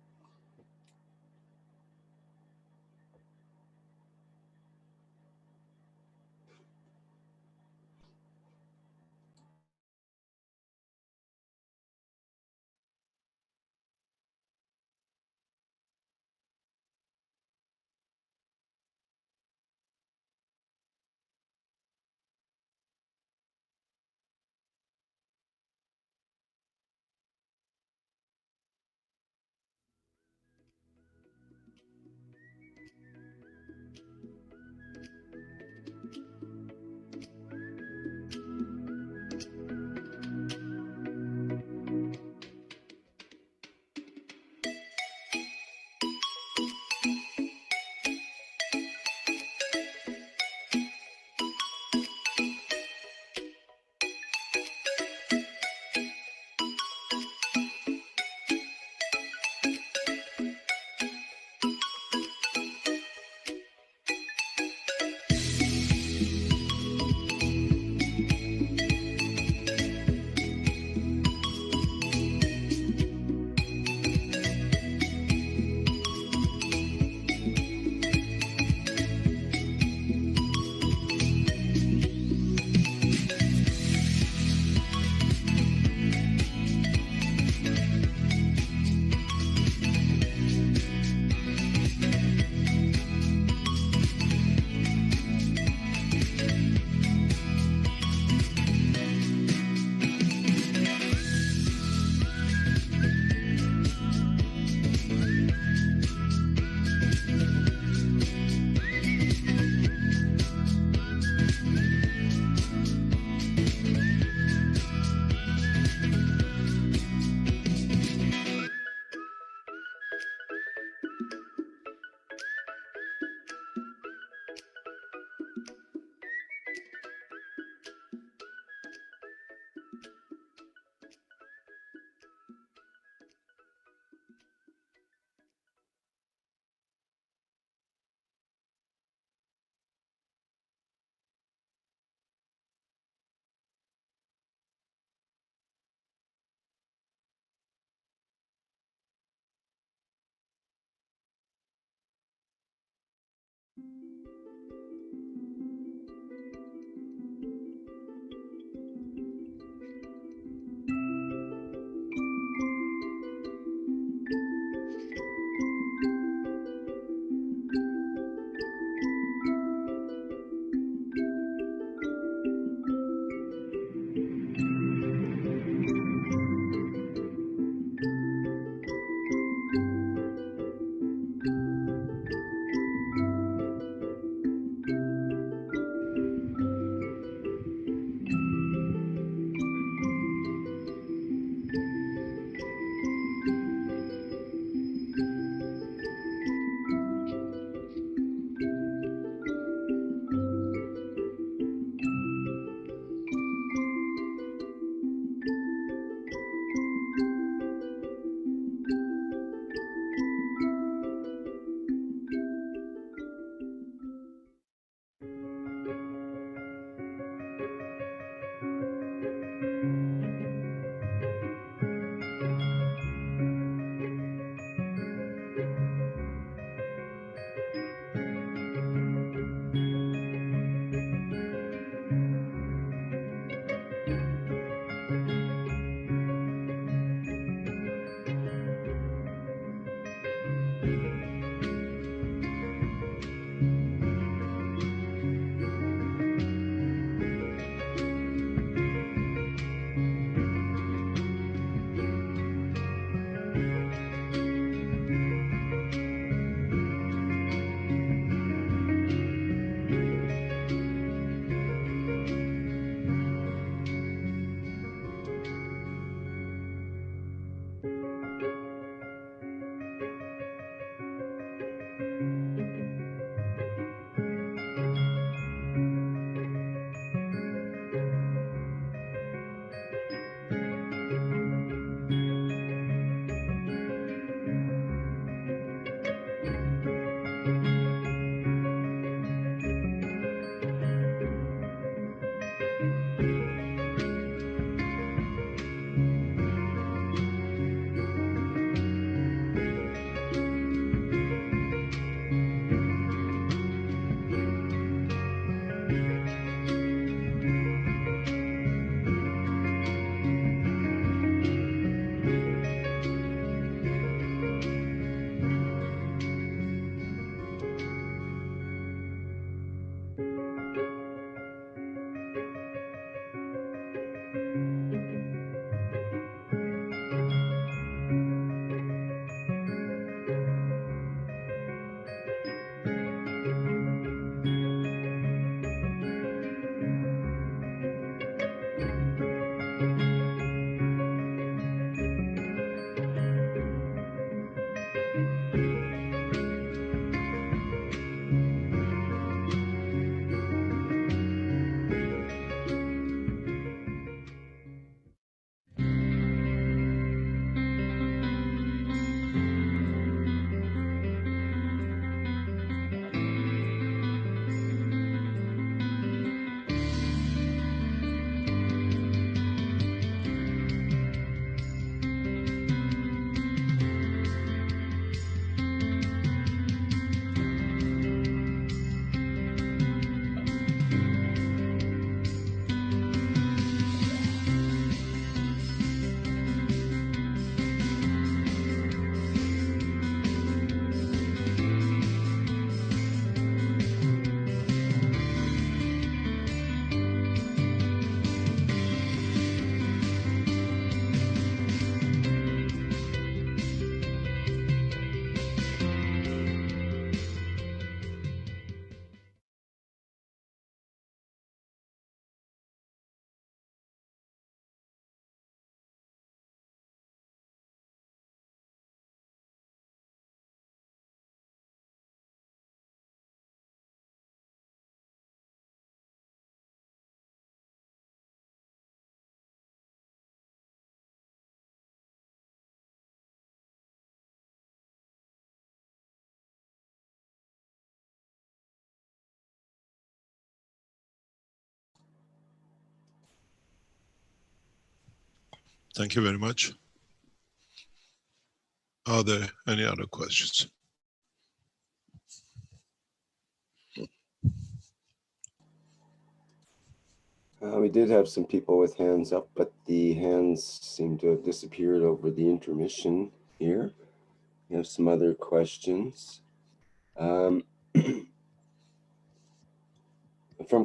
Thank you very much. Are there any other questions? We did have some people with hands up, but the hands seem to have disappeared over the intermission here. We have some other questions. From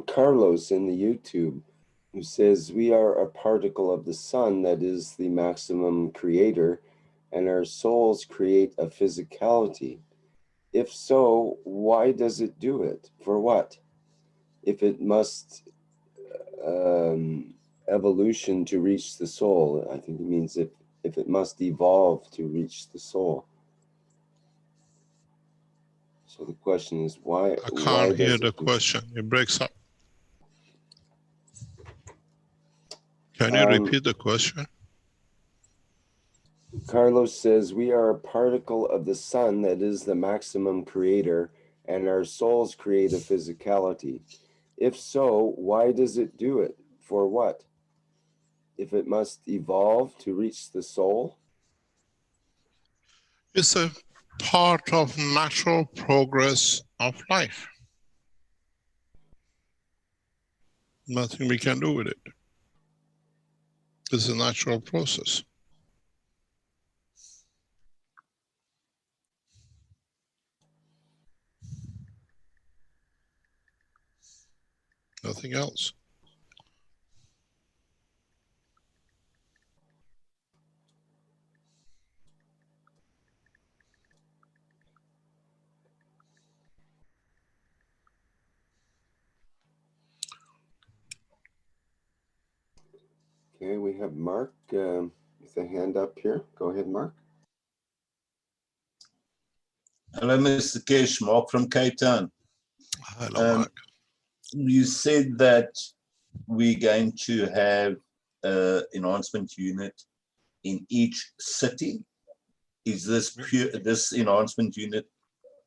Carlos in the YouTube, who says, we are a particle of the sun that is the maximum creator, and our souls create a physicality. If so, why does it do it? For what? If it must evolution to reach the soul, I think it means if it must evolve to reach the soul. So the question is why? I can't hear the question. It breaks up. Can you repeat the question? Carlos says, we are a particle of the sun that is the maximum creator, and our souls create a physicality. If so, why does it do it? For what? If it must evolve to reach the soul? It's a part of natural progress of life. Nothing we can do with it. It's a natural process. Nothing else. Okay, we have Mark with a hand up here. Go ahead, Mark. Hello, Mr. Keshe, Mark from Cape Town. Hello, Mark. You said that we're going to have an enhancement unit in each city. Is this this enhancement unit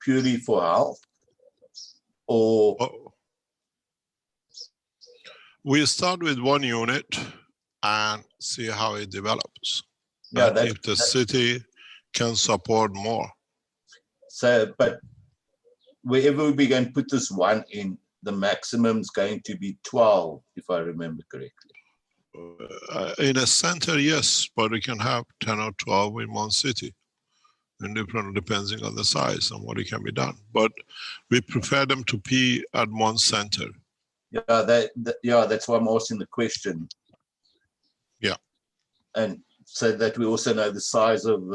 purely for health, or? We start with one unit and see how it develops. Yeah, and if the city can support more. So, but wherever we can put this one in, the maximum is going to be 12, if I remember correctly. In a center, yes, but we can have 10 or 12 in one city, and different depending on the size and what it can be done. But we prefer them to be at one center. Yeah, that's why I'm asking the question. Yeah, and so that we also know the size of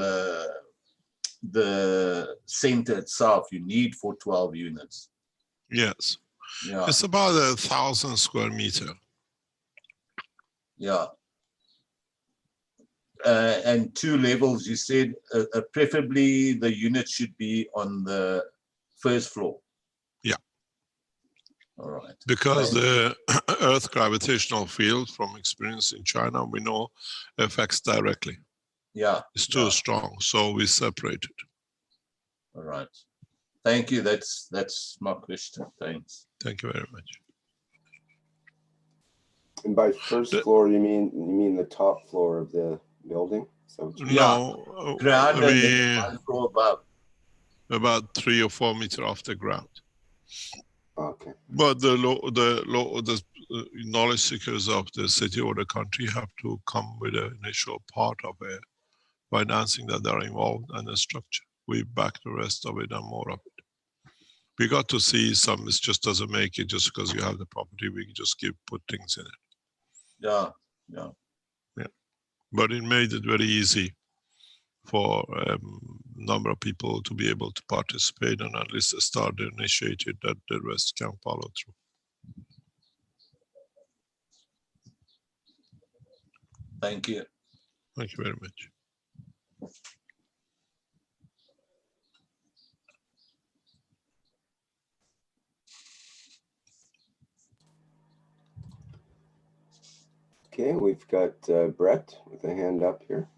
the center itself. You need for 12 units. Yes. Yeah. It's about 1,000 square meters. Yeah. And 2 levels, you said, preferably the unit should be on the first floor. Yeah. All right. Because the Earth gravitational field, from experience in China, we know affects directly. Yeah. It's too strong, so we separate it. All right. Thank you. That's my question. Thanks. Thank you very much. And by first floor, you mean the top floor of the building? So no, ground and then 1 floor above. About 3 or 4 meters off the ground. Okay. But the knowledge seekers of the city or the country have to come with an initial part of a financing that they're involved and a structure. We back the rest of it and more of it. We got to see some, it just doesn't make it just because you have the property, we just put things in it. Yeah. But it made it very easy for a number of people to be able to participate and at least start the initiative that the rest can follow through. Thank you. Thank you very much. Okay, we've got Brett with a hand up here.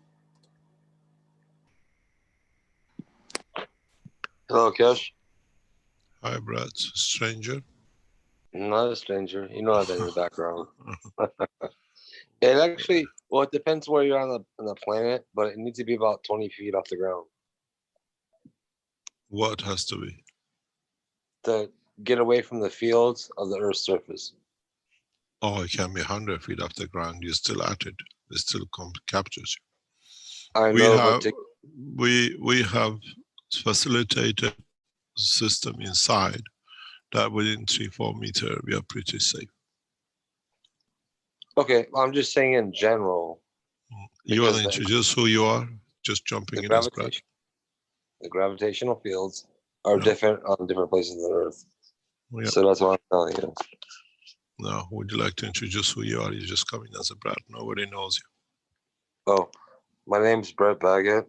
Hello, Keshe. Hi, Brett. Stranger? Not a stranger. You know that in the background. It actually, well, it depends where you're on the planet, but it needs to be about 20 feet off the ground What has to be? to get away from the fields of the Earth's surface. Oh, it can be 100 feet off the ground. You're still at it. It still captures you. I We know, have but we have facilitated system inside that within 3-4 meters we are pretty safe. okay, I'm just saying in general. You want to Because introduce who you are? Just jumping in as Brad. The gravitational fields are different on different places of the Earth. Yeah. So that's what I'm telling you. Now, would you like to introduce who you are? You're just coming as a Brad. Nobody knows you. Oh, my name's Brett Baggett.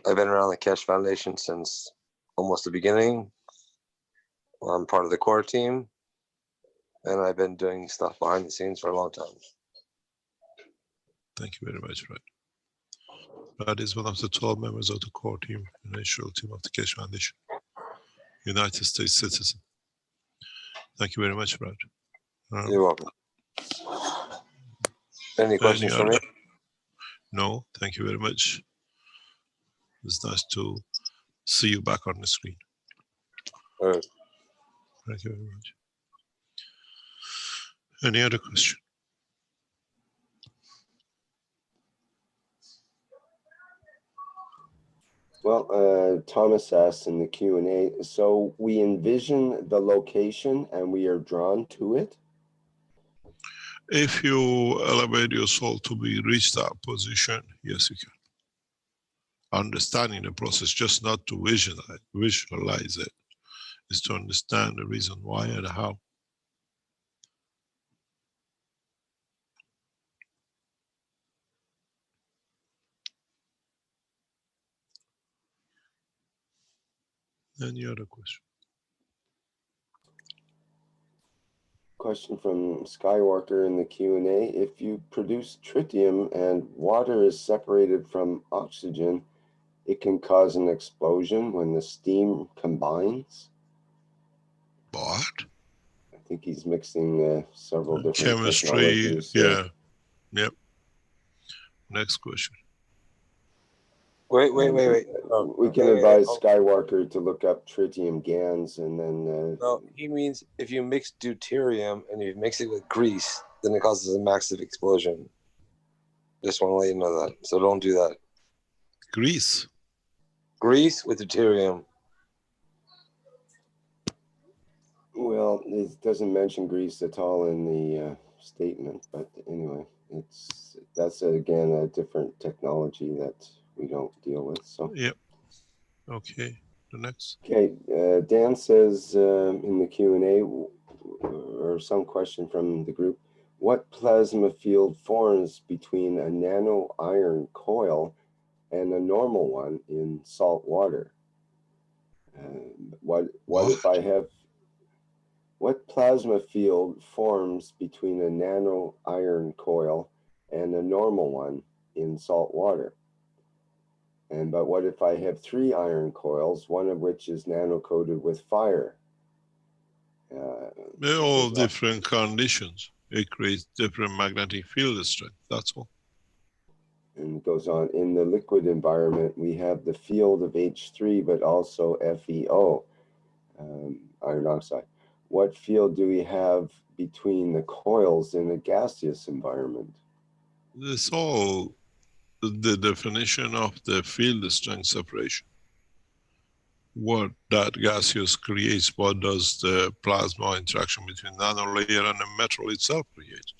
I've been around the Keshe Foundation since almost the beginning. I'm part of the core team, and I've been doing stuff behind the scenes for a long time. Thank you very much, Brad. Brad is one of the 12 members of the core team, initial team of the Keshe Foundation, United States citizen. Thank you very much, Brad. You're welcome. Any questions for me? No, thank you very much. It's nice to see you back on the screen. All right. Thank you very much. Any other question? Well, Thomas asked in the Q&A, so we envision the location and we are drawn to it? If you elevate your soul to reach that position, yes, you can. Understanding the process, just not to visualize it, is to understand the reason why and how. Any other question? Question from Skywalker in the Q&A. If you produce tritium and water is separated from oxygen, it can cause an explosion when the steam combines? What? I think he's mixing several different chemistry, technologies. yeah. Yep. Next question. Wait. We can advise Skywalker to look up tritium GANs and then... No, he means if you mix deuterium and you mix it with grease, then it causes a massive explosion. Just want to let you know that. So don't do that. Grease? Grease with deuterium. Well, it doesn't mention grease at all in the statement, but anyway, that's again a different technology that we don't deal with. So yep. Okay. The next. Okay, Dan says in the Q&A or some question from the group, what plasma field forms between a nano iron coil and a normal one in salt water? What if I have? What plasma field forms between a nano iron coil and a normal one in salt water? But what if I have 3 iron coils, one of which is nano-coated with fire? They're all different conditions. It creates different magnetic field strength, that's all. And it goes on, in the liquid environment, we have the field of H3, but also FeO, iron oxide. What field do we have between the coils in a gaseous environment? It's all the definition of the field strength separation. What that gaseous creates, what does the plasma interaction between nano layer and the metal itself create?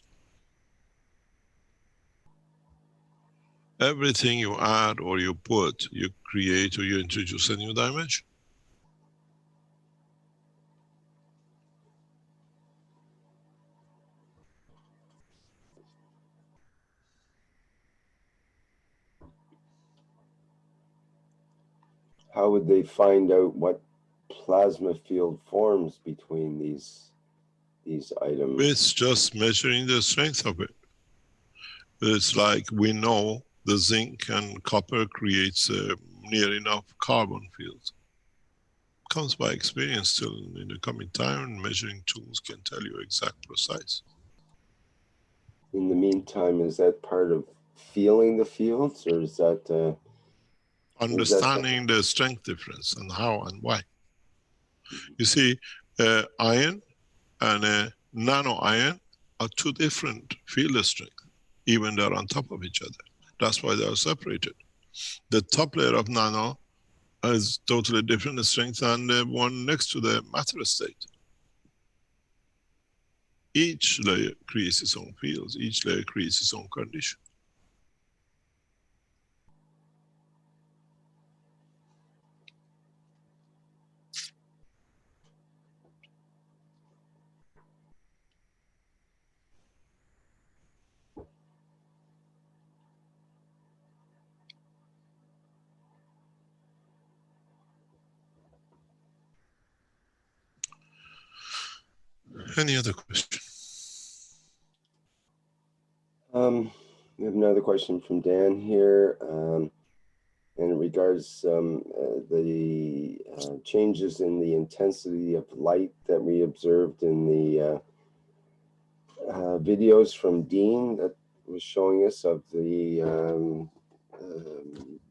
Everything you add or you put, you create or you introduce a new dimension. How would they find out what plasma field forms between these items? It's just measuring the strength of it. It's like we know the zinc and copper creates a near enough carbon field. Comes by experience still in the coming time, and measuring tools can tell you exact precise. in the meantime, is that part of feeling the fields, or is that Understanding the strength difference and how and why. You see, iron and nano iron are two different field strength, even they're on top of each other. That's why they are separated. The top layer of nano is totally different strength than the one next to the matter state. Each layer creates its own fields, each layer creates its own condition. Any other question? We have another question from Dan here, and it regards the changes in the intensity of light that we observed in the videos from Dean that was showing us of the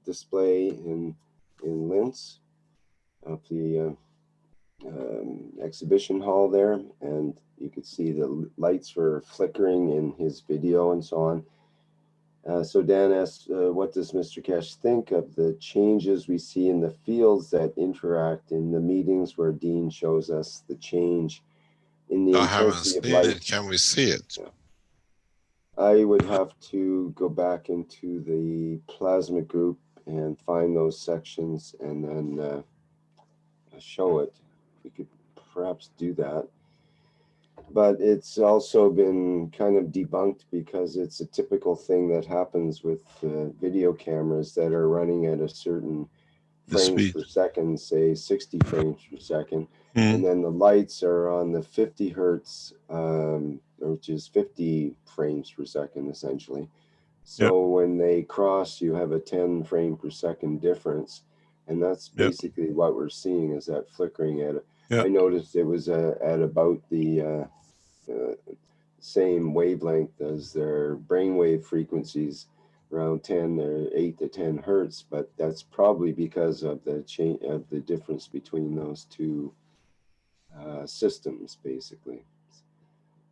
display in Linz of the exhibition hall there, and you could see the lights were flickering in his video and so on. So Dan asks, what does Mr. Keshe think of the changes we see in the fields that interact in the meetings where Dean shows us the change in the I haven't intensity of seen light? it. Can we see it? Yeah. I would have to go back into the plasma group and find those sections and then show it. We could perhaps do that. But it's also been kind of debunked because it's a typical thing that happens with video cameras that are running at a certain frames per second, say 60 frames per second. And then the lights are on the 50 hertz, which is 50 frames per second, essentially. So when they cross, you have a 10 frame per second difference. And that's basically what we're seeing is that flickering at it. I noticed it was at about the same wavelength as their brainwave frequencies, around 10 or 8 to 10 hertz, but that's probably because of the change of the difference between those two systems, basically.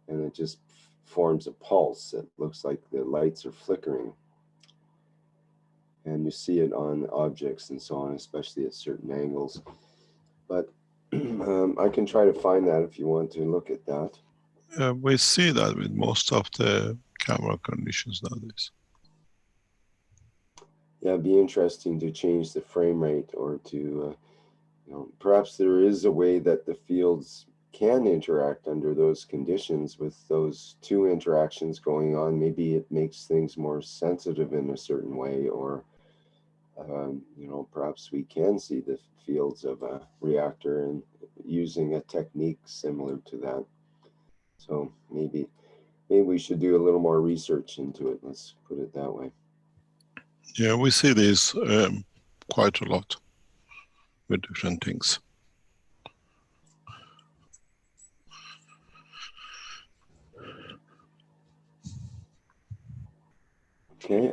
And it just forms a pulse. It looks like the lights are flickering. And you see it on objects and so on, especially at certain angles. But I can try to find that if you want to look at that. We see that with most of the camera conditions nowadays. Yeah, it'd be interesting to change the frame rate or to, perhaps there is a way that the fields can interact under those conditions with those two interactions going on. Maybe it makes things more sensitive in a certain way, or, perhaps we can see the fields of a reactor and using a technique similar to that. So maybe we should do a little more research into it. Let's put it that way. Yeah, we see this quite a lot with different things. Okay,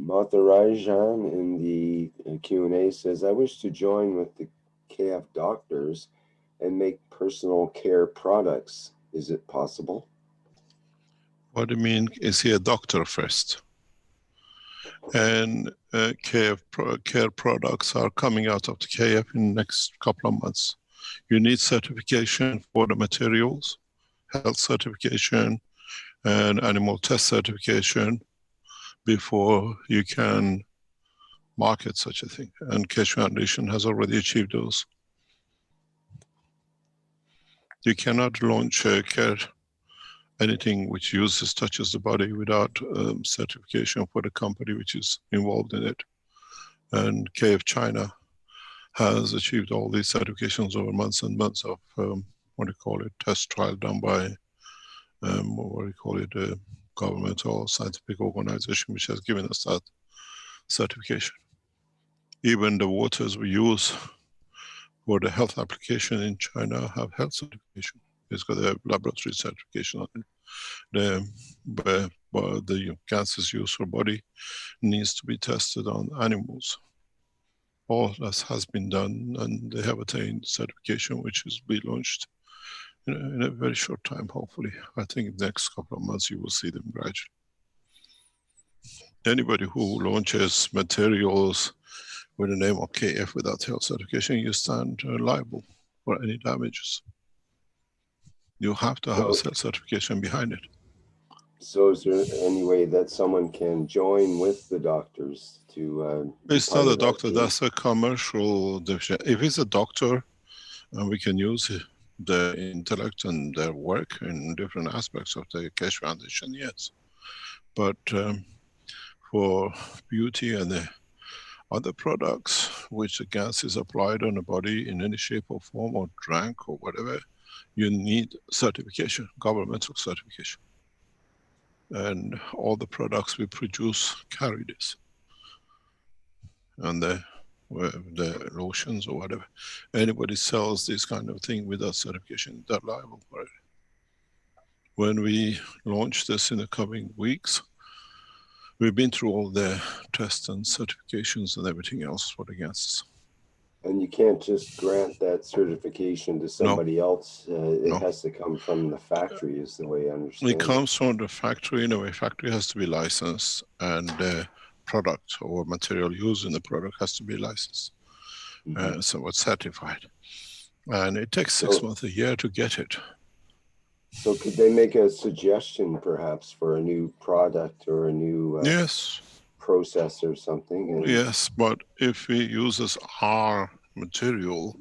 Matharajan in the Q&A says, I wish to join with the KF doctors and make personal care products. Is it possible? What do you mean? Is he a doctor first? And KF care products are coming out of the KF in the next couple of months. You need certification for the materials, health certification, and animal test certification before you can market such a thing. And Keshe Foundation has already achieved those. You cannot launch care anything which touches the body without certification for the company which is involved in it. And KF China has achieved all these certifications over months and months of test trial done by government or scientific organization which has given us that certification. Even the waters we use for the health application in China have health certification. It's got a laboratory certification on it. the gases used for body needs to be tested on animals. All that has been done, and they have attained certification, which is be launched in a very short time, hopefully. I think in the next couple of months you will see them gradually. Anybody who launches materials with the name of KF without health certification, you stand liable for any damages. You have to have a certification behind it. So is there any way that someone can join with the doctors to it's not a doctor, that's a commercial division. If it's a doctor, we can use the intellect and their work in different aspects of the Keshe Foundation, yes. But for beauty and the other products, which the gas is applied on the body in any shape or form, or drank or whatever, you need certification, governmental certification. And all the products we produce carry this. And the lotions or whatever. Anybody sells this kind of thing without certification, they're liable for it. When we launch this in the coming weeks, we've been through all the tests and certifications and everything else for the gases. And you can't just grant that certification to somebody else. It has to come from the factory, is the way I understand it. It comes from the factory. In a way, factory has to be licensed, and the product or material used in the product has to be licensed. So it's certified. And it takes 6 months, a year to get it. So could they make a suggestion perhaps for a new product or a new process or something? Yes, but if we use our material,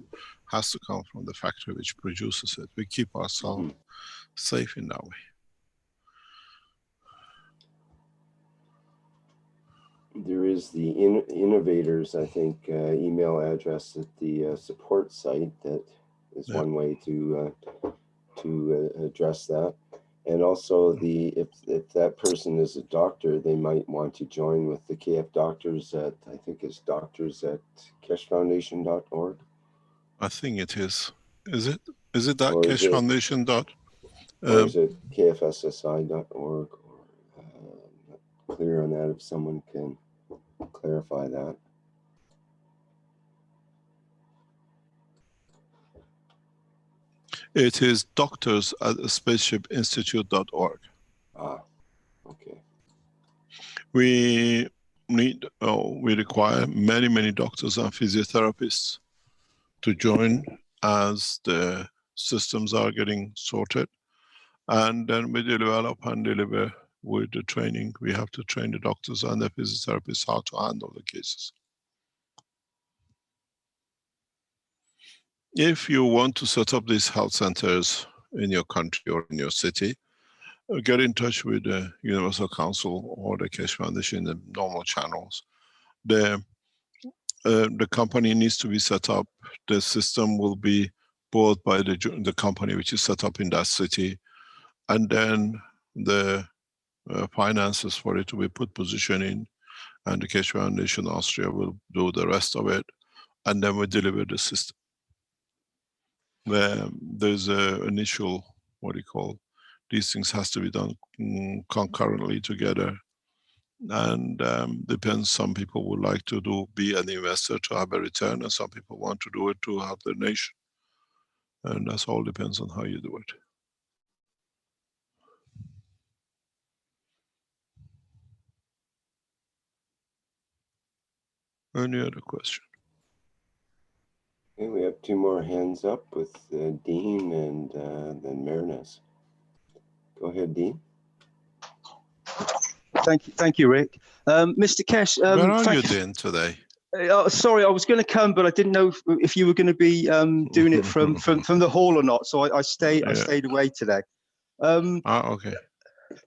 has to come from the factory which produces it. We keep ourselves safe in that way. There is the innovators, I think, email address at the support site. That is one way to address that. And also, if that person is a doctor, they might want to join with the KF doctors at, I think it's doctors@keshefoundation.org. I think it is. Is it? Is it that Keshe Foundation dot? Or is it KFSSI.org? I'm not clear on that. If someone can clarify that. It is doctors@spaceshipinstitute.org. Ah, okay. We require many doctors and physiotherapists to join as the systems are getting sorted. And then we develop and deliver with the training. We have to train the doctors and the physiotherapists how to handle the cases. If you want to set up these health centers in your country or in your city, get in touch with the Universal Council or the Keshe Foundation in the normal channels. The company needs to be set up. The system will be bought by the company which is set up in that city, and then the finances for it to be put positioning, and the Keshe Foundation Austria will do the rest of it, and then we deliver the system. There's an initial, these things has to be done concurrently together. And depends, some people would like to be an investor to have a return, and some people want to do it to help the nation. And that's all depends on how you do it. Any other question? Okay, we have 2 more hands up with Dean and then Mehran. Go ahead, Dean. Thank you, Rick. Mr. Keshe, where are you, Dean, today? Sorry, I was going to come, but I didn't know if you were going to be doing it from the hall or not. So I stayed away today. Okay.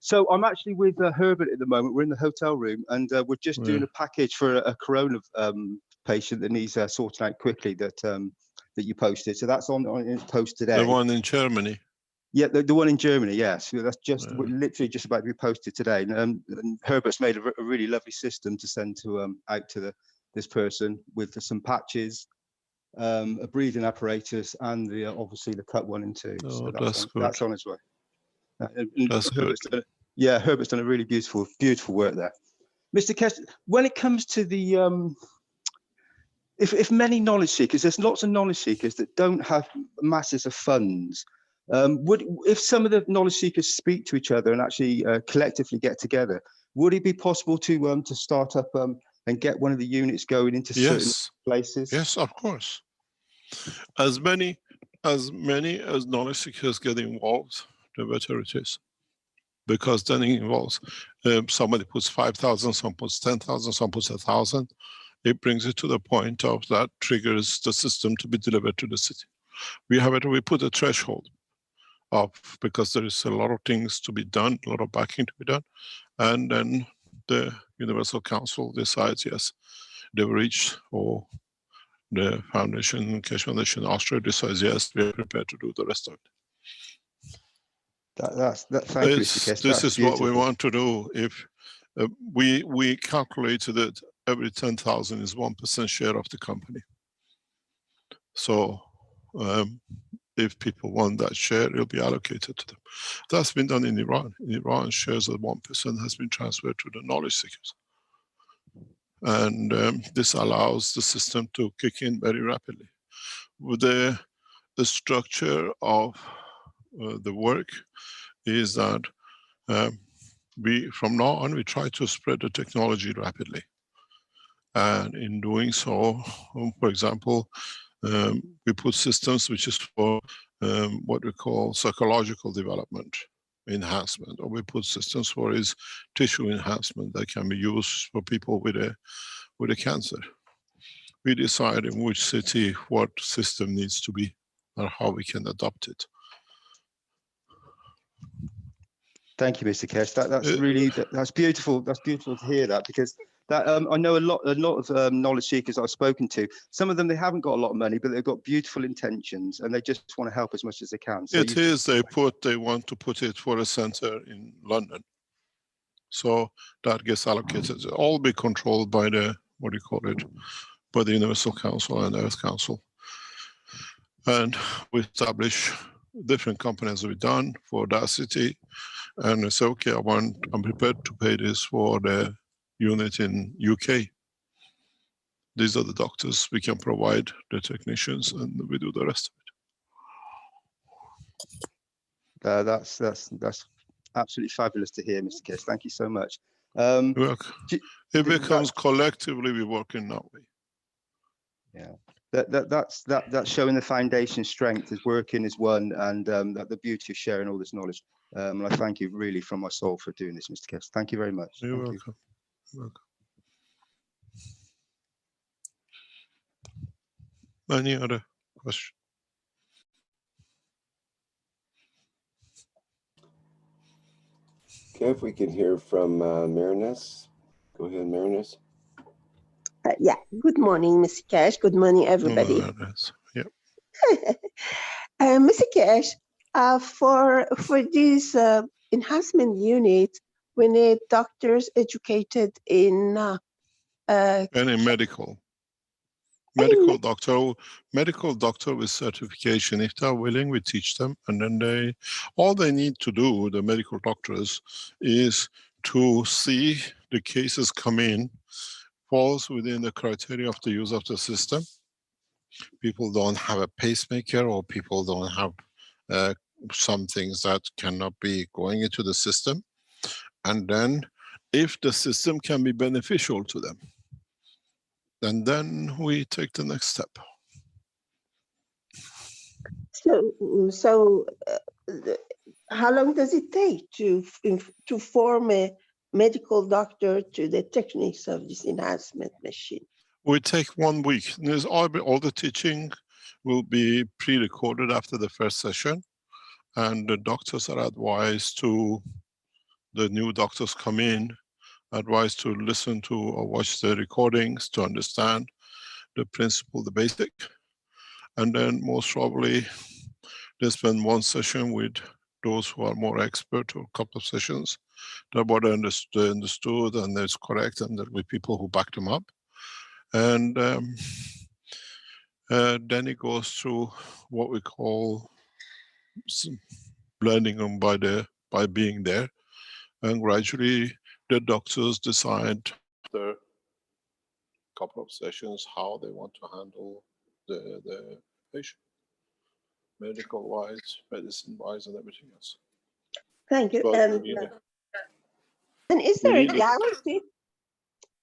So I'm actually with Herbert at the moment. We're in the hotel room, and we're just doing a package for a corona patient that needs sorting out quickly that you posted. So that's on its post today. The one in Germany. Yeah, the one in Germany, yes. That's just literally just about to be posted today. And Herbert's made a really lovely system to send out to this person with some patches, a breathing apparatus, and obviously the cut 1 and 2. Oh, so that's good. That's on its way. That's good. Herbert's done a really beautiful work there. Mr. Keshe, when it comes to the if many knowledge seekers, there's lots of knowledge seekers that don't have masses of funds. If some of the knowledge seekers speak to each other and actually collectively get together, would it be possible to start up and get one of the units going into certain places? Yes, of course. As many as knowledge seekers get involved, the better it is. Because then it involves somebody puts 5,000, some puts 10,000, some puts 1,000. It brings it to the point of that triggers the system to be delivered to the city. We put a threshold of, because there is a lot of things to be done, a lot of backing to be done, and then the Universal Council decides, yes, they've reached, or the foundation, Keshe Foundation Austria decides, yes, we are prepared to do the rest of it. Thank you, Mr. Keshe. This is what we want to do. If we calculated that every 10,000 is 1% share of the company. So if people want that share, it'll be allocated to them. That's been done in Iran. In Iran, shares of 1% has been transferred to the knowledge seekers. And this allows the system to kick in very rapidly. With the structure of the work is that from now on, we try to spread the technology rapidly. And in doing so, for example, we put systems which is for what we call psychological development enhancement, or we put systems for is tissue enhancement that can be used for people with a cancer. We decide in which city what system needs to be or how we can adopt it. Thank you, Mr. Keshe. That's beautiful. That's beautiful to hear that, because that I know a lot of knowledge seekers I've spoken to. Some of them, they haven't got a lot of money, but they've got beautiful intentions and they just want to help as much as they can. So they want to put it for a center in London, so that gets allocated. It'll all be controlled by the by the Universal Council and the Earth Council, and we establish different companies we've done for that city. And I say, okay, I'm prepared to pay this for the unit in UK. These are the doctors, we can provide the technicians, and we do the rest of it. That's absolutely fabulous to hear, Mr. Keshe. Thank you so much. It becomes collectively we work in that way. Yeah, that's showing the foundation strength is working as one, and that the beauty of sharing all this knowledge. And I thank you really from my soul for doing this, Mr. Keshe. Thank you very much. You're welcome. You're welcome. Any other question? Okay, if we can hear from Mehran. Go ahead, Mehran. Yeah, good morning, Mr. Keshe. Good morning, everybody. Yeah. Mr. Keshe, for this enhancement unit, we need doctors educated in any medical doctor with certification. If they're willing, we teach them, and then all they need to do, the medical doctors, is to see the cases come in, falls within the criteria of the use of the system. People don't have a pacemaker, or people don't have some things that cannot be going into the system. And then if the system can be beneficial to them, and then we take the next step. So how long does it take to form a medical doctor to the techniques of this enhancement machine? We take 1 week. All the teaching will be pre-recorded after the first session, and the doctors are advised to, the new doctors come in, advised to listen to or watch the recordings to understand the principle, the basic. And then most probably they spend 1 session with those who are more expert, or a couple of sessions, that what they understood and it's correct, and there'll be people who back them up. And then it goes through what we call blending them by the by being there. And gradually the doctors decide after a couple of sessions how they want to handle the patient, medical wise, medicine wise, and everything else. Thank you. But And is we there a need guarantee?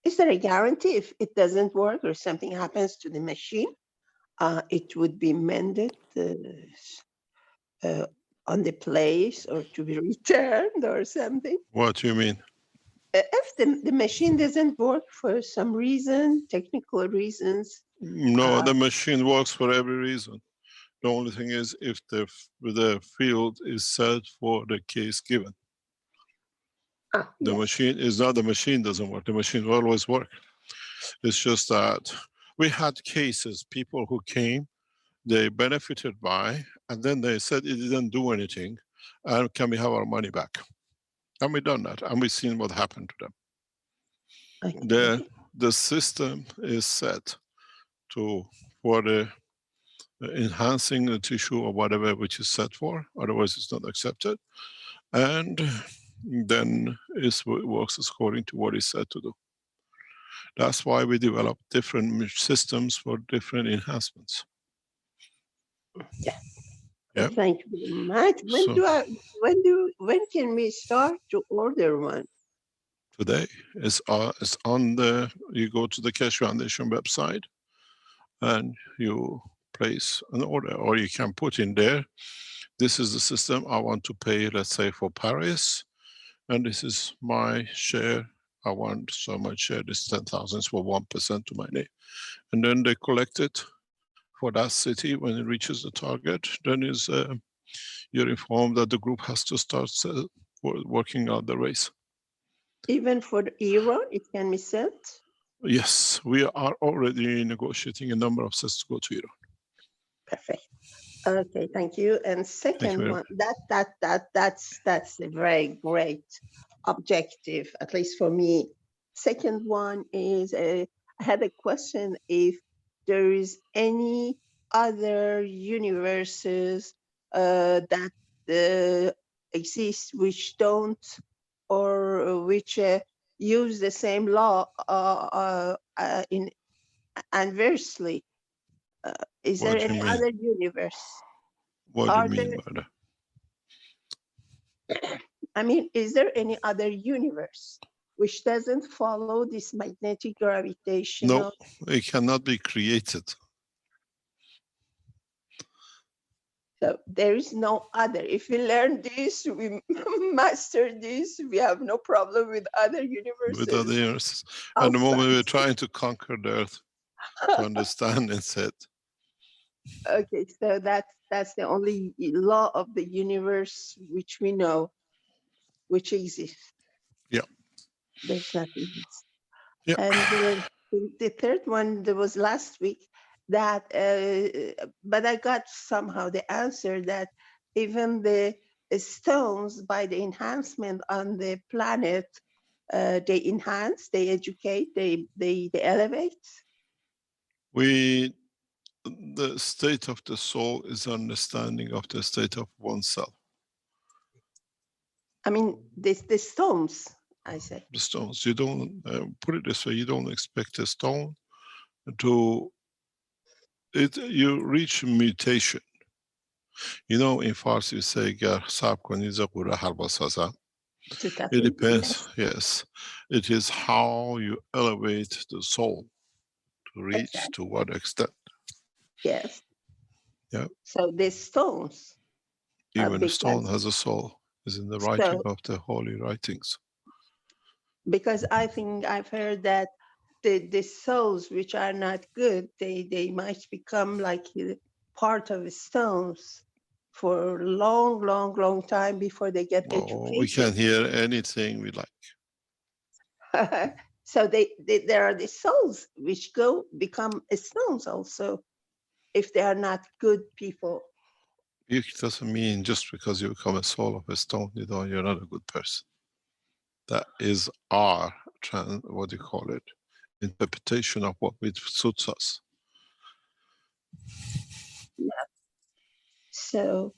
Is there a guarantee if it doesn't work or something happens to the machine, it would be mended on the place or to be returned or something? What do you mean? If the machine doesn't work for some reason, technical reasons. No, the machine works for every reason. The only thing is if the field is set for the case given. The Yes. machine is not the machine doesn't work. The machine will always work. It's just that we had cases, people who came, they benefited by, and then they said it didn't do anything, and can we have our money back? And we done that, and we've seen what happened to them. Okay. The system is set for the enhancing the tissue or whatever which is set for, otherwise it's not accepted. And then it works according to what it's set to do. That's why we develop different systems for different enhancements. Yeah. Yeah. Thank you very much. When can we start to order one? Today it's on the, you go to the Keshe Foundation website and you place an order, or you can put in there, this is the system I want to pay, let's say for Paris, and this is my share. I want so much share, this 10,000 for 1% to my name. And then they collect it for that city. When it reaches the target, then you're informed that the group has to start working out the race. Even for Iran, it can be sent? Yes, we are already negotiating a number of sets to go to Iran. Perfect. Okay, thank you. And second one, that's a very great objective, at least for me. Second one is, I had a question if there is any other universes that exist which don't, or which use the same law in inversely. Is there any other universe? What do you mean by that? I mean, is there any other universe which doesn't follow this magnetic gravitational? No, it cannot be created. So there is no other. If we learn this, we master this, we have no problem with other universes. With other universes. At the moment, we're trying to conquer the Earth to understand it. Okay, so that's the only law of the universe which we know, which exists. Yeah. There's nothing else. Yeah. And the third one, that was last week, that, but I got somehow the answer that even the stones by the enhancement on the planet, they enhance, they educate, they elevate. The state of the soul is understanding of the state of oneself. I mean, the stones, I say. The stones, you don't, put it this way, you don't expect a stone to, you reach mutation. You know, in Farsi you say, it depends, yes. It is how you elevate the soul to reach to what extent. Yes. Yeah. So the stones. Even a stone has a soul, is in the writing of the holy writings. Because I think I've heard that the souls which are not good, they might become like part of the stones for a long time before they get educated. We can hear anything we like. So there are the souls which become stones also, if they are not good people. It doesn't mean just because you become a soul of a stone, you're not a good person. That is our, what do you call it, interpretation of what suits us. Yeah. So,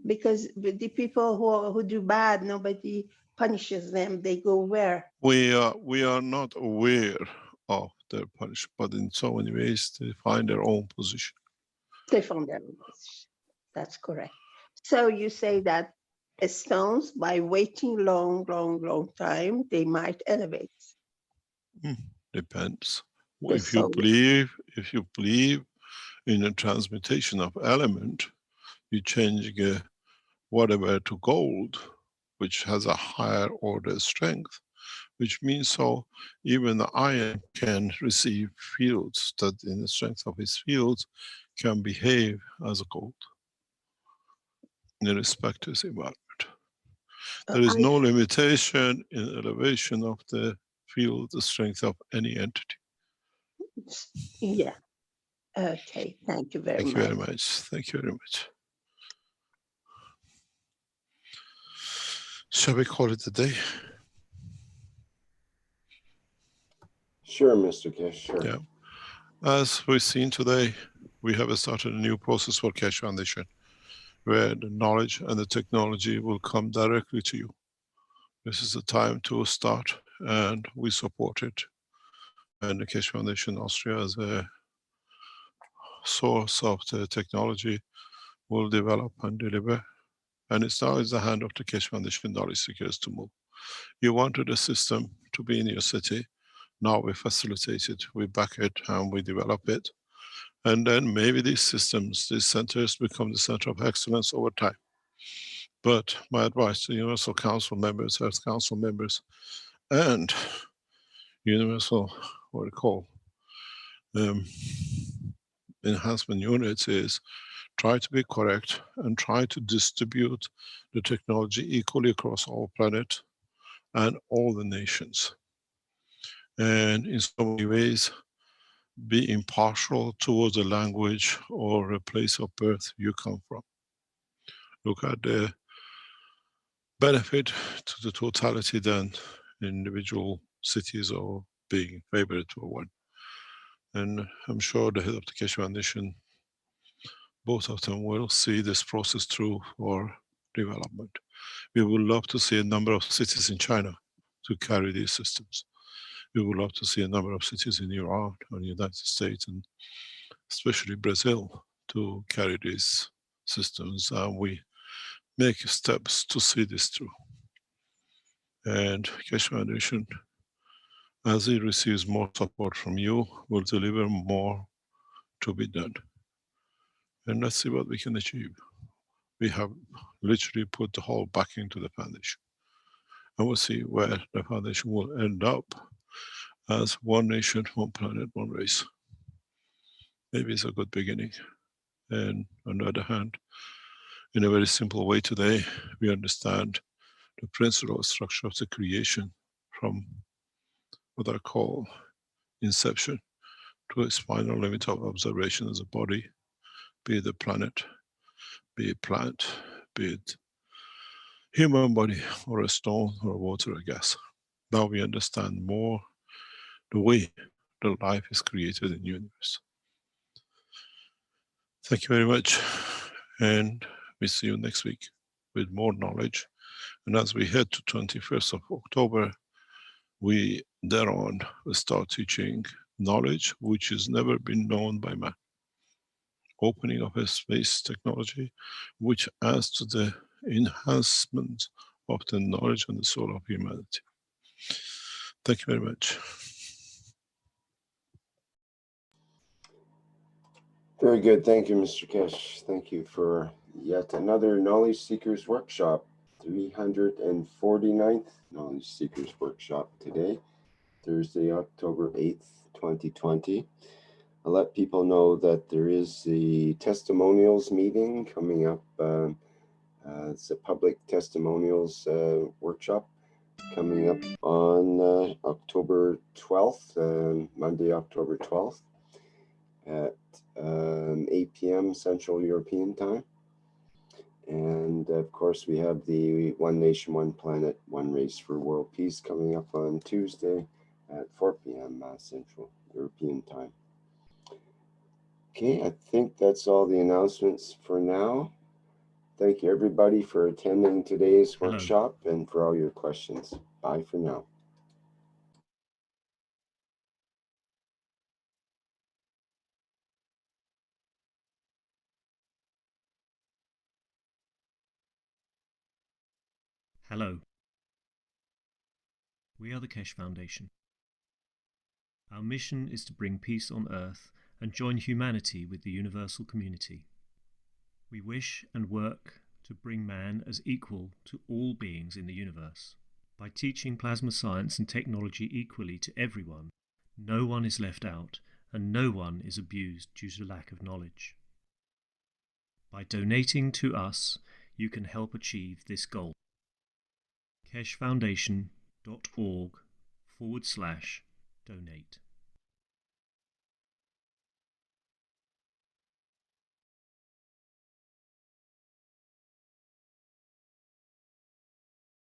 Because the people who do bad, nobody punishes them. They go where? We are not aware of their punishment, but in so many ways they find their own position. They found their own position. That's correct. So you say that stones, by waiting long time, they might elevate. Depends. The If you soul. believe in a transmutation of element, you change whatever to gold, which has a higher order strength, which means so even the iron can receive fields that in the strength of its fields can behave as a gold in respect to its environment. There is no limitation in elevation of the field, the strength of any entity. Yeah. Okay. Thank you very much. Thank you very much. Thank you very much. Shall we call it a day? Sure, Mr. Keshe, sure. Yeah. As we've seen today, we have started a new process for Keshe Foundation, where the knowledge and the technology will come directly to you. This is the time to start, and we support it. And the Keshe Foundation Austria, as a source of the technology, will develop and deliver. And it's now in the hand of the Keshe Foundation knowledge seekers to move. You wanted a system to be in your city. Now we facilitate it, we back it, and we develop it. And then maybe these systems, these centers become the center of excellence over time. But my advice to Universal Council members, Earth Council members, and Universal, what we call, enhancement units is try to be correct and try to distribute the technology equally across all planet and all the nations. And in so many ways, be impartial towards the language or a place of birth you come from. Look at the benefit to the totality than individual cities or being favored to one. And I'm sure the head of the Keshe Foundation, both of them will see this process through for development. We would love to see a number of cities in China to carry these systems. We would love to see a number of cities in Iran or the United States and especially Brazil to carry these systems. We make steps to see this through. And Keshe Foundation, as it receives more support from you, will deliver more to be done. And let's see what we can achieve. We have literally put the whole backing to the foundation. And we'll see where the foundation will end up as one nation, one planet, one race. Maybe it's a good beginning. And on the other hand, in a very simple way today, we understand the principle structure of the creation from what I call inception to its final limit of observation as a body, be it a planet, be it plant, be it human body or a stone or water or gas. Now we understand more the way the life is created in the universe. Thank you very much, and we see you next week with more knowledge. And as we head to 21st of October, we thereon will start teaching knowledge which has never been known by man. Opening of a space technology which adds to the enhancement of the knowledge and the soul of humanity. Thank you very much. Very good. Thank you, Mr. Keshe. Thank you for yet another Knowledge Seekers Workshop, 349th Knowledge Seekers Workshop today, Thursday, October 8th, 2020. I'll let people know that there is the testimonials meeting coming up. It's a public testimonials workshop coming up on October 12th, Monday, October 12th at 8 p.m. Central European Time. And of course, we have the One Nation, One Planet, One Race for World Peace coming up on Tuesday at 4 p.m. Central European Time. Okay, I think that's all the announcements for now. Thank you, everybody, for attending today's Hello. workshop and for all your questions. Bye for now. Hello. We are the Keshe Foundation. Our mission is to bring peace on Earth and join humanity with the universal community. We wish and work to bring man as equal to all beings in the universe. By teaching plasma science and technology equally to everyone, no one is left out and no one is abused due to lack of knowledge. By donating to us, you can help achieve this goal. KesheFoundation.org/donate